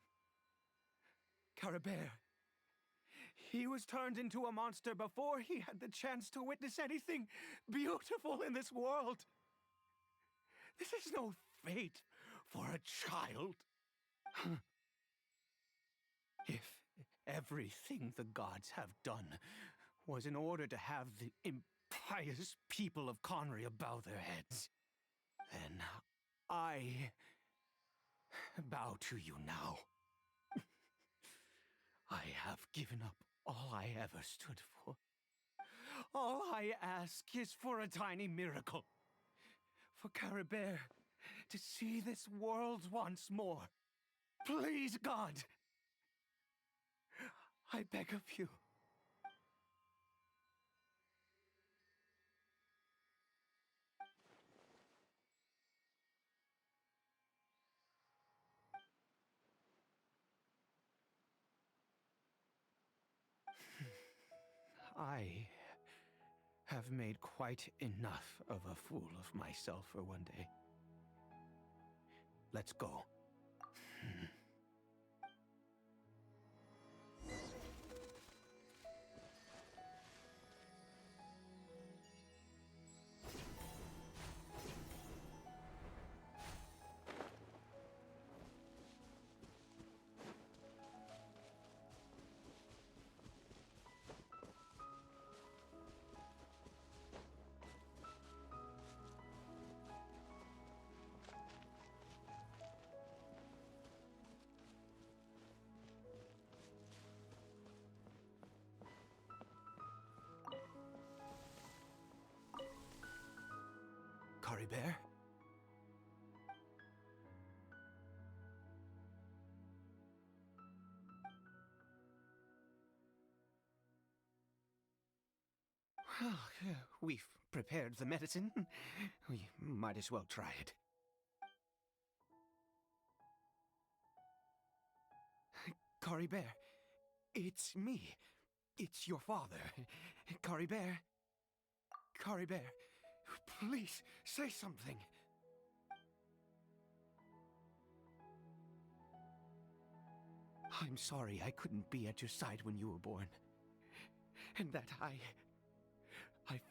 Caribert. He was turned into a monster before he had the chance to witness anything beautiful in this world. This is no fate for a child. If everything the gods have done was in order to have the impious people of Conria bow their heads, then I bow to you now. I have given up all I ever stood for. All I ask is for a tiny miracle. For Caribert to see this world once more. Please, God. I beg of you. I have made quite enough of a fool of myself for one day. Let's go. Kari Bear? Well, we've prepared the medicine. We might as well try it. Kari Bear, it's me. It's your father. Kari Bear. Kari Bear, please say something. I'm sorry I couldn't be at your side when you were born. And that I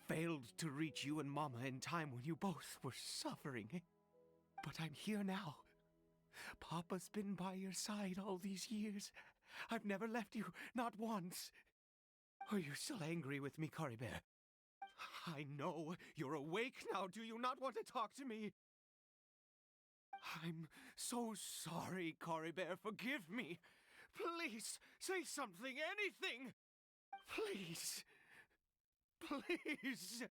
failed to reach you and Mama in time when you both were suffering. But I'm here now. Papa's been by your side all these years. I've never left you, not once. Are you still angry with me, Kari Bear? I know you're awake now. Do you not want to talk to me? I'm so sorry, Kari Bear. Forgive me. Please, say something, anything. Please. Please.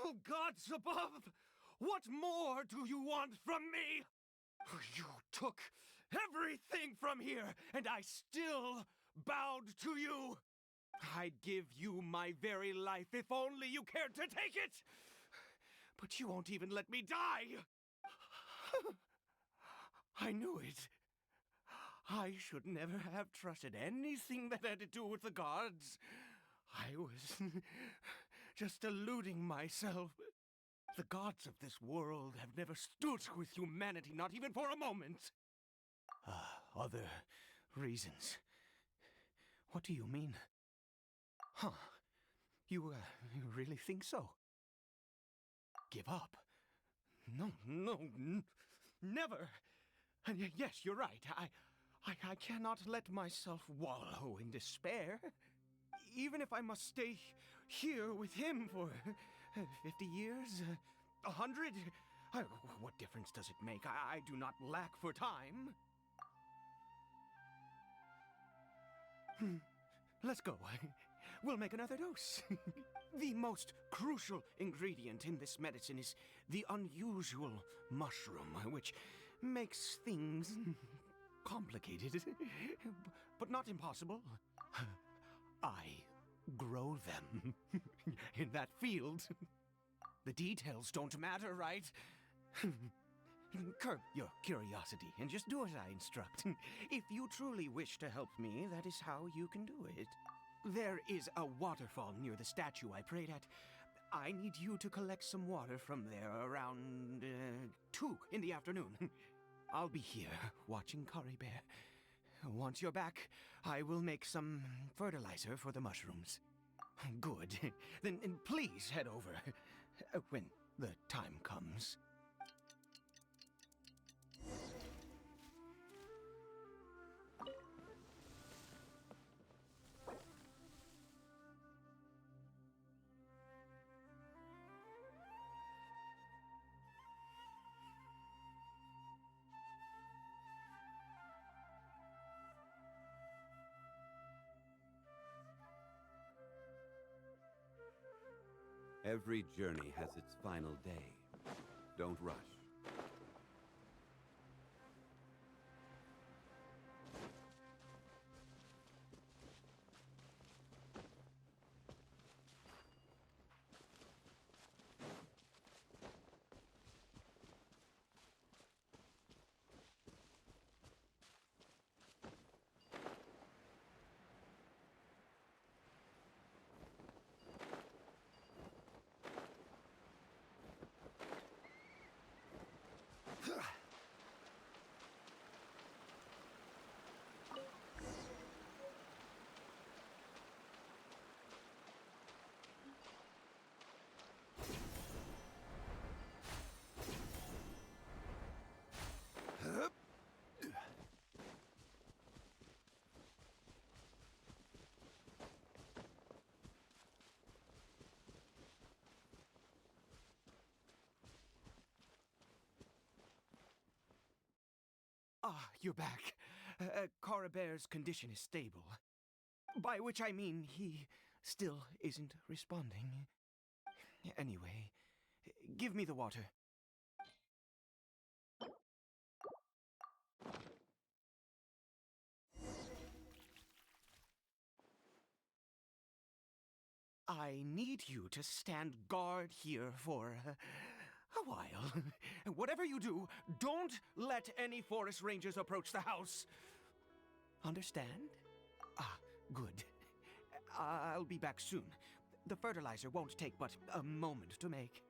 Oh, gods above! What more do you want from me? You took everything from here, and I still bowed to you. I'd give you my very life if only you cared to take it. But you won't even let me die. I knew it. I should never have trusted anything that had to do with the gods. I was just deluding myself. The gods of this world have never stood with humanity, not even for a moment. Other reasons. What do you mean? Huh. You really think so? Give up? No, never. And yes, you're right. I cannot let myself wallow in despair. Even if I must stay here with him for 50 years, 100, what difference does it make? I do not lack for time. Let's go. We'll make another dose. The most crucial ingredient in this medicine is the unusual mushroom, which makes things complicated, but not impossible. I grow them in that field. The details don't matter, right? Curb your curiosity and just do as I instruct. If you truly wish to help me, that is how you can do it. There is a waterfall near the statue I prayed at. I need you to collect some water from there around 2 in the afternoon. I'll be here watching Kari Bear. Once you're back, I will make some fertilizer for the mushrooms. Good. Then please head over when the time comes. Every journey has its final day. Don't rush. Ah, you're back. Carabert's condition is stable. By which I mean he still isn't responding. Anyway, give me the water. I need you to stand guard here for a while. Whatever you do, don't let any forest rangers approach the house. Understand? Ah, good. I'll be back soon. The fertilizer won't take but a moment to make.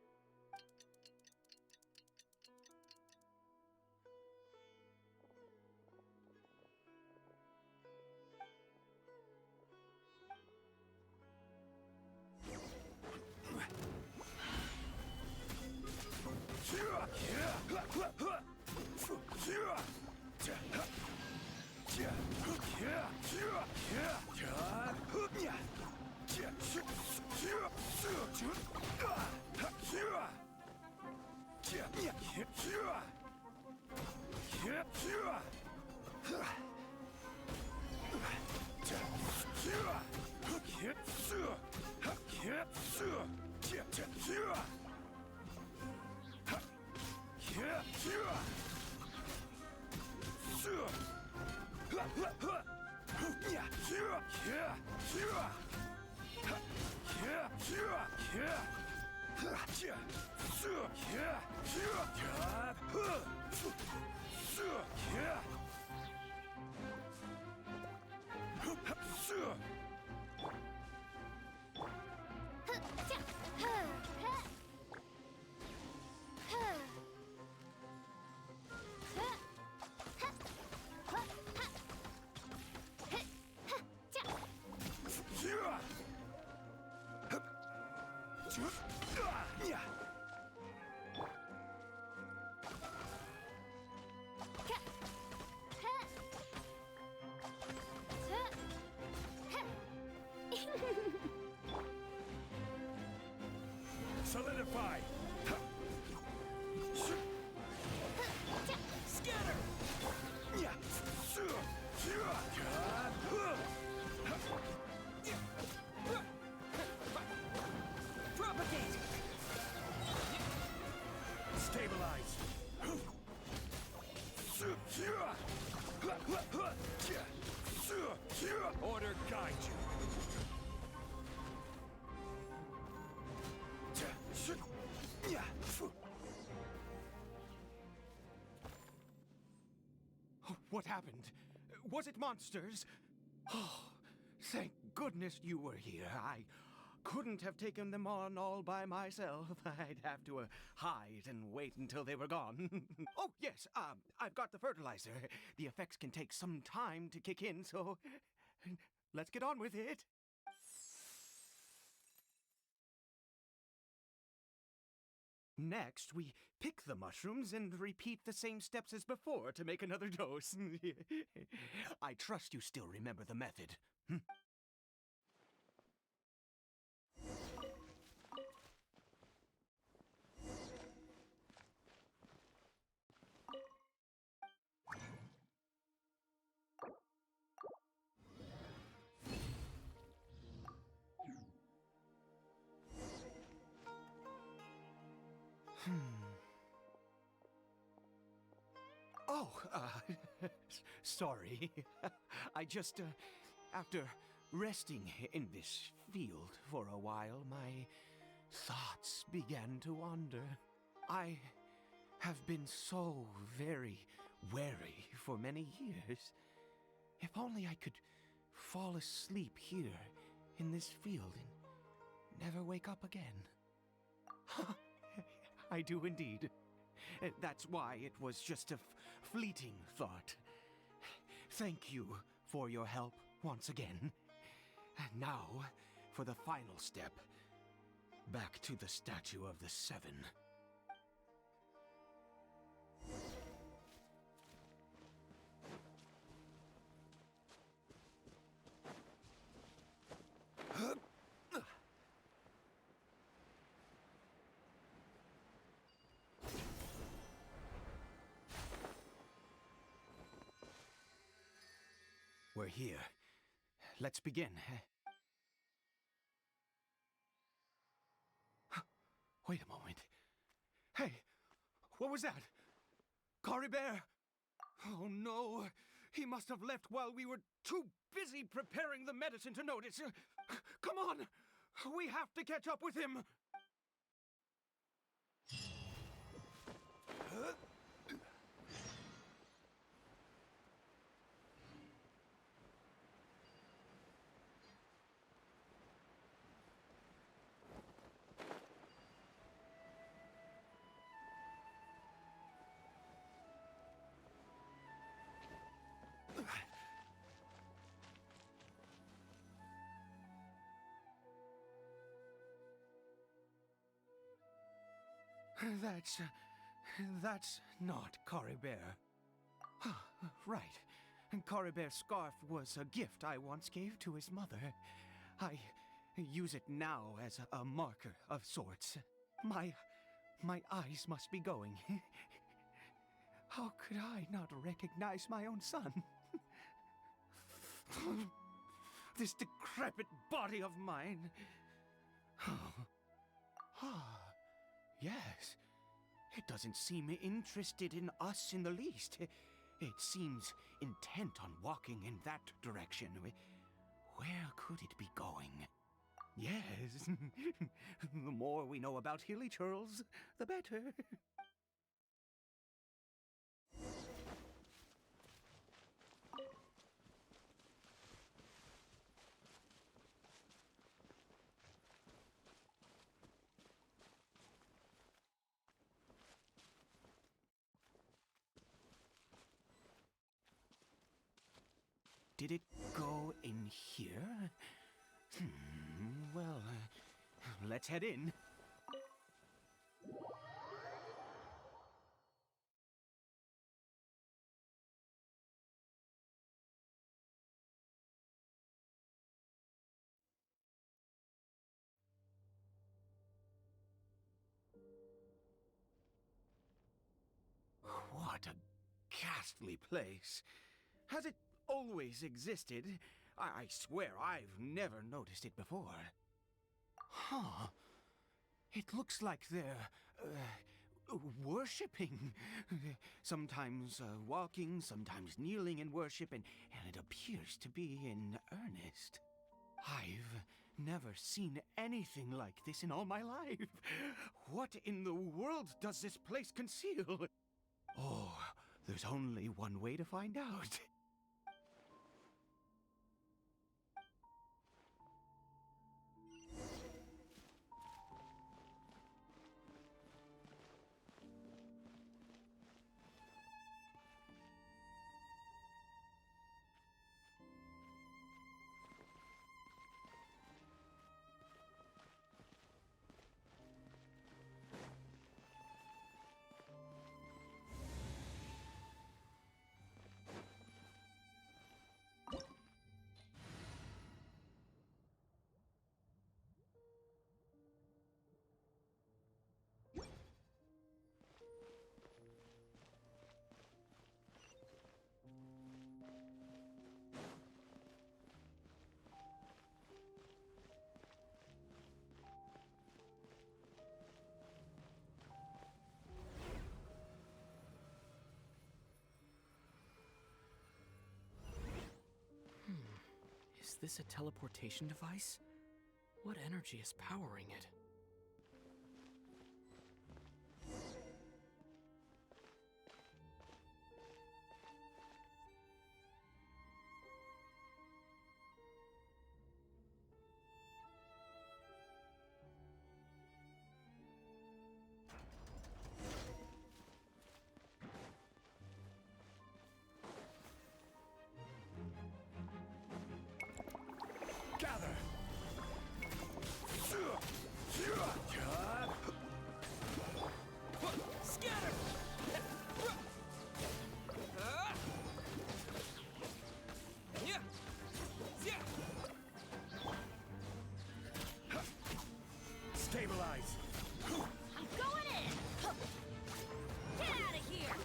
Solidify! Scatter! Propagate! Stabilize! Order guide you! What happened? Was it monsters? Oh, thank goodness you were here. I couldn't have taken them on all by myself. I'd have to hide and wait until they were gone. Oh, yes, I've got the fertilizer. The effects can take some time to kick in, so let's get on with it. Next, we pick the mushrooms and repeat the same steps as before to make another dose. I trust you still remember the method. Oh, sorry. I just, after resting in this field for a while, my thoughts began to wander. I have been so very wary for many years. If only I could fall asleep here in this field and never wake up again. I do indeed. That's why it was just a fleeting thought. Thank you for your help once again. And now, for the final step. Back to the Statue of the Seven. here. Let's begin. Wait a moment. Hey, what was that? Cory Bear! Oh no, he must have left while we were too busy preparing the medicine to notice. Come on, we have to catch up with him. That's not Cory Bear. Right. Cory Bear's scarf was a gift I once gave to his mother. I use it now as a marker of sorts. My eyes must be going. How could I not recognize my own son? This decrepit body of mine. Yes. It doesn't seem interested in us in the least. It seems intent on walking in that direction. Where could it be going? Yes. The more we know about Hilly Churls, the better. Did it go in here? Well, let's head in. What a ghastly place. Has it always existed? I swear I've never noticed it before. Huh. It looks like they're, worshipping. Sometimes walking, sometimes kneeling in worship, and it appears to be in earnest. I've never seen anything like this in all my life. What in the world does this place conceal? Oh, there's only one way to find out. Is this a teleportation device? What energy is powering it? Gather! Scatter! Stabilize! I'm going in! Get out of here!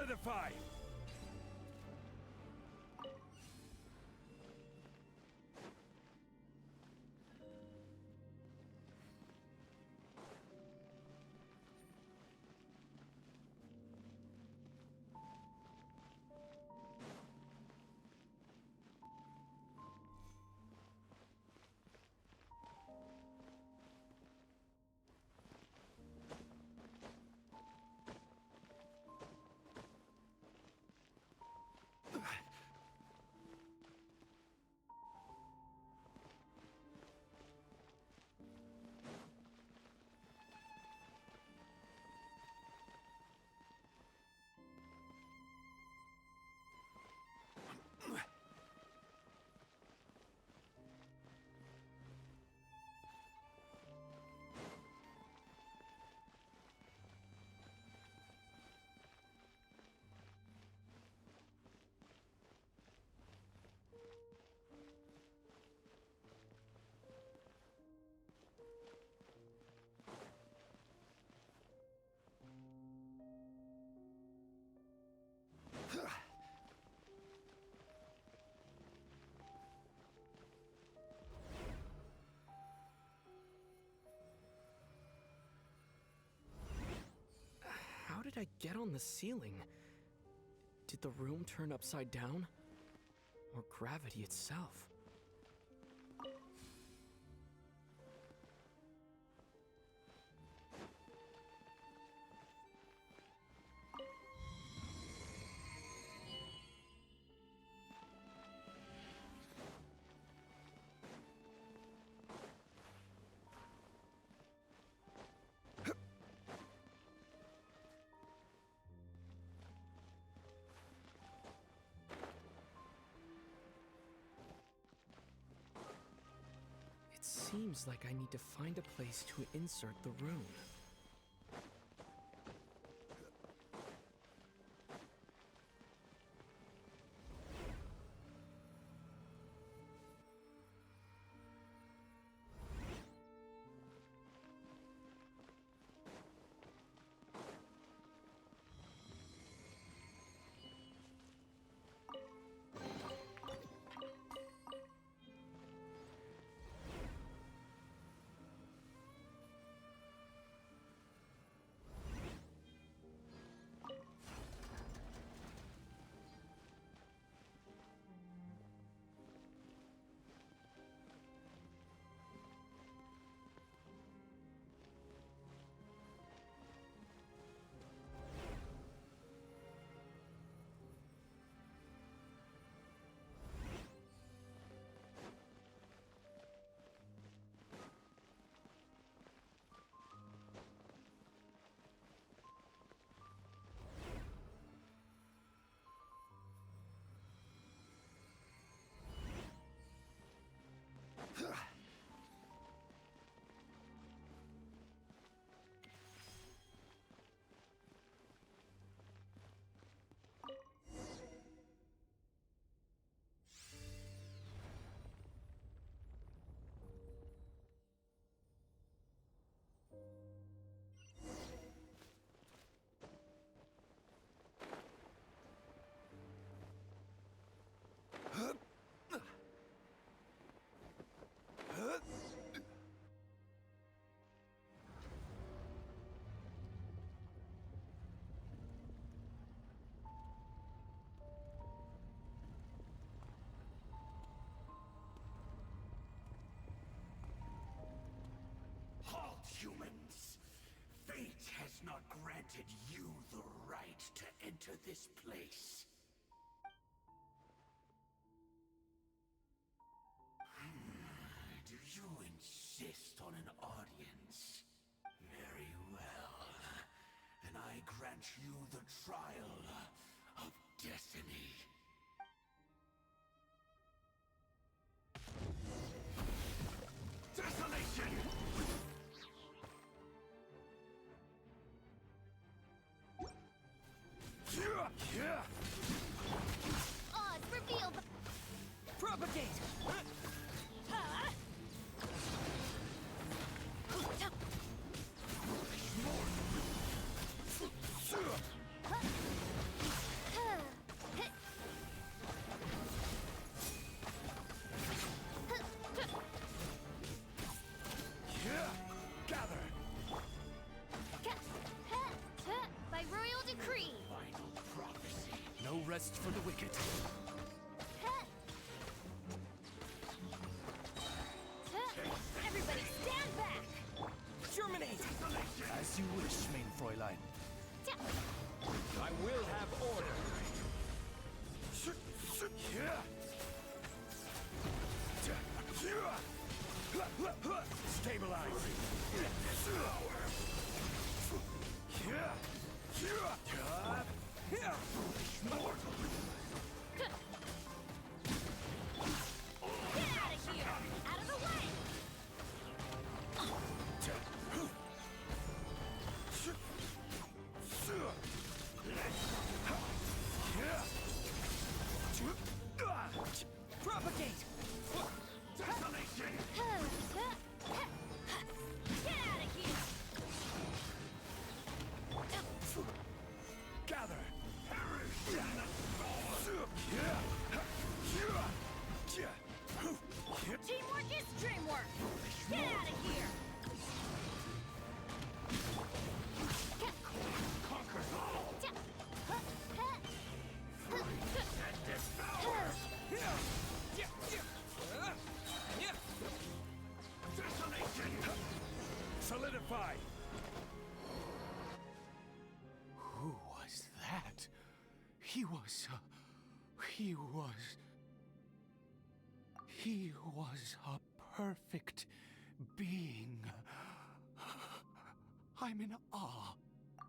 Solidify! How did I get on the ceiling? Did the room turn upside down? Or gravity itself? It seems like I need to find a place to insert the rune. Halt, humans! Fate has not granted you the right to enter this place. Do you insist on an audience? Very well. Then I grant you the trial of destiny. Desolation! Oz, reveal the... Propagate! As you wish, mein Fräulein. I will have order. Stabilize. Get out of here! Out of the way! Propagate! Get out of here! Gather! Teamwork is dreamwork! Get out of here! Conquer! Solidify! Who was that? He was a perfect being. I'm in awe.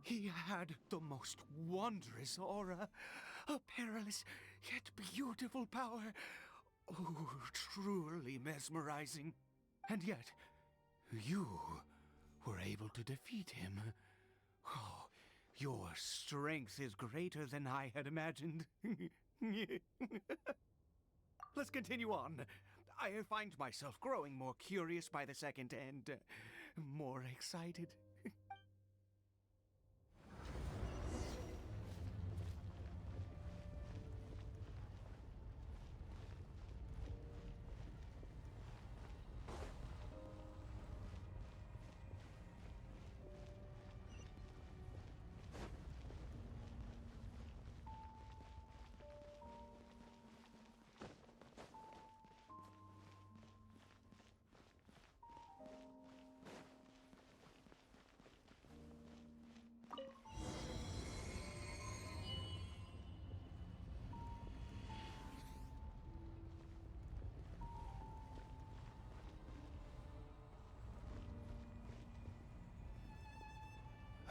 He had the most wondrous aura, a perilous yet beautiful power. Oh, truly mesmerizing. And yet, you were able to defeat him. Oh, your strength is greater than I had imagined. Let's continue on. I find myself growing more curious by the second and more excited.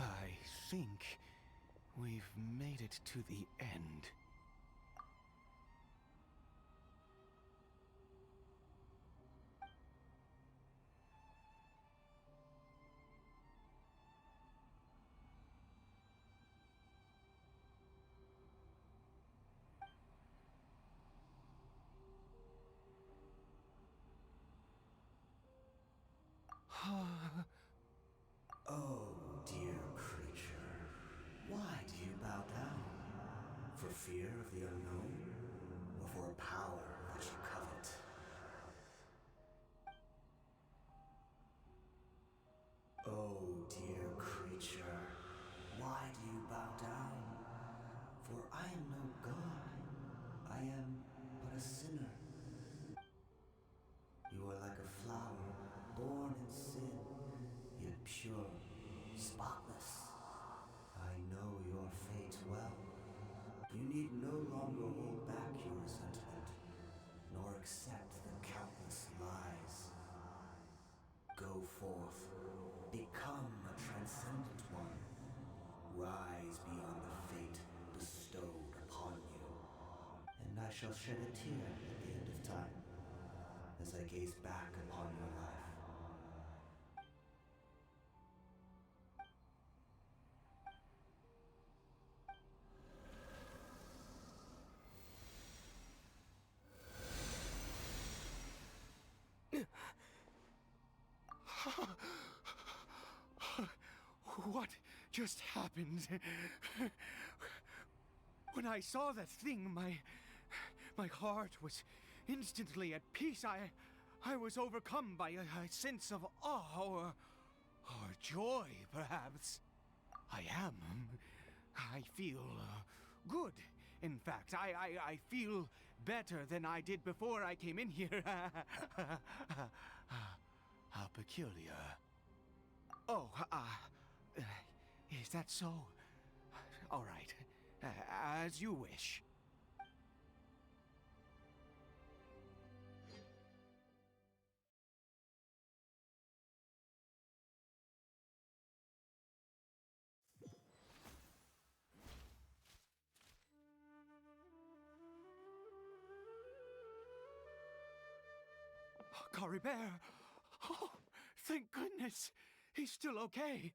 I think we've made it to the end. Oh, dear creature, why do you bow down? For fear of the unknown? Or for a power that you covet? Oh, dear creature, why do you bow down? For I am no god. I am but a sinner. You are like a flower, born in sin, yet pure, spotless. I know your fate well. You need no longer hold back your resentment, nor accept the countless lies. Go forth, become a transcendent one. Rise beyond the fate bestowed upon you. And I shall shed a tear at the end of time, as I gaze back upon your life. What just happened? When I saw that thing, my heart was instantly at peace. I was overcome by a sense of awe or joy, perhaps. I feel good. In fact, I feel better than I did before I came in here. How peculiar. Oh, Is that so? All right. As you wish. Cory Bear! Oh, thank goodness! He's still okay.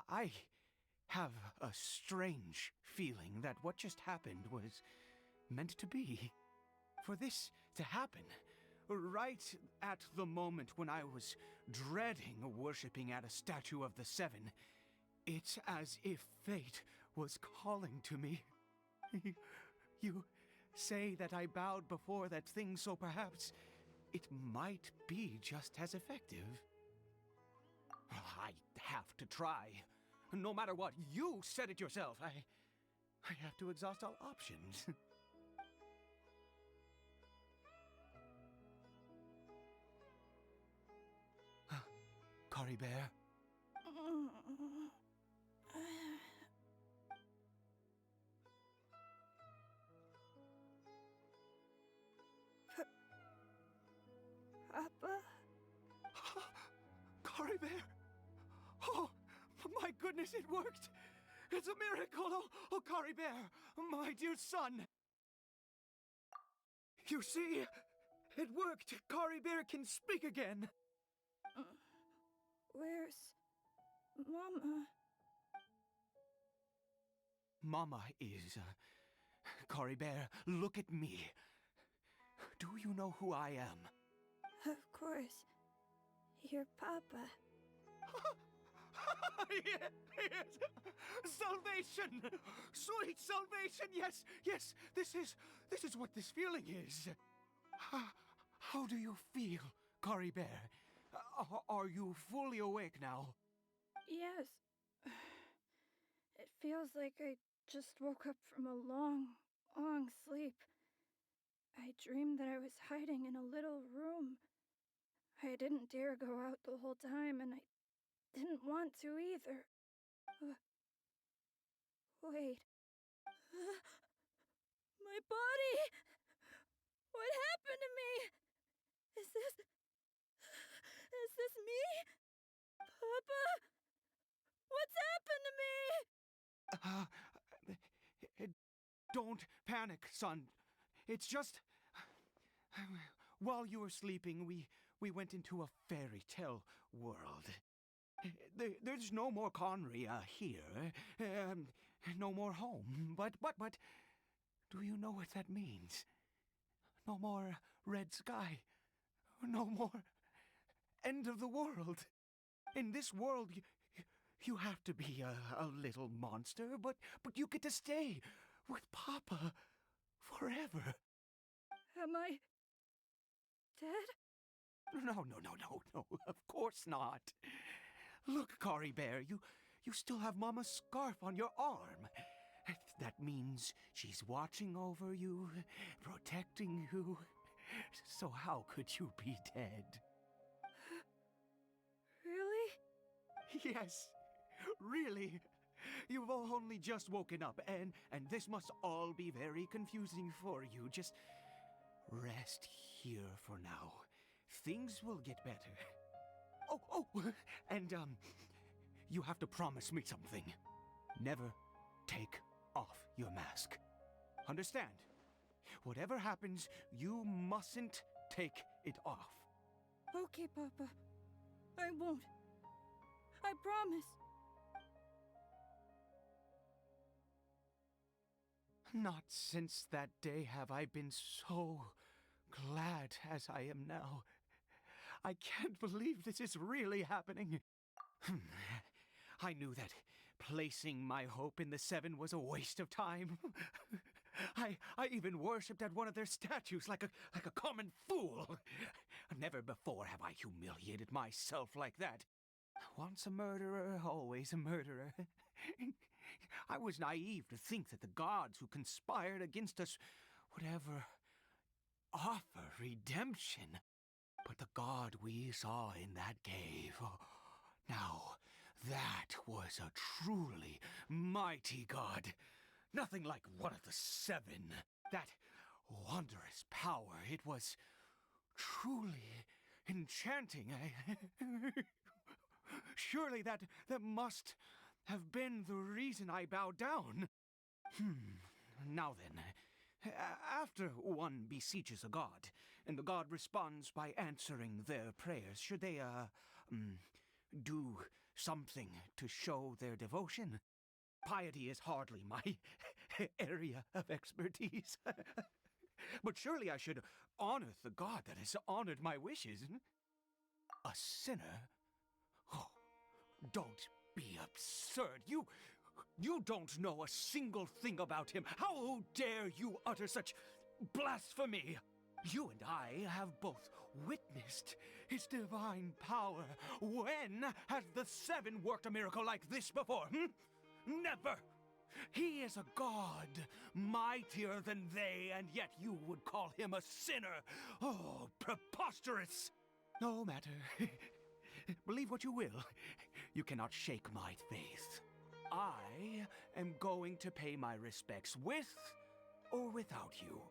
I have a strange feeling that what just happened was meant to be. For this to happen, right at the moment when I was dreading worshipping at a statue of the Seven, it's as if fate was calling to me. You say that I bowed before that thing, so perhaps it might be just as effective. I have to try. No matter what, you said it yourself. I have to exhaust all options. Cory Bear? Papa? Cory Bear? Oh, my goodness, it worked! It's a miracle! Oh, Cory Bear, my dear son! You see, it worked! Cory Bear can speak again! Where's Mama? Mama is... Cory Bear, look at me. Do you know who I am? Of course. Your Papa. Yes! Salvation! Sweet salvation! Yes, yes, this is what this feeling is. How do you feel, Cory Bear? Are you fully awake now? Yes. It feels like I just woke up from a long, long sleep. I dreamed that I was hiding in a little room. I didn't dare go out the whole time, and I didn't want to either. Wait. My body! What happened to me? Is this me? Papa? What's happened to me? Don't panic, son. It's just... While you were sleeping, we went into a fairy tale world. There's no more Conria here. No more home. But, do you know what that means? No more red sky. No more end of the world. In this world, you have to be a little monster, but you get to stay with Papa forever. Am I dead? No, of course not. Look, Cory Bear, you still have Mama's scarf on your arm. That means she's watching over you, protecting you. So how could you be dead? Really? Yes, really. You've only just woken up, and this must all be very confusing for you. Just rest here for now. Things will get better. Oh, and, you have to promise me something. Never take off your mask. Understand? Whatever happens, you mustn't take it off. Okay, Papa. I won't. I promise. Not since that day have I been so glad as I am now. I can't believe this is really happening. I knew that placing my hope in the Seven was a waste of time. I even worshipped at one of their statues like a common fool. Never before have I humiliated myself like that. Once a murderer, always a murderer. I was naive to think that the gods who conspired against us would ever offer redemption. But the god we saw in that cave, now That was a truly mighty god. Nothing like one of the seven. That wondrous power, it was truly enchanting. Surely that must have been the reason I bowed down. Now then, after one beseeches a god, and the god responds by answering their prayers, should they, do something to show their devotion? Piety is hardly my area of expertise. But surely I should honor the god that has honored my wishes. A sinner? Oh, don't be absurd. You don't know a single thing about him. How dare you utter such blasphemy? You and I have both witnessed his divine power. When has the seven worked a miracle like this before? Never! He is a god, mightier than they, and yet you would call him a sinner. Oh, preposterous! No matter. Believe what you will. You cannot shake my faith. I am going to pay my respects with or without you.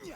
Yeah.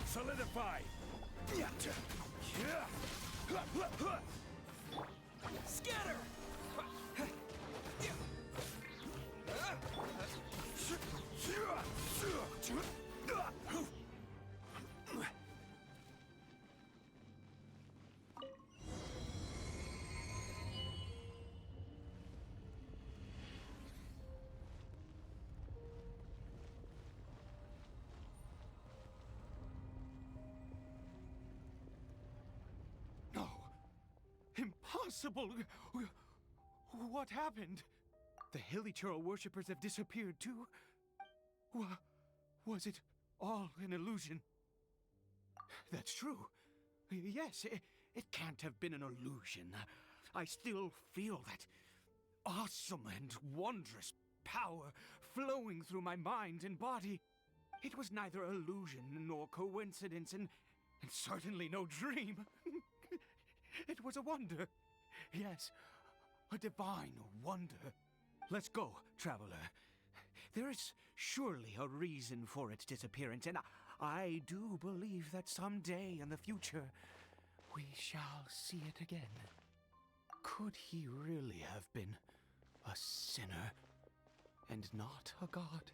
Solidify! Scatter! No. Impossible! What happened? The Hilichurl worshippers have disappeared too? Was it all an illusion? That's true. Yes, it can't have been an illusion. I still feel that awesome and wondrous power flowing through my mind and body. It was neither illusion nor coincidence, and certainly no dream. It was a wonder. Yes, a divine wonder. Let's go, traveler. There is surely a reason for its disappearance, and I do believe that someday in the future we shall see it again. Could he really have been a sinner and not a god?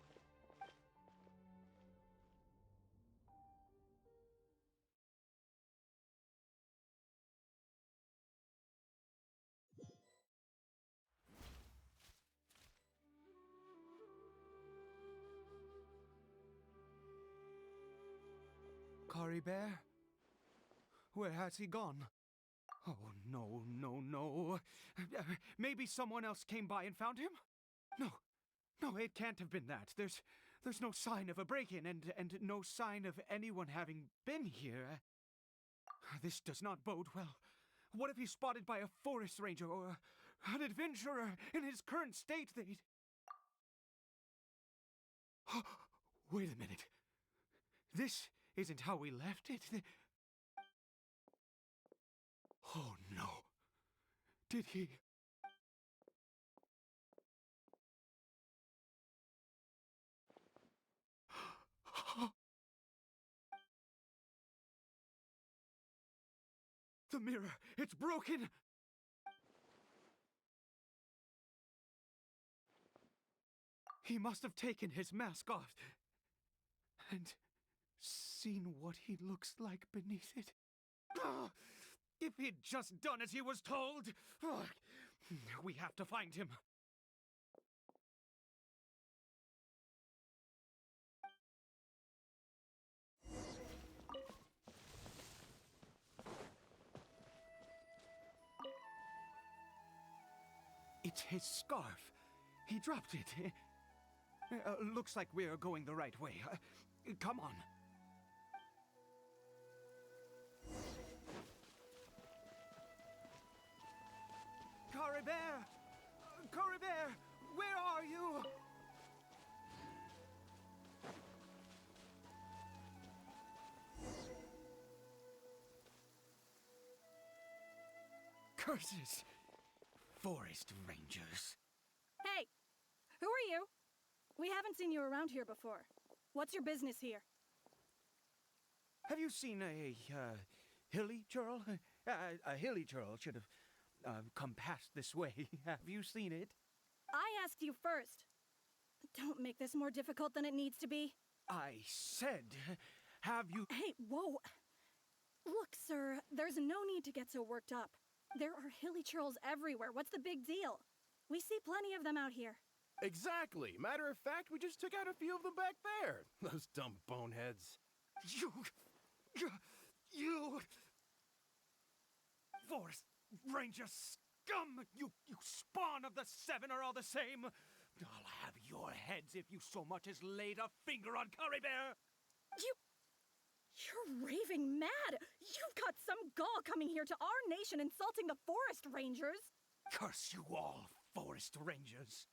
Kari Bear? Where has he gone? Oh, no, no, no. Maybe someone else came by and found him? No, it can't have been that. There's no sign of a break-in and no sign of anyone having been here. This does not bode well. What if he's spotted by a forest ranger or an adventurer in his current state? They'd... Wait a minute. This isn't how we left it. Oh, no. Did he... The mirror! It's broken! He must have taken his mask off and seen what he looks like beneath it. If he'd just done as he was told! We have to find him. It's his scarf. He dropped it. Looks like we're going the right way. Come on. Kari Bear! Kari Bear! Where are you? Curses! Forest Rangers. Hey! Who are you? We haven't seen you around here before. What's your business here? Have you seen a hilly churl? A hilly churl should have come past this way. Have you seen it? I asked you first. Don't make this more difficult than it needs to be. I said, have you... Hey, whoa! Look, sir, there's no need to get so worked up. There are hilly churls everywhere. What's the big deal? We see plenty of them out here. Exactly. Matter of fact, we just took out a few of them back there. Those dumb boneheads. You... Forest Ranger scum! You spawn of the Seven are all the same! I'll have your heads if you so much as laid a finger on Kari Bear! You're raving mad! You've got some gall coming here to our nation insulting the Forest Rangers! Curse you all, Forest Rangers!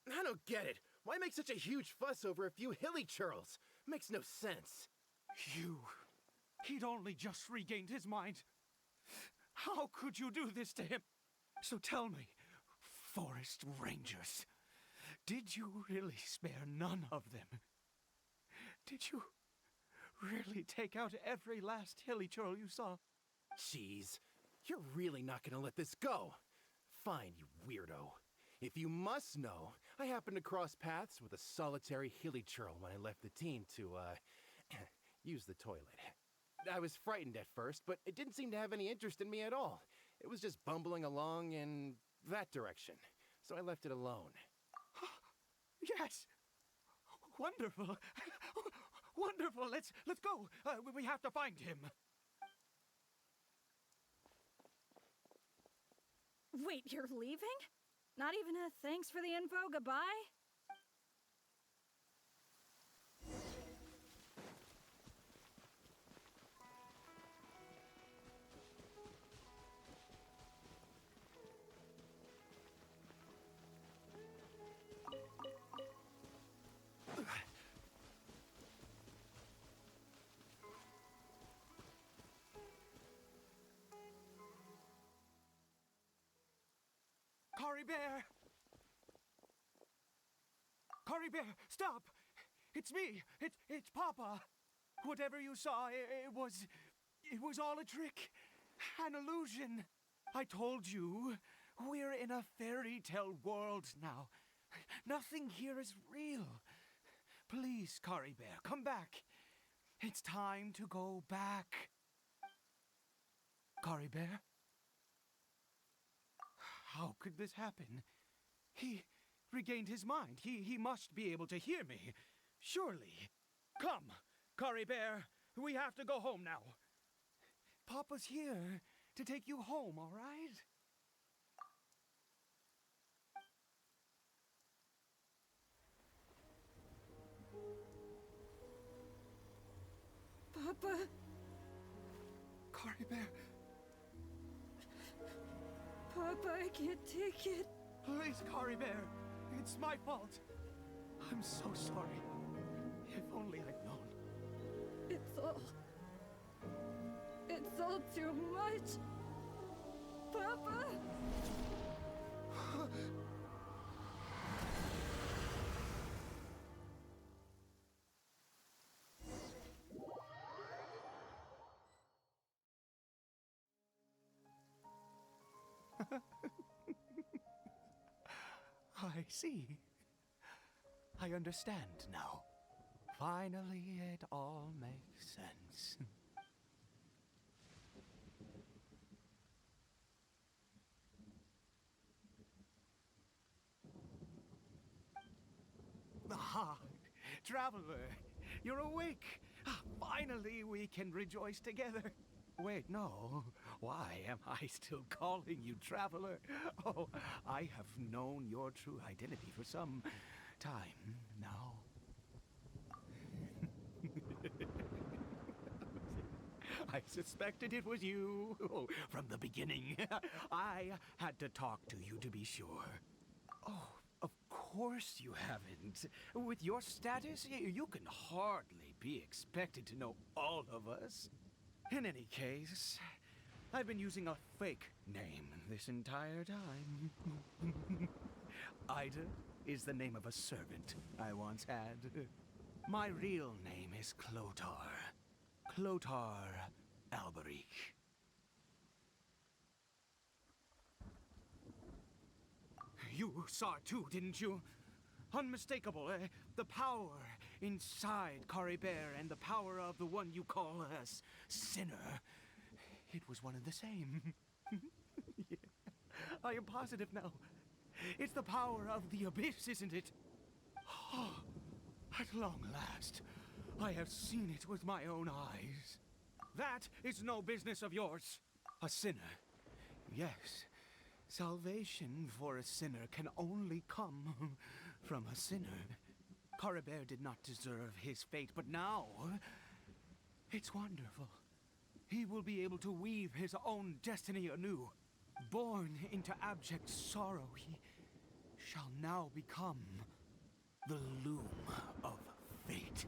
I don't get it. Why make such a huge fuss over a few hilly churls? Makes no sense. He'd only just regained his mind. How could you do this to him? So tell me, Forest Rangers, did you really spare none of them? Did you really take out every last hilly churl you saw? Jeez, you're really not gonna let this go. Fine, you weirdo. If you must know, I happened to cross paths with a solitary hilly churl when I left the team to, use the toilet. I was frightened at first, but it didn't seem to have any interest in me at all. It was just bumbling along in that direction, so I left it alone. Yes! Wonderful! Wonderful! Let's go! We have to find him! Wait, you're leaving? Not even a thanks for the info, goodbye? Cory Bear! Cory Bear, stop! It's me! It's Papa! Whatever you saw, it was all a trick. An illusion. I told you, we're in a fairy tale world now. Nothing here is real. Please, Cory Bear, come back. It's time to go back. Cory Bear? How could this happen? He regained his mind. He must be able to hear me. Surely. Come, Cory Bear. We have to go home now. Papa's here to take you home, all right? Papa. Cory Bear. Papa, I can't take it. Please, Cory Bear. It's my fault. I'm so sorry. If only I'd known. It's all too much. Papa! I see. I understand now. Finally, it all makes sense. Ah, Traveler, you're awake. Finally, we can rejoice together. Wait, no. Why am I still calling you Traveler? Oh, I have known your true identity for some time now. I suspected it was you from the beginning. I had to talk to you to be sure. Oh, of course you haven't. With your status, you can hardly be expected to know all of us. In any case, I've been using a fake name this entire time. Ida is the name of a servant I once had. My real name is Clotar. Clotar Alberic. You saw it too, didn't you? Unmistakable, the power inside Cory Bear and the power of the one you call a sinner. It was one and the same. Yeah. I am positive now. It's the power of the abyss, isn't it? Oh, at long last, I have seen it with my own eyes. That is no business of yours. A sinner. Yes, salvation for a sinner can only come from a sinner. Cory Bear did not deserve his fate, but now it's wonderful. He will be able to weave his own destiny anew. Born into abject sorrow, he shall now become the loom of fate.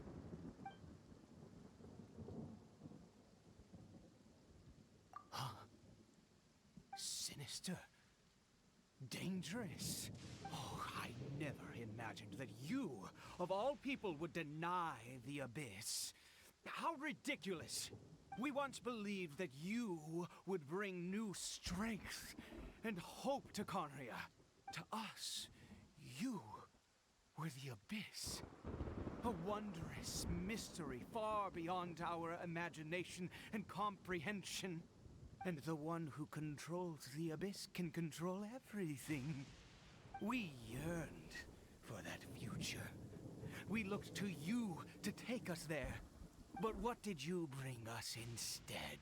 Huh? Sinister. Dangerous. Oh, I never imagined that you, of all people, would deny the abyss. How ridiculous! We once believed that you would bring new strength and hope to Conria. To us, you were the abyss. A wondrous mystery far beyond our imagination and comprehension. And the one who controls the abyss can control everything. We yearned for that future. We looked to you to take us there. But what did you bring us instead?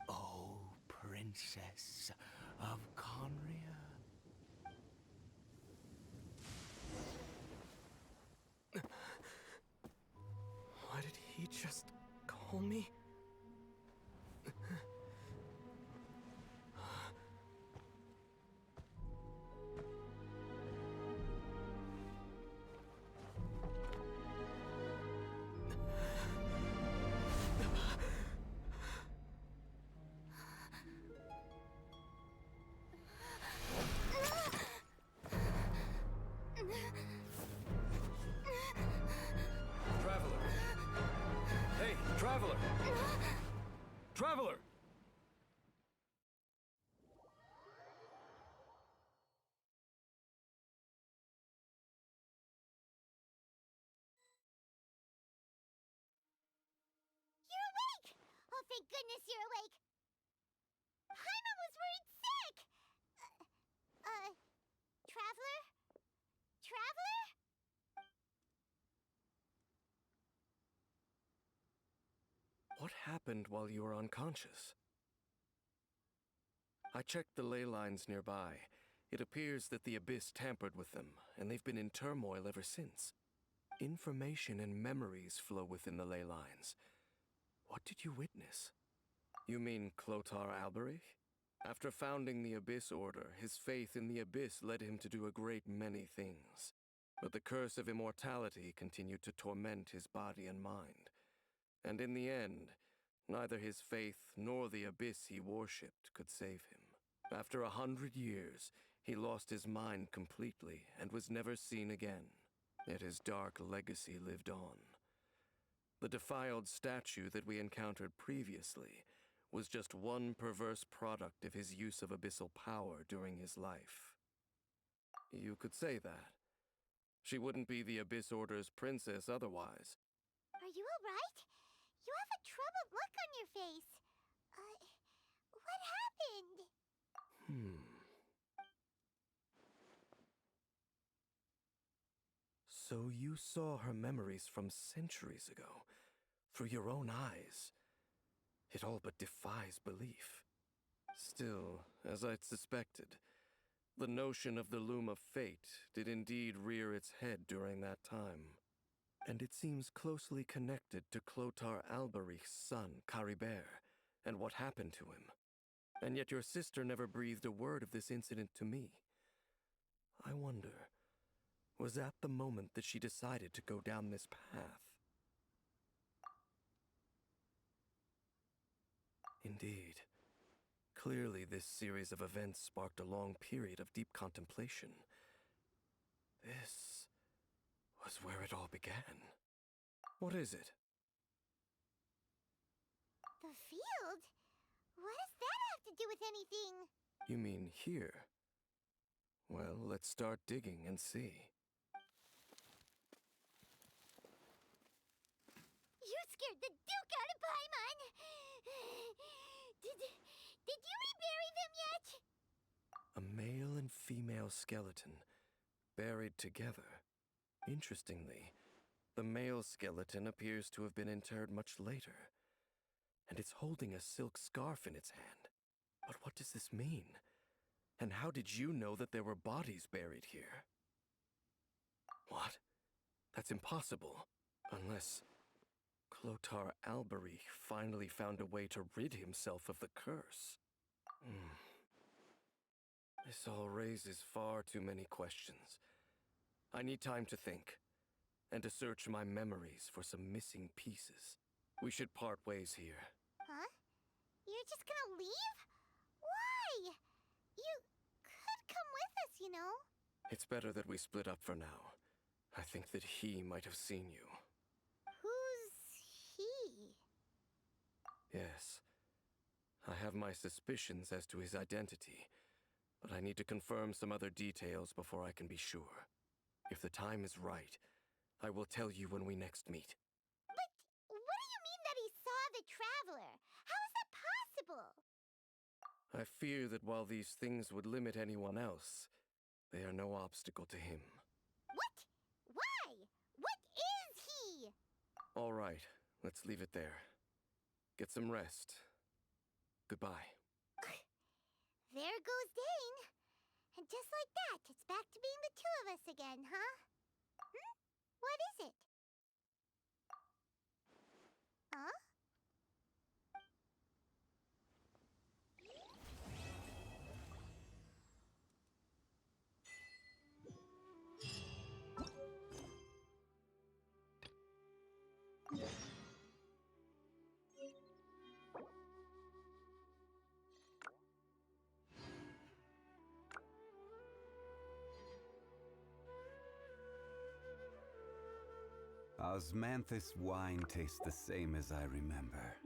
Oh, Princess of Conria. What did he just call me? Traveler! You're awake! Oh, thank goodness you're awake! Paimon was worried sick! Traveler? Traveler? What happened while you were unconscious? I checked the ley lines nearby. It appears that the Abyss tampered with them, and they've been in turmoil ever since. Information and memories flow within the ley lines. What did you witness? You mean Clotar Alberich? After founding the Abyss Order, his faith in the Abyss led him to do a great many things. But the curse of immortality continued to torment his body and mind. And in the end, neither his faith nor the Abyss he worshipped could save him. After 100 years, he lost his mind completely and was never seen again. Yet his dark legacy lived on. The defiled statue that we encountered previously was just one perverse product of his use of abyssal power during his life. You could say that. She wouldn't be the Abyss Order's princess otherwise. Are you alright? You have a troubled look on your face. What happened? So you saw her memories from centuries ago, through your own eyes. It all but defies belief. Still, as I'd suspected, the notion of the Loom of Fate did indeed rear its head during that time. And it seems closely connected to Clotar Alberich's son, Caribert, and what happened to him. And yet your sister never breathed a word of this incident to me. I wonder, was that the moment that she decided to go down this path? Indeed. Clearly, this series of events sparked a long period of deep contemplation. This was where it all began. What is it? The field? What does that have to do with anything? You mean here? Well, let's start digging and see. You scared the Duke out of Paimon! Did you rebury them yet? A male and female skeleton, buried together. Interestingly, the male skeleton appears to have been interred much later, and it's holding a silk scarf in its hand. But what does this mean? And how did you know that there were bodies buried here? What? That's impossible. Unless Clotar Alberich finally found a way to rid himself of the curse. This all raises far too many questions. I need time to think, and to search my memories for some missing pieces. We should part ways here. Huh? You're just gonna leave? Why? You could come with us, you know. It's better that we split up for now. I think that he might have seen you. Who's he? Yes. I have my suspicions as to his identity, but I need to confirm some other details before I can be sure. If the time is right, I will tell you when we next meet. But what do you mean that he saw the Traveler? How is that possible? I fear that while these things would limit anyone else, they are no obstacle to him. What? Why? What is he? All right, let's leave it there. Get some rest. Goodbye. There goes Dane. And just like that, it's back to being the two of us again, huh? What is it? Huh? Osmanthus wine tastes the same as I remember.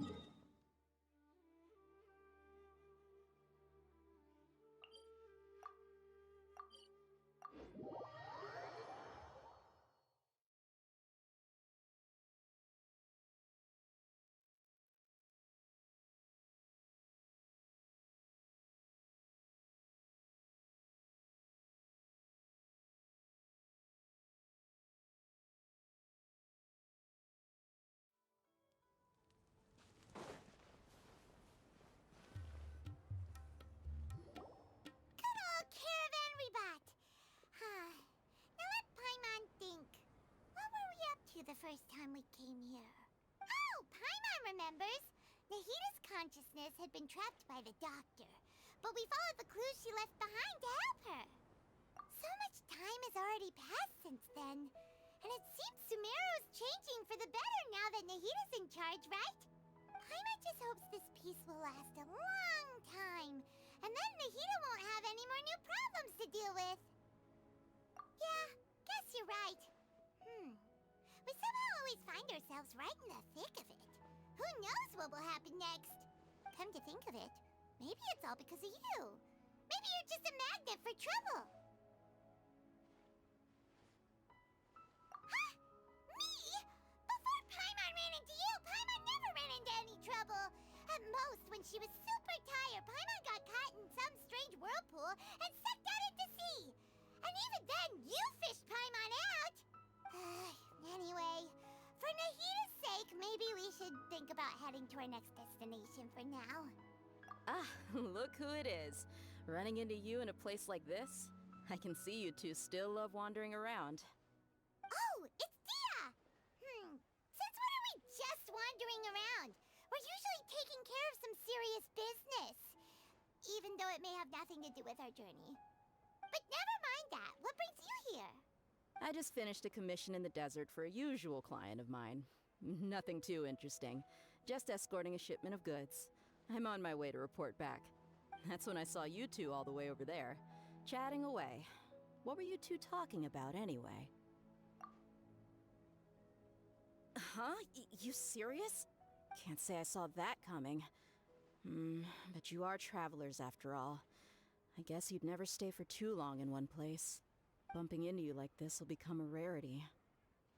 the first time we came here. Oh, Paimon remembers! Nahita's consciousness had been trapped by the doctor, but we followed the clues she left behind to help her. So much time has already passed since then, and it seems Sumeru's changing for the better now that Nahita's in charge, right? Paimon just hopes this peace will last a long time, and then Nahita won't have any more new problems to deal with. Yeah, guess you're right. We somehow always find ourselves right in the thick of it. Who knows what will happen next? Come to think of it, maybe it's all because of you. Maybe you're just a magnet for trouble. Huh? Me? Before Paimon ran into you, Paimon never ran into any trouble. At most, when she was super tired, Paimon got caught in some strange whirlpool and sucked out into sea. And even then, you fished Paimon out. Anyway, for Nahita's sake, maybe we should think about heading to our next destination for now. Ah, look who it is. Running into you in a place like this? I can see you two still love wandering around. Oh, it's Dia! Since when are we just wandering around? We're usually taking care of some serious business. Even though it may have nothing to do with our journey. But never mind that. What brings you here? I just finished a commission in the desert for a usual client of mine. Nothing too interesting. Just escorting a shipment of goods. I'm on my way to report back. That's when I saw you two all the way over there, chatting away. What were you two talking about anyway? Huh? You serious? Can't say I saw that coming. But you are travelers after all. I guess you'd never stay for too long in one place. Bumping into you like this will become a rarity.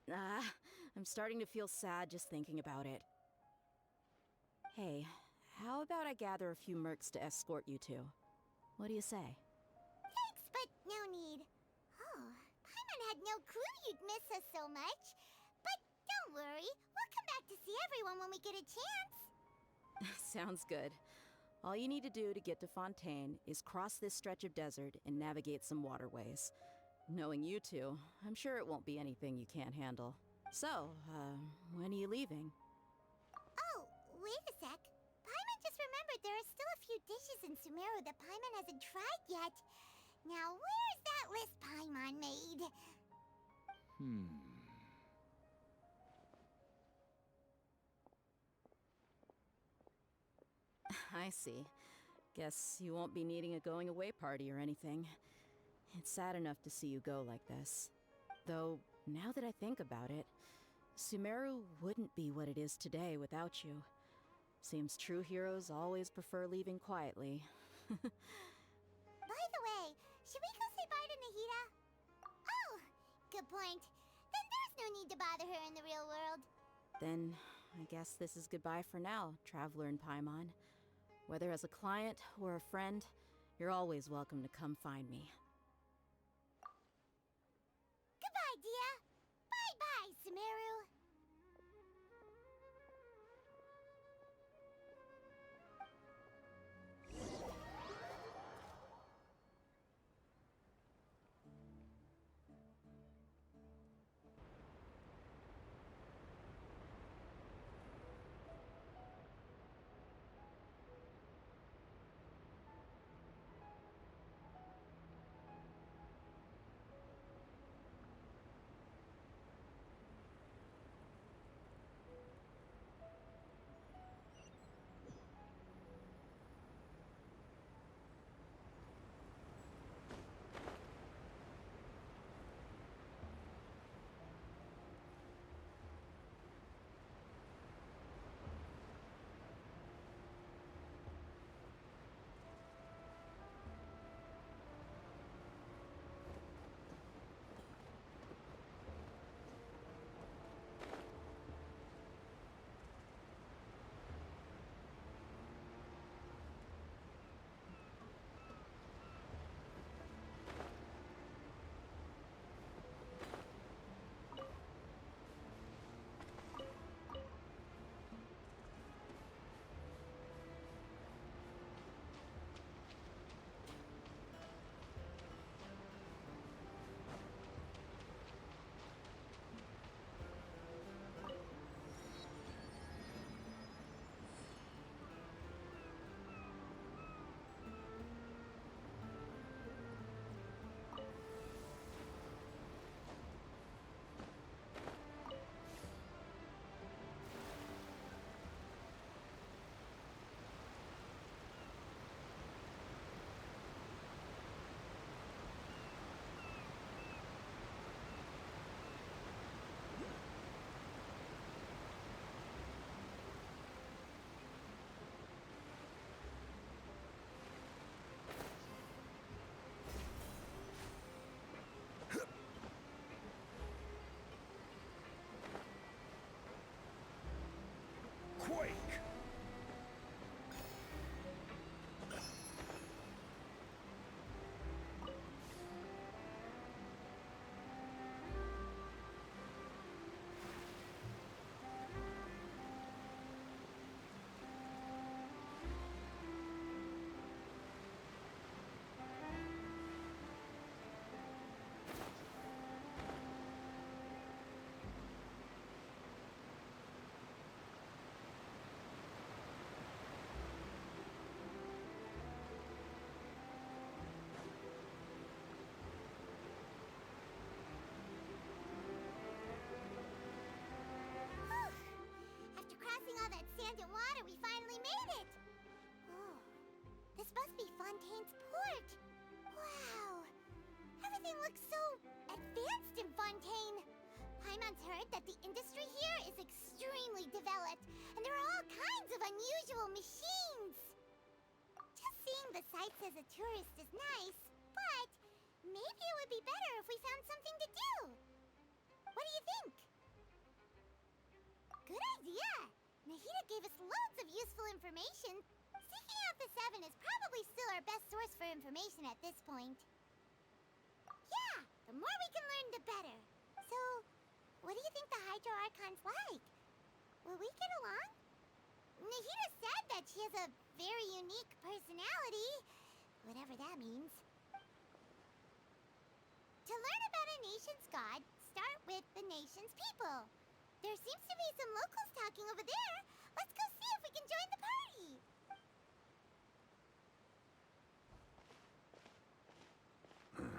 I'm starting to feel sad just thinking about it. Hey, how about I gather a few mercs to escort you two? What do you say? Thanks, but no need. Oh, Paimon had no clue you'd miss us so much. But don't worry, we'll come back to see everyone when we get a chance. Sounds good. All you need to do to get to Fontaine is cross this stretch of desert and navigate some waterways. Knowing you two, I'm sure it won't be anything you can't handle. So, when are you leaving? Oh, wait a sec. Paimon just remembered there are still a few dishes in Sumeru that Paimon hasn't tried yet. Now, where's that list Paimon made? I see. Guess you won't be needing a going-away party or anything. It's sad enough to see you go like this. Though, now that I think about it, Sumeru wouldn't be what it is today without you. Seems true heroes always prefer leaving quietly. By the way, should we go say bye to Nahita? Oh, good point. Then there's no need to bother her in the real world. Then, I guess this is goodbye for now, Traveler in Paimon. Whether as a client or a friend, you're always welcome to come find me. Goodbye, Dia. Bye-bye, Sumeru. crossing all that sand and water, we finally made it! Oh, this must be Fontaine's port. Wow, everything looks so advanced in Fontaine. Paimon's heard that the industry here is extremely developed, and there are all kinds of unusual machines. Just seeing the sights as a tourist is nice, but maybe it would be better if we found something to do. What do you think? Good idea! Nahida gave us loads of useful information. Seeking out the Seven is probably still our best source for information at this point. Yeah, the more we can learn, the better. So, what do you think the Hydro Archon's like? Will we get along? Nahida said that she has a very unique personality, whatever that means. To learn about a nation's god, start with the nation's people. There seems to be some locals talking over there. Let's go see if we can join the party.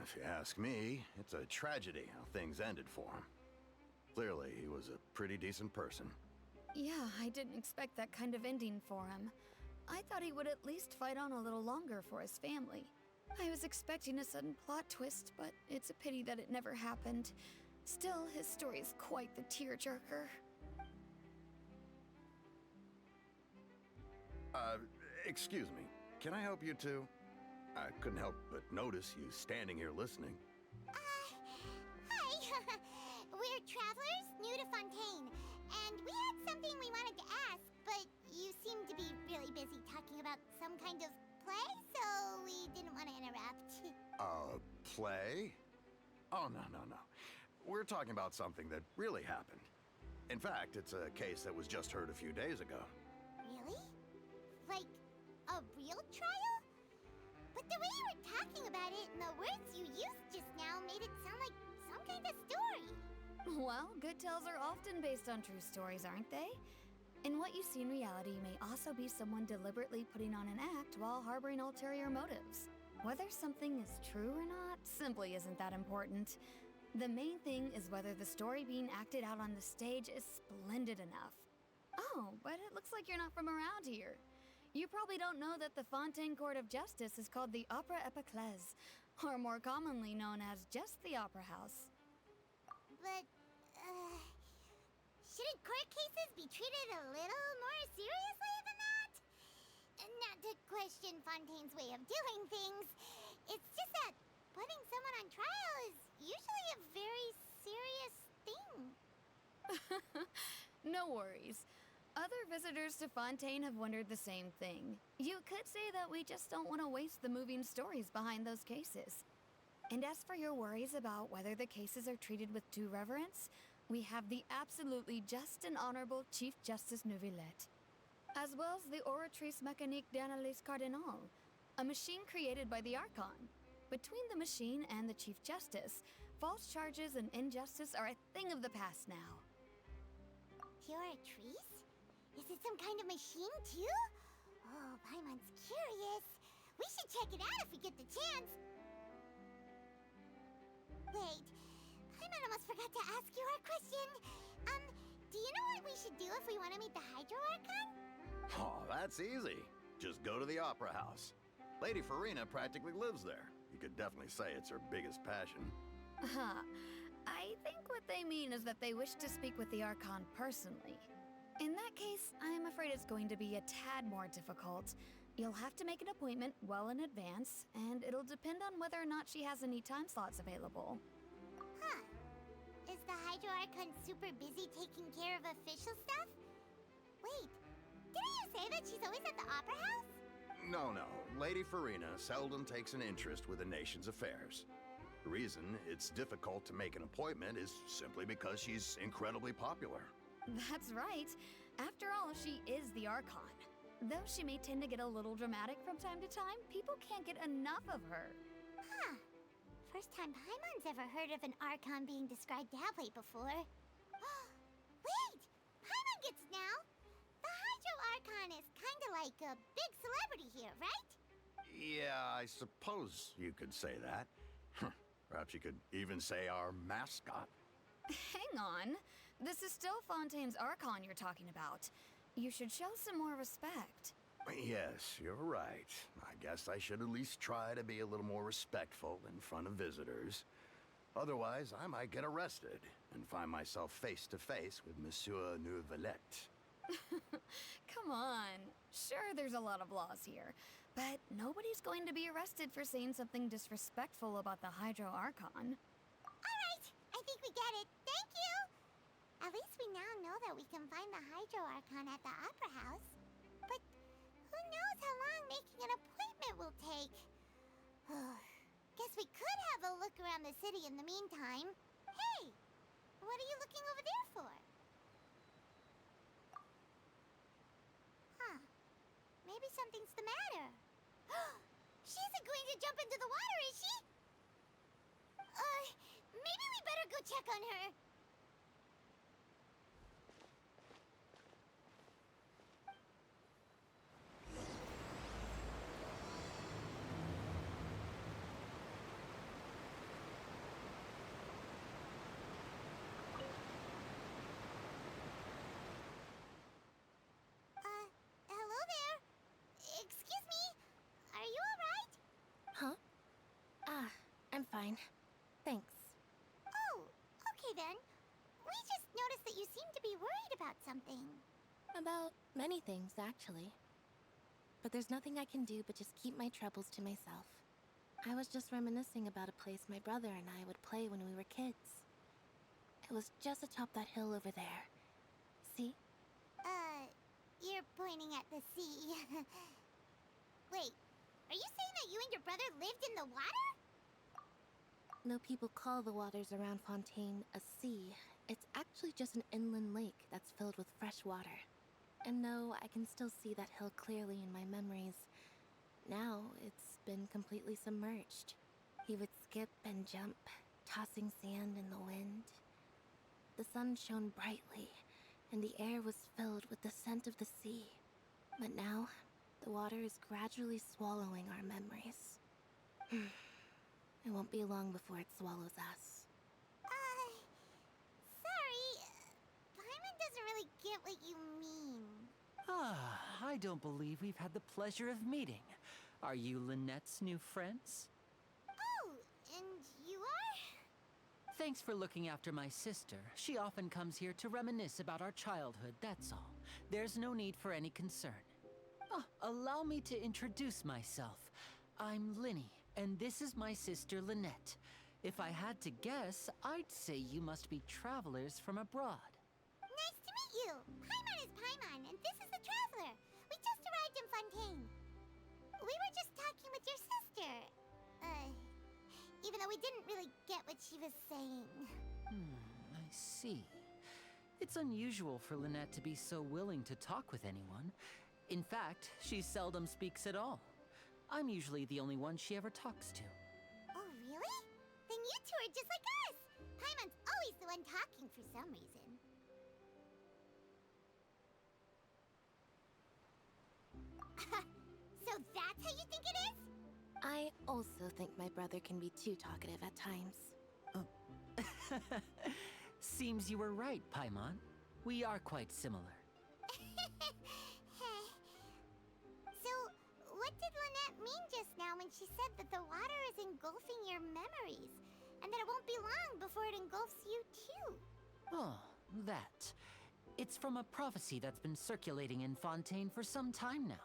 If you ask me, it's a tragedy how things ended for him. Clearly, he was a pretty decent person. Yeah, I didn't expect that kind of ending for him. I thought he would at least fight on a little longer for his family. I was expecting a sudden plot twist, but it's a pity that it never happened. Still, his story is quite the tearjerker. Excuse me. Can I help you too? I couldn't help but notice you standing here listening. Hi. We're travelers new to Fontaine, and we had something we wanted to ask, but you seem to be really busy talking about some kind of play, so we didn't want to interrupt. Play? Oh, no. We're talking about something that really happened. In fact, it's a case that was just heard a few days ago. Really? Like, a real trial? But the way you were talking about it and the words you used just now made it sound like some kind of story. Well, good tales are often based on true stories, aren't they? And what you see in reality may also be someone deliberately putting on an act while harboring ulterior motives. Whether something is true or not simply isn't that important. The main thing is whether the story being acted out on the stage is splendid enough. Oh, but it looks like you're not from around here. You probably don't know that the Fontaine Court of Justice is called the Opera Epiclese, or more commonly known as just the Opera House. But, shouldn't court cases be treated a little more seriously than that? Not to question Fontaine's way of doing things. It's just that putting someone on trial is usually a very serious thing. No worries. Other visitors to Fontaine have wondered the same thing. You could say that we just don't want to waste the moving stories behind those cases. And as for your worries about whether the cases are treated with due reverence, we have the absolutely just and honorable Chief Justice Neuvillette, as well as the Oratrice Mécanique d'Analyse Cardinal, a machine created by the Archon. Between the machine and the Chief Justice, false charges and injustice are a thing of the past now. Oratrice? Is it some kind of machine, too? Oh, Paimon's curious. We should check it out if we get the chance. Wait, Paimon almost forgot to ask you our question. Do you know what we should do if we want to meet the Hydro Archon? Oh, that's easy. Just go to the Opera House. Lady Farina practically lives there. You could definitely say it's her biggest passion. I think what they mean is that they wish to speak with the Archon personally. In that case, I'm afraid it's going to be a tad more difficult. You'll have to make an appointment well in advance, and it'll depend on whether or not she has any time slots available. Huh. Is the Hydro Archon super busy taking care of official stuff? Wait, didn't you say that she's always at the Opera House? No. Lady Farina seldom takes an interest with the nation's affairs. The reason it's difficult to make an appointment is simply because she's incredibly popular. That's right. After all, she is the Archon. Though she may tend to get a little dramatic from time to time, people can't get enough of her. Huh. First time Paimon's ever heard of an Archon being described that way before. Wait! Paimon gets now! The Hydro Archon is kinda like a big celebrity here, right? Yeah, I suppose you could say that. Perhaps you could even say our mascot. Hang on. This is still Fontaine's Archon you're talking about. You should show some more respect. Yes, you're right. I guess I should at least try to be a little more respectful in front of visitors. Otherwise, I might get arrested and find myself face to face with Monsieur Neuvillette. Come on. Sure, there's a lot of laws here, but nobody's going to be arrested for saying something disrespectful about the Hydro Archon. Alright, I think we get it. Thank you! At least we now know that we can find the Hydro Archon at the Opera House. But who knows how long making an appointment will take? Guess we could have a look around the city in the meantime. Hey! What are you looking over there for? Huh. Maybe something's the matter. She isn't going to jump into the water, is she? Maybe we better go check on her. Hello there. Excuse me. Are you alright? Huh? I'm fine. Thanks. Oh, okay then. We just noticed that you seem to be worried about something. About many things, actually. But there's nothing I can do but just keep my troubles to myself. I was just reminiscing about a place my brother and I would play when we were kids. It was just atop that hill over there. See? You're pointing at the sea. Wait, are you saying that you and your brother lived in the water? Though people call the waters around Fontaine a sea, it's actually just an inland lake that's filled with fresh water. And no, I can still see that hill clearly in my memories. Now, it's been completely submerged. He would skip and jump, tossing sand in the wind. The sun shone brightly, and the air was filled with the scent of the sea. But now, the water is gradually swallowing our memories. It won't be long before it swallows us. Sorry. Paimon doesn't really get what you mean. I don't believe we've had the pleasure of meeting. Are you Lynette's new friends? Oh, and you are? Thanks for looking after my sister. She often comes here to reminisce about our childhood, that's all. There's no need for any concern. Oh, allow me to introduce myself. I'm Linny, and this is my sister Lynette. If I had to guess, I'd say you must be travelers from abroad. Nice to meet you. Paimon is Paimon, and this is the Traveler. We just arrived in Fontaine. We were just talking with your sister. Even though we didn't really get what she was saying. I see. It's unusual for Lynette to be so willing to talk with anyone. In fact, she seldom speaks at all. I'm usually the only one she ever talks to. Oh, really? Then you two are just like us! Paimon's always the one talking for some reason. So that's how you think it is? I also think my brother can be too talkative at times. Seems you were right, Paimon. We are quite similar. So, what did Lynette mean just now when she said that the water is engulfing your memories, and that it won't be long before it engulfs you too? Oh, that. It's from a prophecy that's been circulating in Fontaine for some time now.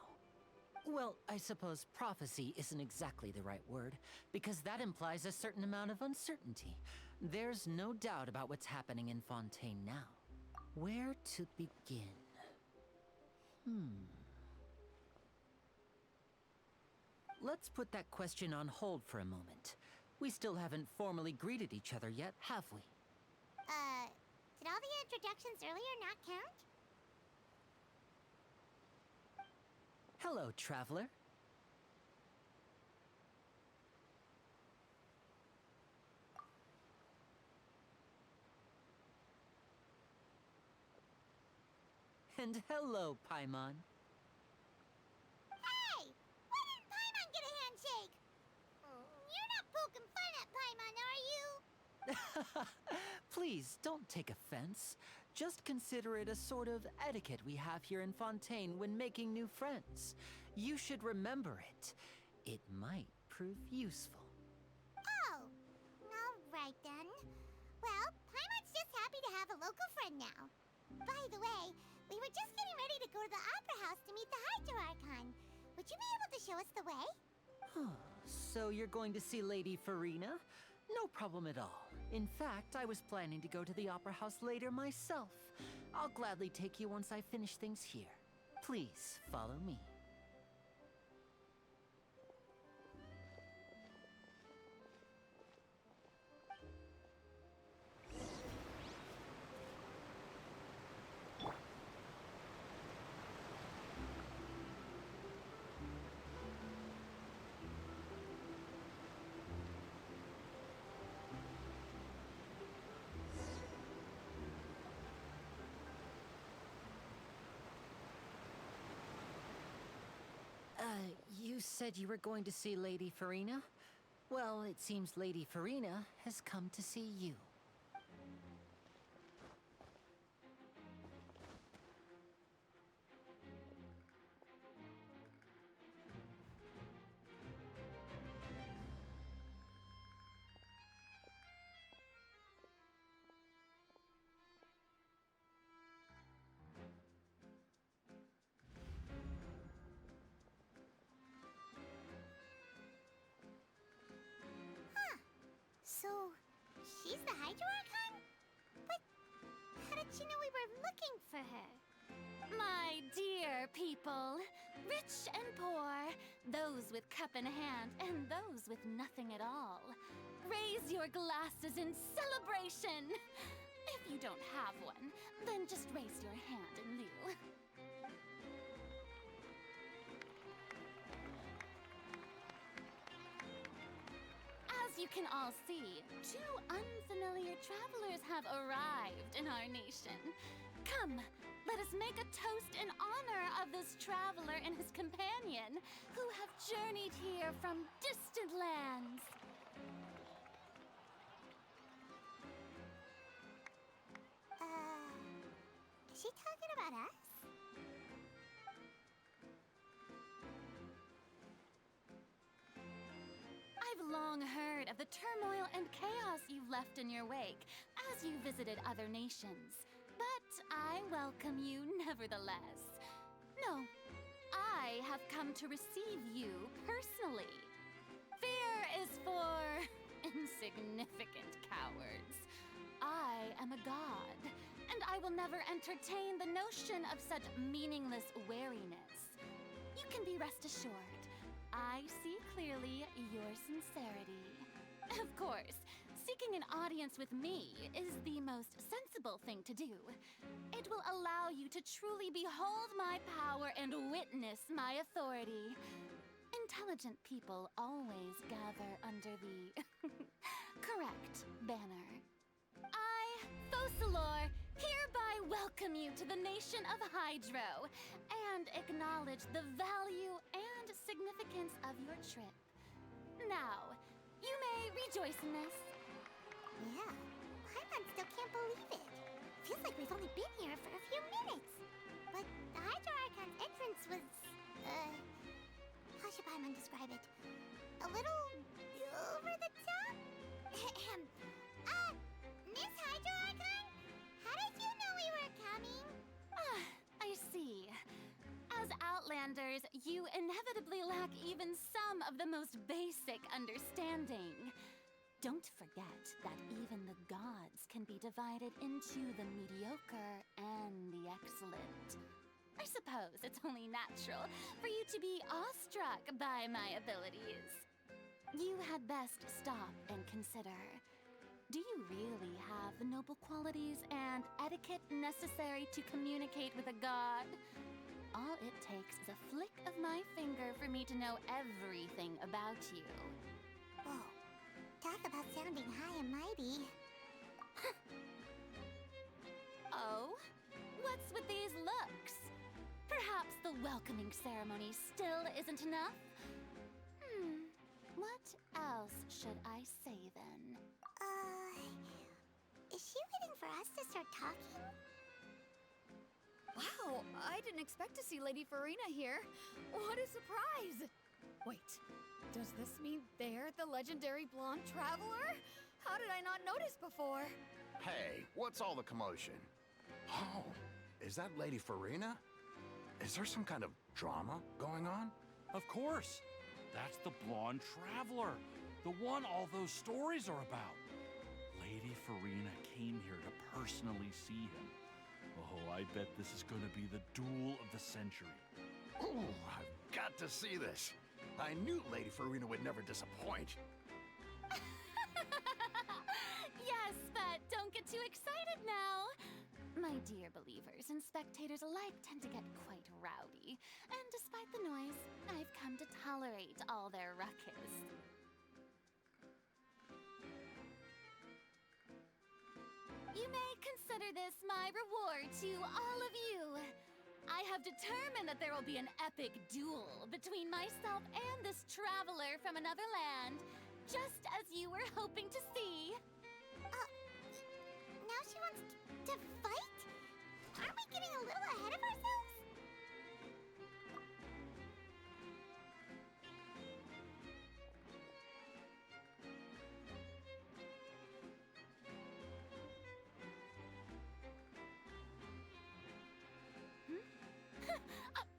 Well, I suppose prophecy isn't exactly the right word, because that implies a certain amount of uncertainty. There's no doubt about what's happening in Fontaine now. Where to begin? Let's put that question on hold for a moment. We still haven't formally greeted each other yet, have we? Did all the introductions earlier not count? Hello, traveler. And hello, Paimon. Hey! Why didn't Paimon get a handshake? You're not poking fun at Paimon, are you? Please, don't take offense. Just consider it a sort of etiquette we have here in Fontaine when making new friends. You should remember it. It might prove useful. Oh, alright then. Well, Paimon's just happy to have a local friend now. By the way, we were just getting ready to go to the Opera House to meet the Hydro Archon. Would you be able to show us the way? So you're going to see Lady Farina? No problem at all. In fact, I was planning to go to the Opera House later myself. I'll gladly take you once I finish things here. Please, follow me. You said you were going to see Lady Farina? Well, it seems Lady Farina has come to see you. So, she's the Hydro Archon? But how did she know we were looking for her? My dear people, rich and poor, those with cup in hand and those with nothing at all, raise your glasses in celebration! If you don't have one, then just raise your hand in lieu. As you can all see, two unfamiliar travelers have arrived in our nation. Come, let us make a toast in honor of this traveler and his companion who have journeyed here from distant lands. Is she talking about us? I've long heard of the turmoil and chaos you've left in your wake as you visited other nations. But I welcome you nevertheless. No, I have come to receive you personally. Fear is for insignificant cowards. I am a god, and I will never entertain the notion of such meaningless wariness. You can be rest assured, I see clearly your sincerity. Of course, seeking an audience with me is the most sensible thing to do. It will allow you to truly behold my power and witness my authority. Intelligent people always gather under the correct banner. I, Focalor, hereby welcome you to the nation of Hydro and acknowledge the value and significance of your trip. Now, you may rejoice in this. Yeah, Paimon still can't believe it. Feels like we've only been here for a few minutes. But the Hydro Archon's entrance was, how should Paimon describe it? A little over the top? Miss Hydro Archon? How did you know we were coming? I see. As Outlanders, you inevitably lack even some of the most basic understanding. Don't forget that even the gods can be divided into the mediocre and the excellent. I suppose it's only natural for you to be awestruck by my abilities. You had best stop and consider. Do you really have the noble qualities and etiquette necessary to communicate with a god? All it takes is a flick of my finger for me to know everything about you. Whoa. Talk about sounding high and mighty. Oh? What's with these looks? Perhaps the welcoming ceremony still isn't enough? What else should I say then? Is she waiting for us to start talking? Wow, I didn't expect to see Lady Farina here. What a surprise! Wait, does this mean they're the legendary blonde traveler? How did I not notice before? Hey, what's all the commotion? Oh, is that Lady Farina? Is there some kind of drama going on? Of course. That's the blonde traveler. The one all those stories are about. Lady Farina came here to personally see him. Oh, I bet this is going to be the duel of the century. Ooh, I've got to see this. I knew Lady Farina would never disappoint. Yes, but don't get too excited now. My dear believers and spectators alike tend to get quite rowdy, and despite the noise, I've come to tolerate all their ruckus. You may consider this my reward to all of you. I have determined that there will be an epic duel between myself and this traveler from another land, just as you were hoping to see. Now she wants to fight? Aren't we getting a little ahead of ourselves?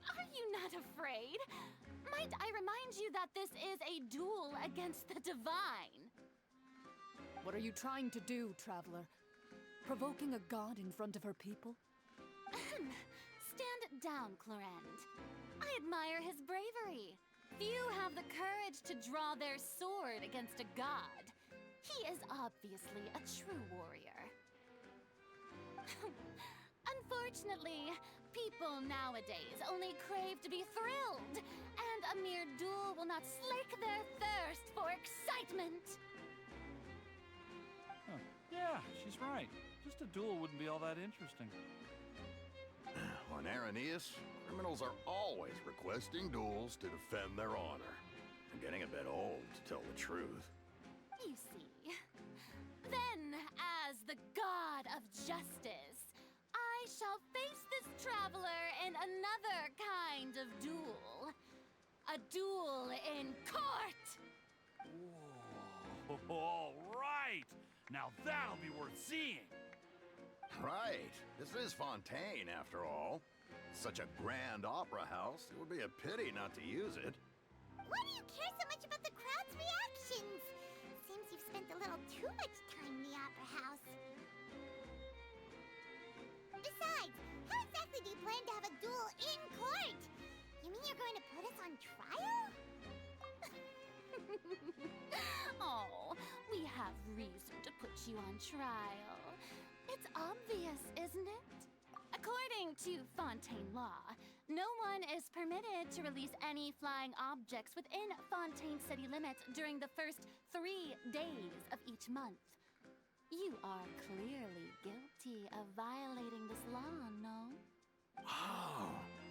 Are you not afraid? Might I remind you that this is a duel against the divine? What are you trying to do, traveler? Provoking a god in front of her people? Stand down, Clorend. I admire his bravery. Few have the courage to draw their sword against a god. He is obviously a true warrior. Unfortunately, people nowadays only crave to be thrilled, and a mere duel will not slake their thirst for excitement. Huh. Yeah, she's right. Just a duel wouldn't be all that interesting. On Araneus, criminals are always requesting duels to defend their honor. I'm getting a bit old, to tell the truth. You see. Then, as the god of justice, I shall face this traveler in another kind of duel. A duel in court! Whoa, all right! Now that'll be worth seeing! Right. This is Fontaine, after all. Such a grand opera house, it would be a pity not to use it. Why do you care so much about the crowd's reactions? Seems you've spent a little too much time in the opera house. Besides, how exactly do you plan to have a duel in court? You mean you're going to put us on trial? Oh, we have reason to put you on trial. It's obvious, isn't it? According to Fontaine law, no one is permitted to release any flying objects within Fontaine city limits during the first 3 days of each month. You are clearly guilty of violating this law, no? Oh,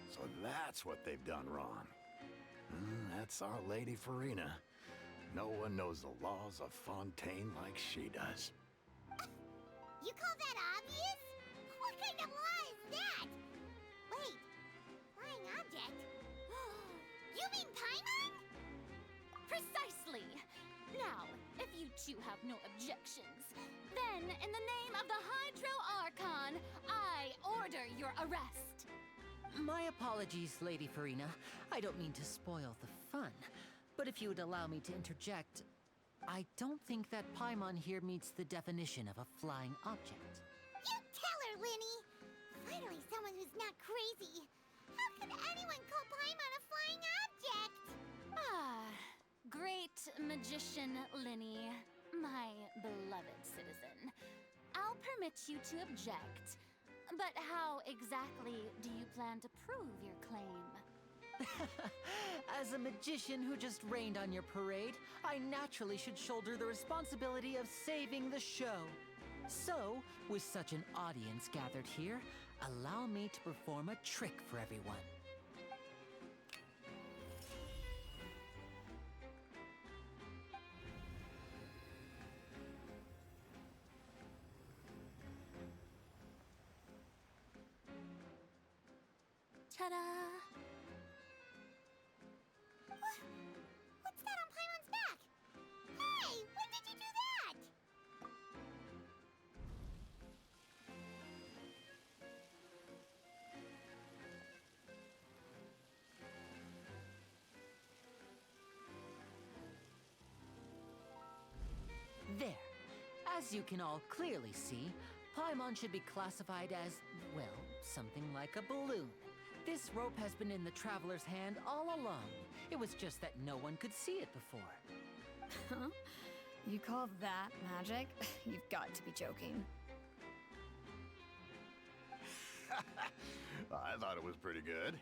so that's what they've done wrong. That's our Lady Farina. No one knows the laws of Fontaine like she does. You call that obvious? What kind of law is that? Wait, flying object? You mean Paimon? Precisely! Now, if you two have no objections, then in the name of the Hydro Archon, I order your arrest. My apologies, Lady Farina. I don't mean to spoil the fun, but if you would allow me to interject, I don't think that Paimon here meets the definition of a flying object. You tell her, Linny! Finally someone who's not crazy. How could anyone call Paimon a flying object? Ah, great magician Linny, my beloved citizen. I'll permit you to object, but how exactly do you plan to prove your claim? As a magician who just rained on your parade, I naturally should shoulder the responsibility of saving the show. So, with such an audience gathered here, allow me to perform a trick for everyone. Ta-da! What's that on Paimon's back? Hey, when did you do that? There. As you can all clearly see, Paimon should be classified as, well, something like a balloon. This rope has been in the Traveler's hand all along. It was just that no one could see it before. Huh? You call that magic? You've got to be joking. I thought it was pretty good.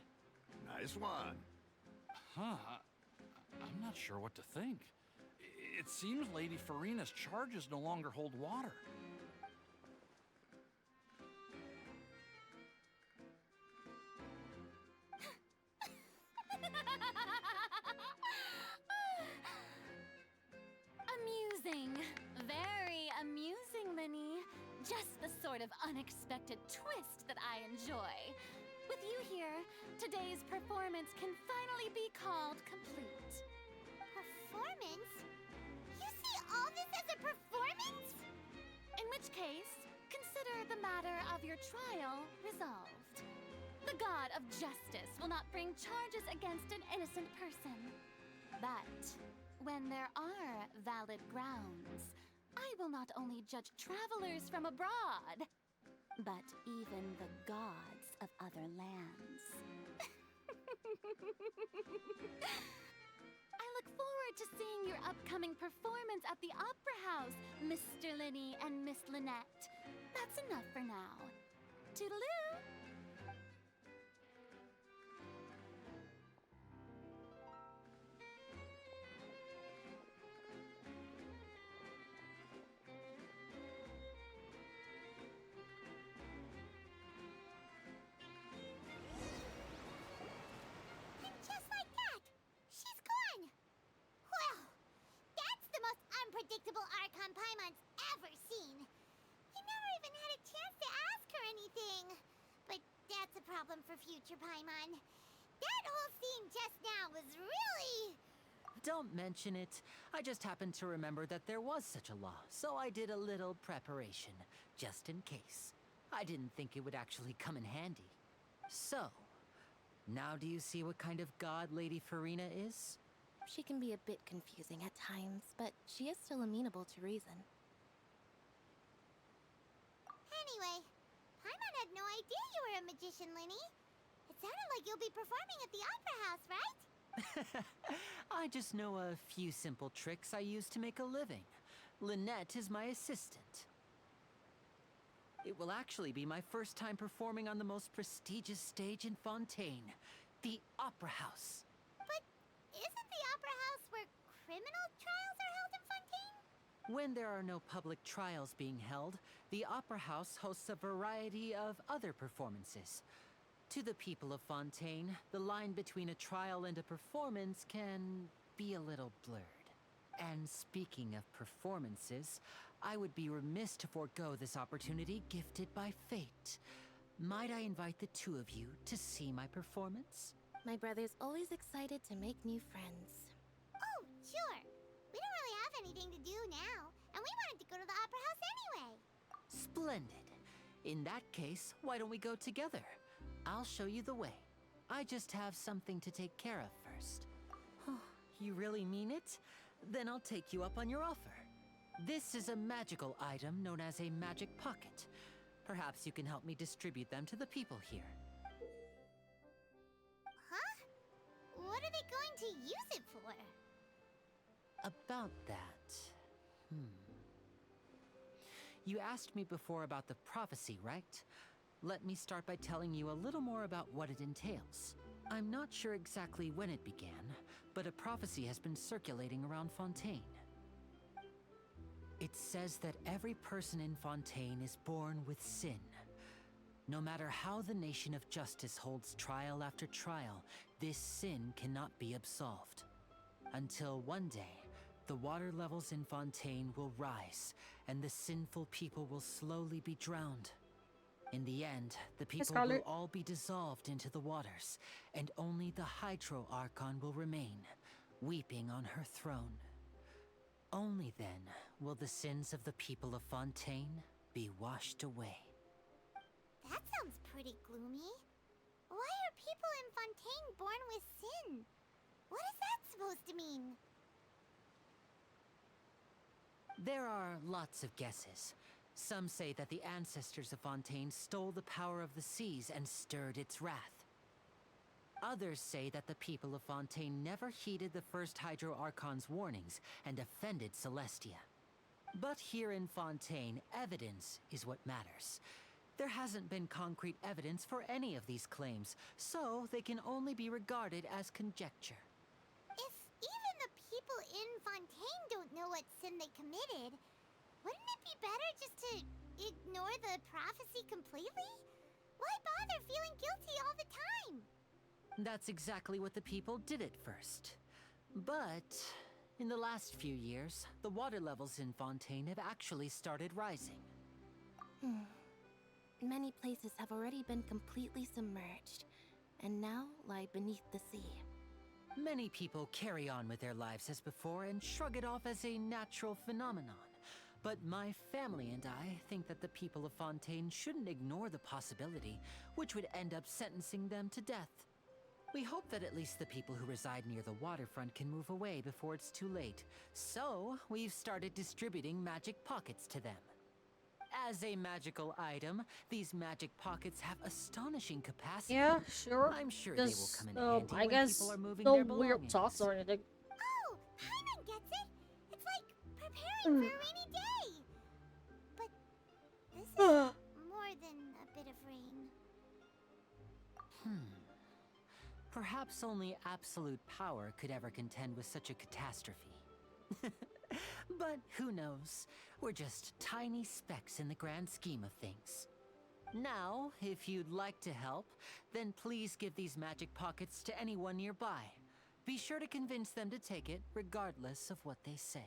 Nice one. Huh. I'm not sure what to think. It seems Lady Farina's charges no longer hold water. Amusing. Very amusing, Linny. Just the sort of unexpected twist that I enjoy. With you here, today's performance can finally be called complete. Performance? You see all this as a performance? In which case, consider the matter of your trial resolved. The god of justice will not bring charges against an innocent person. But when there are valid grounds, I will not only judge travelers from abroad, but even the gods of other lands. I look forward to seeing your upcoming performance at the Opera House, Mr. Linny and Miss Lynette. That's enough for now. Toodaloo! And just like that, she's gone. Well, that's the most unpredictable Archon Paimon's ever seen. You never even had a chance to ask her anything. But that's a problem for future Paimon. That whole scene just now was really... Don't mention it. I just happened to remember that there was such a law, so I did a little preparation, just in case. I didn't think it would actually come in handy. So, now do you see what kind of god Lady Farina is? She can be a bit confusing at times, but she is still amenable to reason. Anyway, Paimon had no idea you were a magician, Linny. It sounded like you'll be performing at the Opera House, right? I just know a few simple tricks I use to make a living. Lynette is my assistant. It will actually be my first time performing on the most prestigious stage in Fontaine, the Opera House. But isn't the Opera House where criminal trials are held in Fontaine? When there are no public trials being held, the Opera House hosts a variety of other performances. To the people of Fontaine, the line between a trial and a performance can be a little blurred. And speaking of performances, I would be remiss to forego this opportunity gifted by fate. Might I invite the two of you to see my performance? My brother's always excited to make new friends. Oh, sure. We don't really have anything to do now, and we wanted to go to the Opera House anyway. Splendid. In that case, why don't we go together? I'll show you the way. I just have something to take care of first. You really mean it? Then I'll take you up on your offer. This is a magical item known as a magic pocket. Perhaps you can help me distribute them to the people here. Huh? What are they going to use it for? About that... You asked me before about the prophecy, right? Let me start by telling you a little more about what it entails. I'm not sure exactly when it began, but a prophecy has been circulating around Fontaine. It says that every person in Fontaine is born with sin. No matter how the nation of justice holds trial after trial, this sin cannot be absolved. Until one day, the water levels in Fontaine will rise, and the sinful people will slowly be drowned. In the end, the people will Scarlet. all be dissolved into the waters, and only the Hydro Archon will remain, weeping on her throne. Only then will the sins of the people of Fontaine be washed away. That sounds pretty gloomy. Why are people in Fontaine born with sin? What is that supposed to mean? There are lots of guesses. Some say that the ancestors of Fontaine stole the power of the seas and stirred its wrath. Others say that the people of Fontaine never heeded the first Hydro Archon's warnings and offended Celestia. But here in Fontaine, evidence is what matters. There hasn't been concrete evidence for any of these claims, so they can only be regarded as conjecture. If even the people in Fontaine don't know what sin they committed, wouldn't it be better just to ignore the prophecy completely? Why bother feeling guilty all the time? That's exactly what the people did at first. But in the last few years, the water levels in Fontaine have actually started rising. Many places have already been completely submerged, and now lie beneath the sea. Many people carry on with their lives as before and shrug it off as a natural phenomenon. But my family and I think that the people of Fontaine shouldn't ignore the possibility, which would end up sentencing them to death. We hope that at least the people who reside near the waterfront can move away before it's too late. So, we've started distributing magic pockets to them. As a magical item, these magic pockets have astonishing capacity. Yeah, sure. I'm sure they will come in handy I when guess people are moving no their weird belongings. thoughts or anything. Oh, Paimon gets it! It's like preparing for a rainy day! But this is more than a bit of rain. Perhaps only absolute power could ever contend with such a catastrophe. But who knows? We're just tiny specks in the grand scheme of things. Now, if you'd like to help, then please give these magic pockets to anyone nearby. Be sure to convince them to take it, regardless of what they say.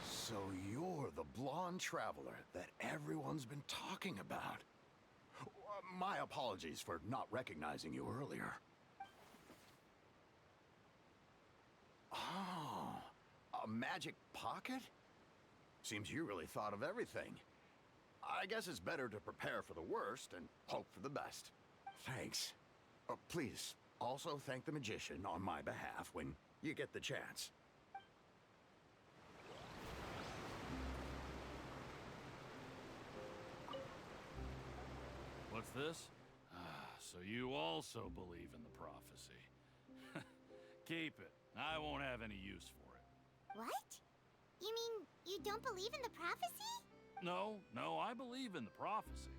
So you're the blonde traveler that everyone's been talking about. My apologies for not recognizing you earlier. Oh, a magic pocket? Seems you really thought of everything. I guess it's better to prepare for the worst and hope for the best. Thanks. Please, also thank the magician on my behalf when you get the chance. What's this? So you also believe in the prophecy. Keep it. I won't have any use for it. What? You mean you don't believe in the prophecy? No, I believe in the prophecy.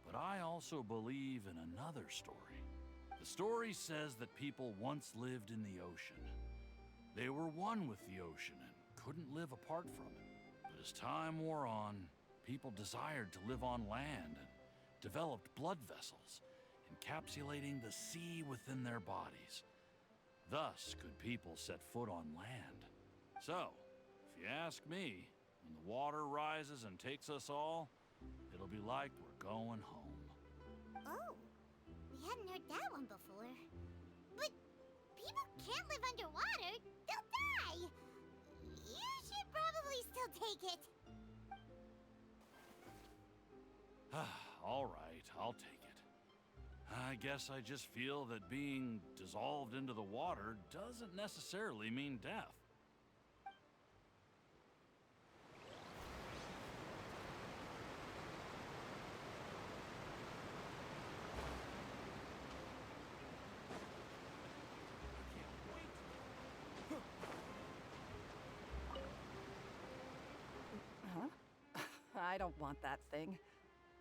But I also believe in another story. The story says that people once lived in the ocean. They were one with the ocean and couldn't live apart from it. But as time wore on, people desired to live on land and developed blood vessels, encapsulating the sea within their bodies. Thus could people set foot on land. So, if you ask me, when the water rises and takes us all, it'll be like we're going home. Oh, we hadn't heard that one before. But people can't live underwater. They'll die. You should probably still take it. All right, I'll take it. I guess I just feel that being dissolved into the water doesn't necessarily mean death. Huh? I don't want that thing.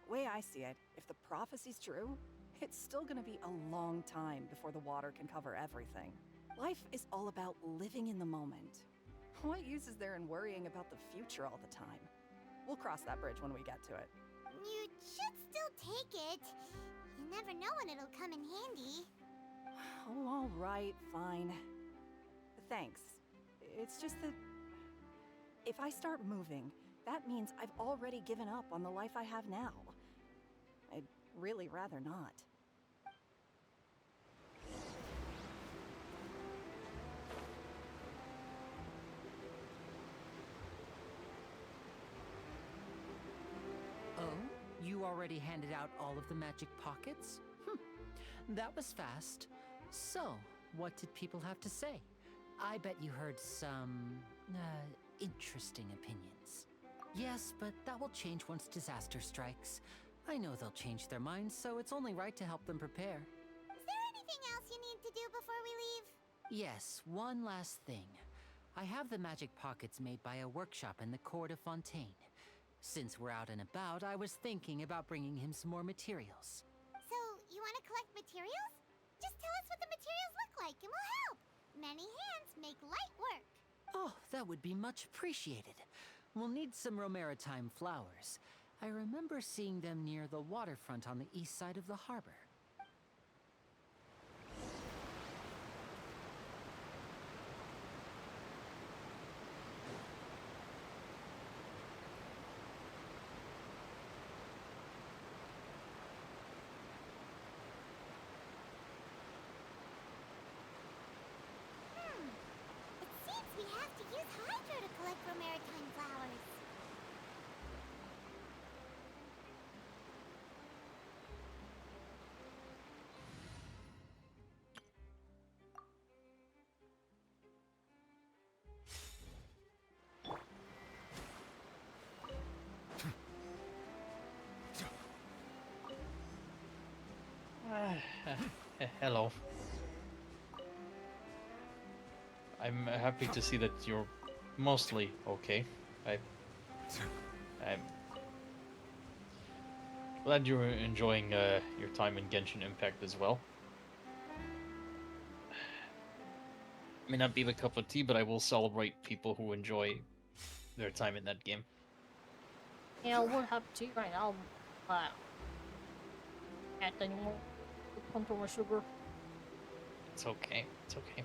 Way I see it, if the prophecy's true, it's still gonna be a long time before the water can cover everything. Life is all about living in the moment. What use is there in worrying about the future all the time? We'll cross that bridge when we get to it. You should still take it. You never know when it'll come in handy. Oh, all right, fine. Thanks. It's just that if I start moving, that means I've already given up on the life I have now. I'd really rather not. Oh, you already handed out all of the magic pockets? That was fast. So, what did people have to say? I bet you heard some, interesting opinions. Yes, but that will change once disaster strikes. I know they'll change their minds, so it's only right to help them prepare. Is there anything else you need to do before we leave? Yes, one last thing. I have the magic pockets made by a workshop in the court of Fontaine. Since we're out and about, I was thinking about bringing him some more materials. So, you want to collect materials? Just tell us what the materials look like and we'll help. Many hands make light work. Oh, that would be much appreciated. We'll need some Romaritime flowers. I remember seeing them near the waterfront on the east side of the harbor. It seems we have to use Hydro to collect Romaritime flowers. Hello. I'm happy to see that you're mostly okay. I'm glad you're enjoying your time in Genshin Impact as well. May not be the cup of tea, but I will celebrate people who enjoy their time in that game. Yeah, we'll have tea right now. Can't anymore. Control my sugar. It's okay. It's okay.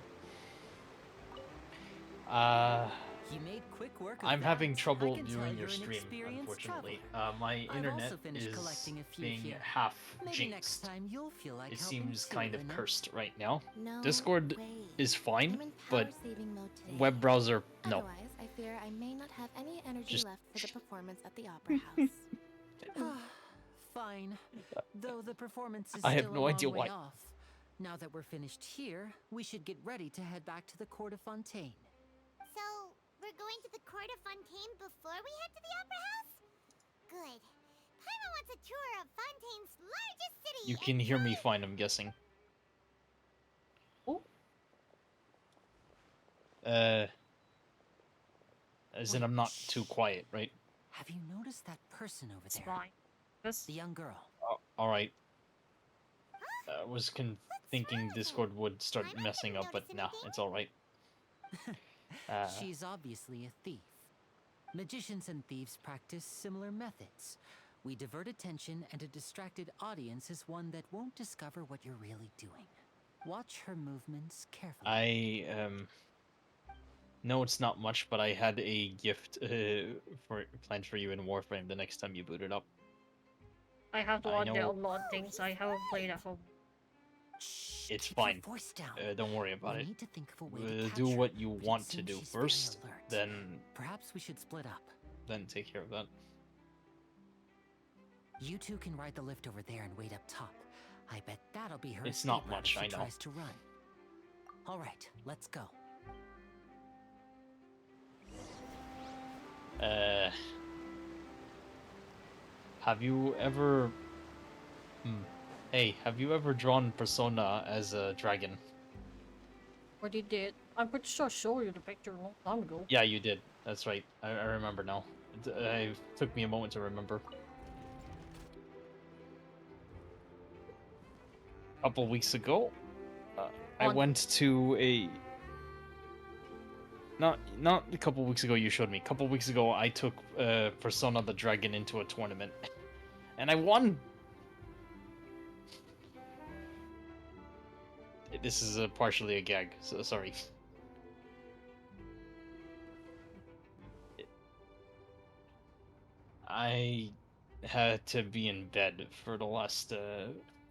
You made quick work of I'm that. having trouble I can tell viewing you're your an stream, experienced unfortunately. traveler. My I've internet also finished is collecting a few being here. half Maybe next jinxed. time you'll feel like It helping seems too, kind of Lena. cursed right now. No Discord way. is fine, I'm in but power-saving mode today. web browser, no. Otherwise, I fear I may not have any energy Just- left for the performance at the Opera House. Fine. Though the performance is I have still no a long idea way why. off. Now that we're finished here, we should get ready to head back to the court of Fontaine. So, we're going to the court of Fontaine before we head to the Opera House? Good. Paimon wants a tour of Fontaine's largest city. You can hear me fine, I'm guessing. As in I'm not too quiet, right? Have you noticed that person over there? Fine. The young girl. Alright. I was thinking Discord would start messing up, but nah, it's alright. She's obviously a thief. Magicians and thieves practice similar methods. We divert attention, and a distracted audience is one that won't discover what you're really doing. Watch her movements carefully. No, it's not much, but I had a gift planned for you in Warframe the next time you boot it up. I have to I unlock know- a lot of things I haven't played at home. It's Keep your fine. voice down. Don't worry about We it. need to think of a way to Do catch her, what you but it want to seems do she's very first, alert. then Perhaps we should split up. take care of that. You two can ride the lift over there and wait up top. I bet that'll be her It's escape not route much, if she I know. tries to run. All right, let's go. Have you ever... Hey, have you ever drawn Persona as a dragon? Already did. I'm pretty sure I showed you the picture a long time ago. Yeah, you did. That's right. I remember now. It took me a moment to remember. A couple weeks ago, I went to a... Not a couple weeks ago you showed me. A couple weeks ago I took Persona the Dragon into a tournament. And I won! This is partially a gag, so sorry. I had to be in bed for the last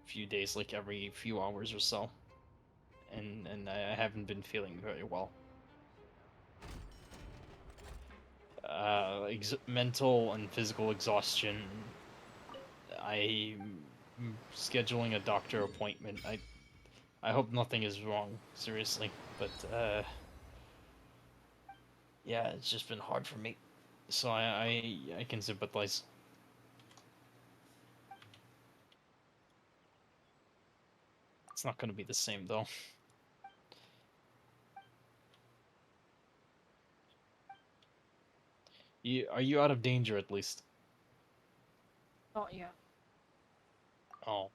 few days, like every few hours or so. And I haven't been feeling very well. Mental and physical exhaustion. I'm scheduling a doctor appointment. I hope nothing is wrong, seriously. But yeah, it's just been hard for me. So I can sympathize. It's not going to be the same though. Are you out of danger at least? Not yet. Oh.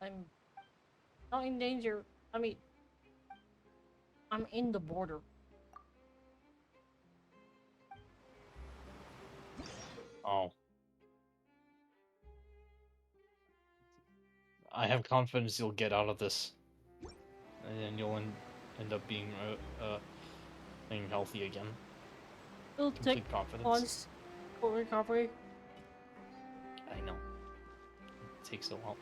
I'm not in danger. I mean, I'm in the border. Oh. I have confidence you'll get out of this. And then you'll end up being healthy again. It'll Complete take confidence. months for recovery. I know. It takes a while.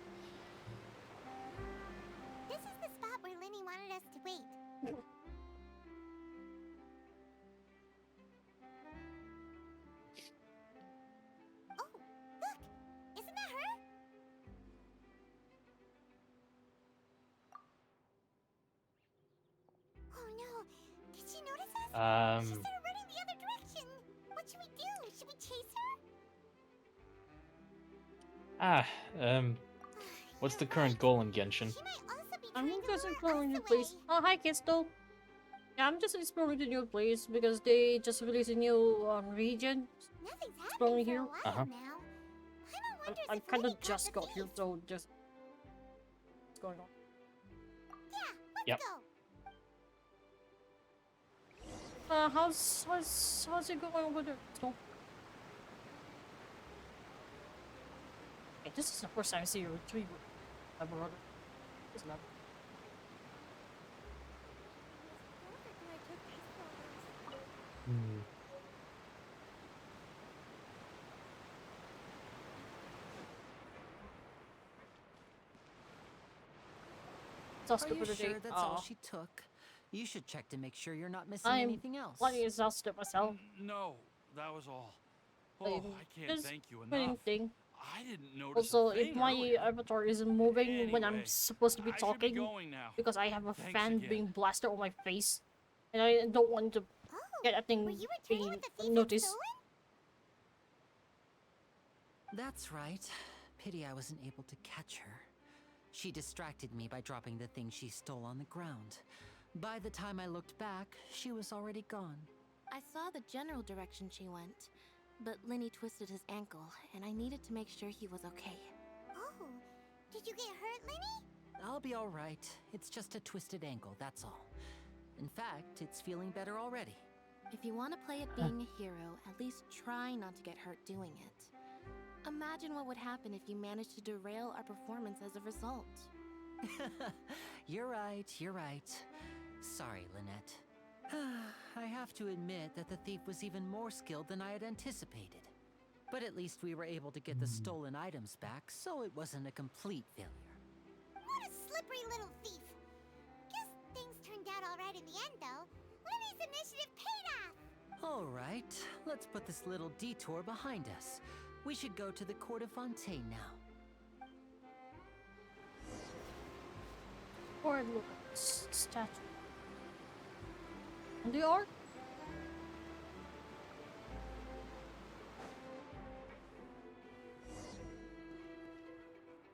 This is the spot where Lenny wanted us to wait. Oh, look! Isn't that her? Oh no! Did she notice us? She started running the other direction. What should we do? Should we chase her? What's the current goal in Genshin? I'm just exploring new place. Oh, hi, Kistel. Yeah, I'm just exploring the new place because they just released a new region. Exploring here. I kind of just got here, so just what's going on? Yeah, let's go. How's it going over there? So, hey, this is the first time I see a retriever. My brother. It's not. Are you sure that's all she took? You should check to make sure you're not missing anything else. I'm plenty exhausted myself. No, that was all. Oh, I can't Just thank you enough. anything. I didn't notice Also, a thing if my earlier. avatar isn't moving when I'm Anyway, supposed to be I should be talking, going now. because I have a Thanks fan again. being blasted on my face, and I don't want to get a thing being noticed. That's right. Pity I wasn't able to catch her. She distracted me by dropping the thing she stole on the ground. By the time I looked back, she was already gone. I saw the general direction she went, but Lenny twisted his ankle, and I needed to make sure he was okay. Oh, did you get hurt, Lenny? I'll be all right. It's just a twisted ankle, that's all. In fact, it's feeling better already. If you want to play at being a hero, at least try not to get hurt doing it. Imagine what would happen if you managed to derail our performance as a result. You're right, you're right. Sorry, Lynette. I have to admit that the thief was even more skilled than I had anticipated. But at least we were able to get the stolen items back, so it wasn't a complete failure. What a slippery little thief. Guess things turned out alright in the end, though. Lenny's initiative paid off. All right, let's put this little detour behind us. We should go to the Court of Fontaine now. Or look at this statue. And they are?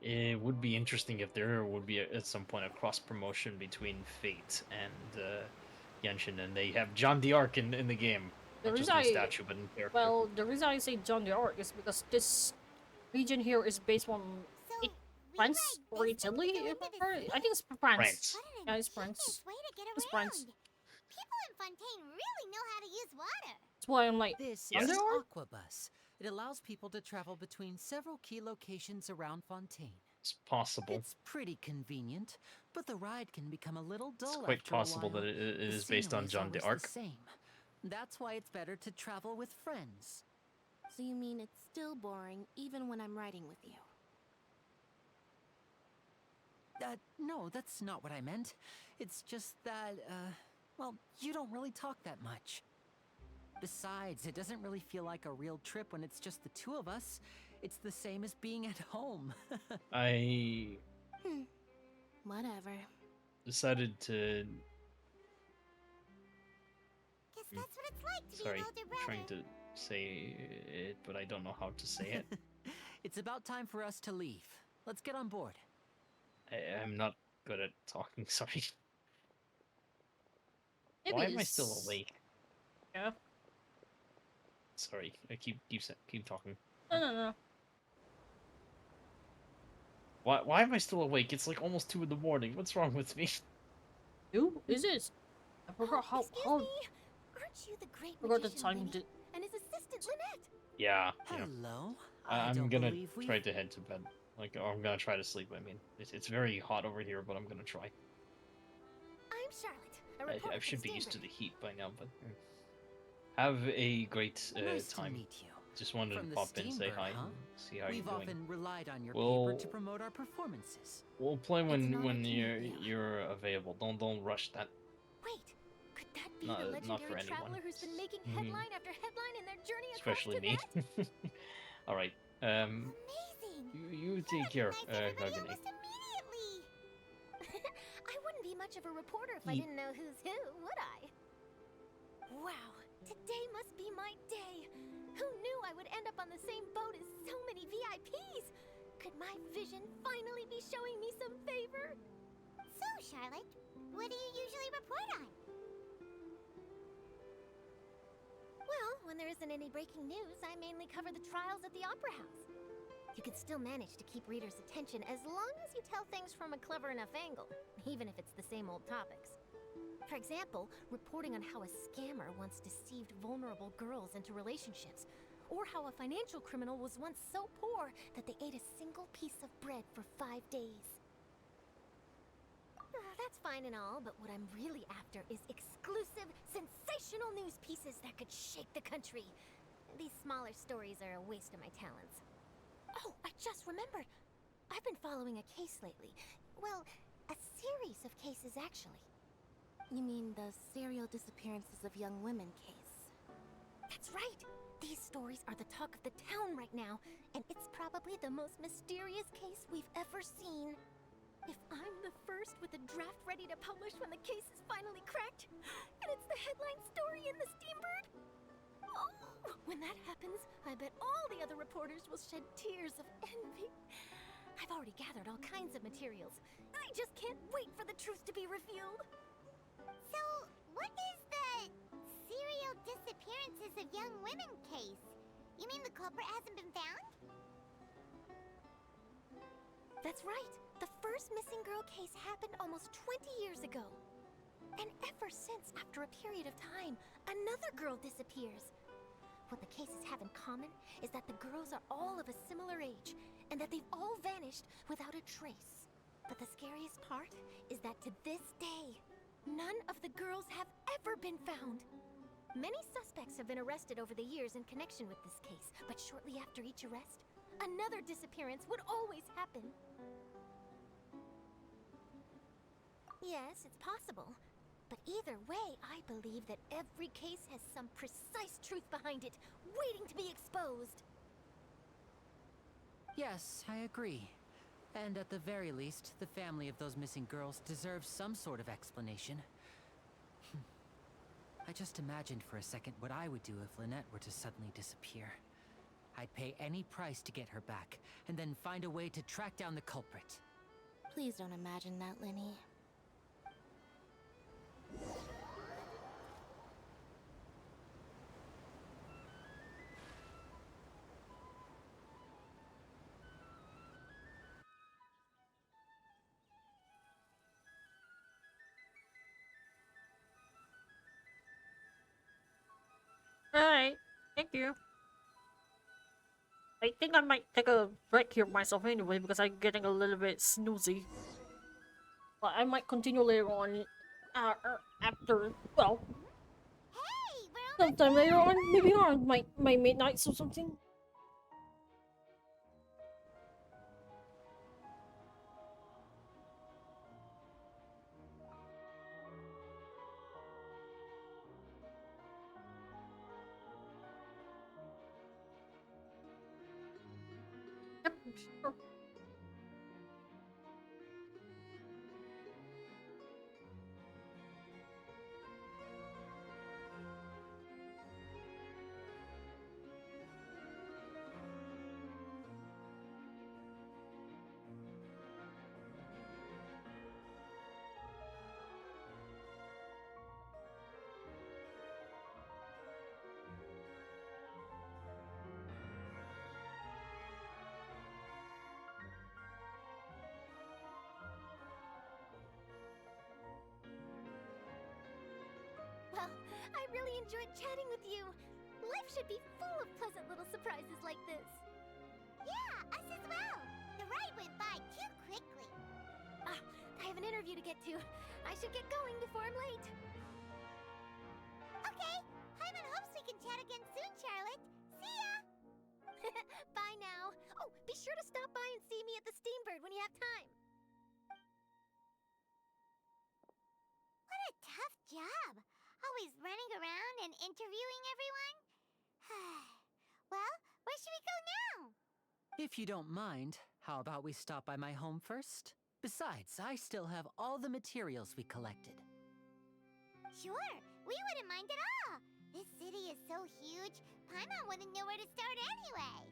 It would be interesting if there would be at some point a cross promotion between Fate and Genshin, and they have John the Ark in the game. Not just in statue, but in character. Well, the reason I say John the Ark is because this region here is based on France or Italy. I think it's France. Yeah, it's France. It's France. People in Fontaine really know how to use water. That's why I'm like, this John is the Ark? Aquabus. It allows people to travel between several key locations around Fontaine. It's possible. It's pretty convenient, but the ride can become a little dull It's quite after possible a while. that it The is based scenery on is John always d'Arc. the same. That's why it's better to travel with friends. So you mean it's still boring even when I'm riding with you? No, that's not what I meant. It's just that, well, you don't really talk that much. Besides, it doesn't really feel like a real trip when it's just the two of us. It's the same as being at home. I Whatever. decided to... Guess that's what it's like to Sorry, be an older brother. trying to say it, but I don't know how to say it. It's about time for us to leave. Let's get on board. I'm not good at talking, sorry. Maybe Why am I it's- still awake? Yeah. Sorry, I keep talking. No. Why am I still awake? It's like almost 2 in the morning. What's wrong with me? Who is this? I forgot how. Excuse me? Aren't you the great Forgot the magician time Lenny to. and his assistant Lynette? Yeah. Hello. I'm gonna try to head to bed. Like, or I'm gonna try to sleep. I mean, it's very hot over here, but I'm gonna try. I'm Charlotte. A reporter I should be from used to Stanford. the heat by now, but have a great Nice time. to meet you. Just wanted From to the pop in, say Steambird, hi, huh? and see how We've you're doing. often relied on your We'll- paper to promote our performances. We'll play It's when an honor to you're meet you. you're available. Don't rush that. Wait, could that be Not- the not legendary for anyone. traveler who's been making Mhm. headline after headline in their journey Especially across me. Tibet? All right. Amazing! You take care, Everybody Kagane. almost immediately. I wouldn't be much of a reporter if I Ye- didn't know who's who, would I? Wow, today must be my day. Who knew I would end up on the same boat as so many VIPs? Could my vision finally be showing me some favor? So, Charlotte, what do you usually report on? Well, when there isn't any breaking news, I mainly cover the trials at the Opera House. You can still manage to keep readers' attention as long as you tell things from a clever enough angle, even if it's the same old topics. For example, reporting on how a scammer once deceived vulnerable girls into relationships, or how a financial criminal was once so poor that they ate a single piece of bread for 5 days. That's fine and all, but what I'm really after is exclusive, sensational news pieces that could shake the country. These smaller stories are a waste of my talents. Oh, I just remembered. I've been following a case lately. Well, a series of cases, actually. You mean the serial disappearances of young women case? That's right. These stories are the talk of the town right now, and it's probably the most mysterious case we've ever seen. If I'm the first with a draft ready to publish when the case is finally cracked, and it's the headline story in the Steambird, oh, when that happens, I bet all the other reporters will shed tears of envy. I've already gathered all kinds of materials. I just can't wait for the truth to be revealed. So, what is the serial disappearances of young women case? You mean the culprit hasn't been found? That's right. The first missing girl case happened almost 20 years ago. And ever since, after a period of time, another girl disappears. What the cases have in common is that the girls are all of a similar age, and that they've all vanished without a trace. But the scariest part is that to this day, none of the girls have ever been found. Many suspects have been arrested over the years in connection with this case, but shortly after each arrest, another disappearance would always happen. Yes, it's possible. But either way, I believe that every case has some precise truth behind it, waiting to be exposed. Yes, I agree. And at the very least, the family of those missing girls deserves some sort of explanation. I just imagined for a second what I would do if Lynette were to suddenly disappear. I'd pay any price to get her back, and then find a way to track down the culprit. Please don't imagine that, Lenny. Alright, thank you. I think I might take a break here myself anyway because I'm getting a little bit snoozy. But I might continue later on, after, well, sometime later on, maybe on my midnights or something. Yep, sure. Well, I really enjoyed chatting with you. Life should be full of pleasant little surprises like this. Yeah, us as well. The ride went by too quickly. Ah, I have an interview to get to. I should get going before I'm late. Okay, Hyman hopes we can chat again soon, Charlotte. See ya! Bye now. Oh, be sure to stop by and see me at the Steambird when you have time. What a tough job. Always running around and interviewing everyone? Well, where should we go now? If you don't mind, how about we stop by my home first? Besides, I still have all the materials we collected. Sure, we wouldn't mind at all. This city is so huge, Paimon wouldn't know where to start anyway.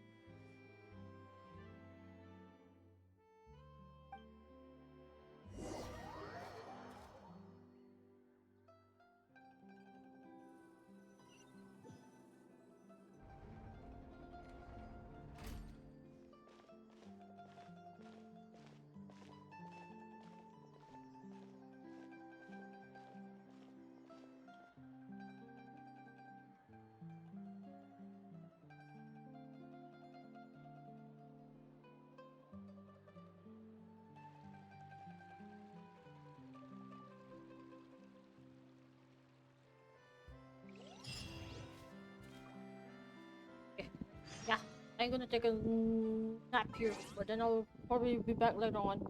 Yeah, I'm gonna take a nap here, but then I'll probably be back later on.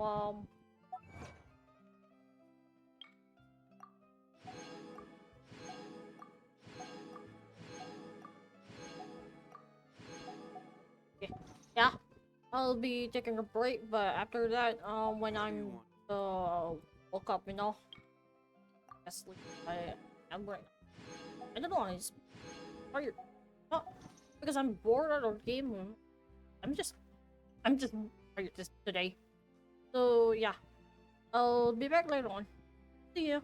Um, yeah, I'll be taking a break, but after that, when I'm woke up, you know, sleep. I'm right. I don't know. It's tired. Not because I'm bored out of game. I'm just tired today. So yeah, I'll be back later on. See ya.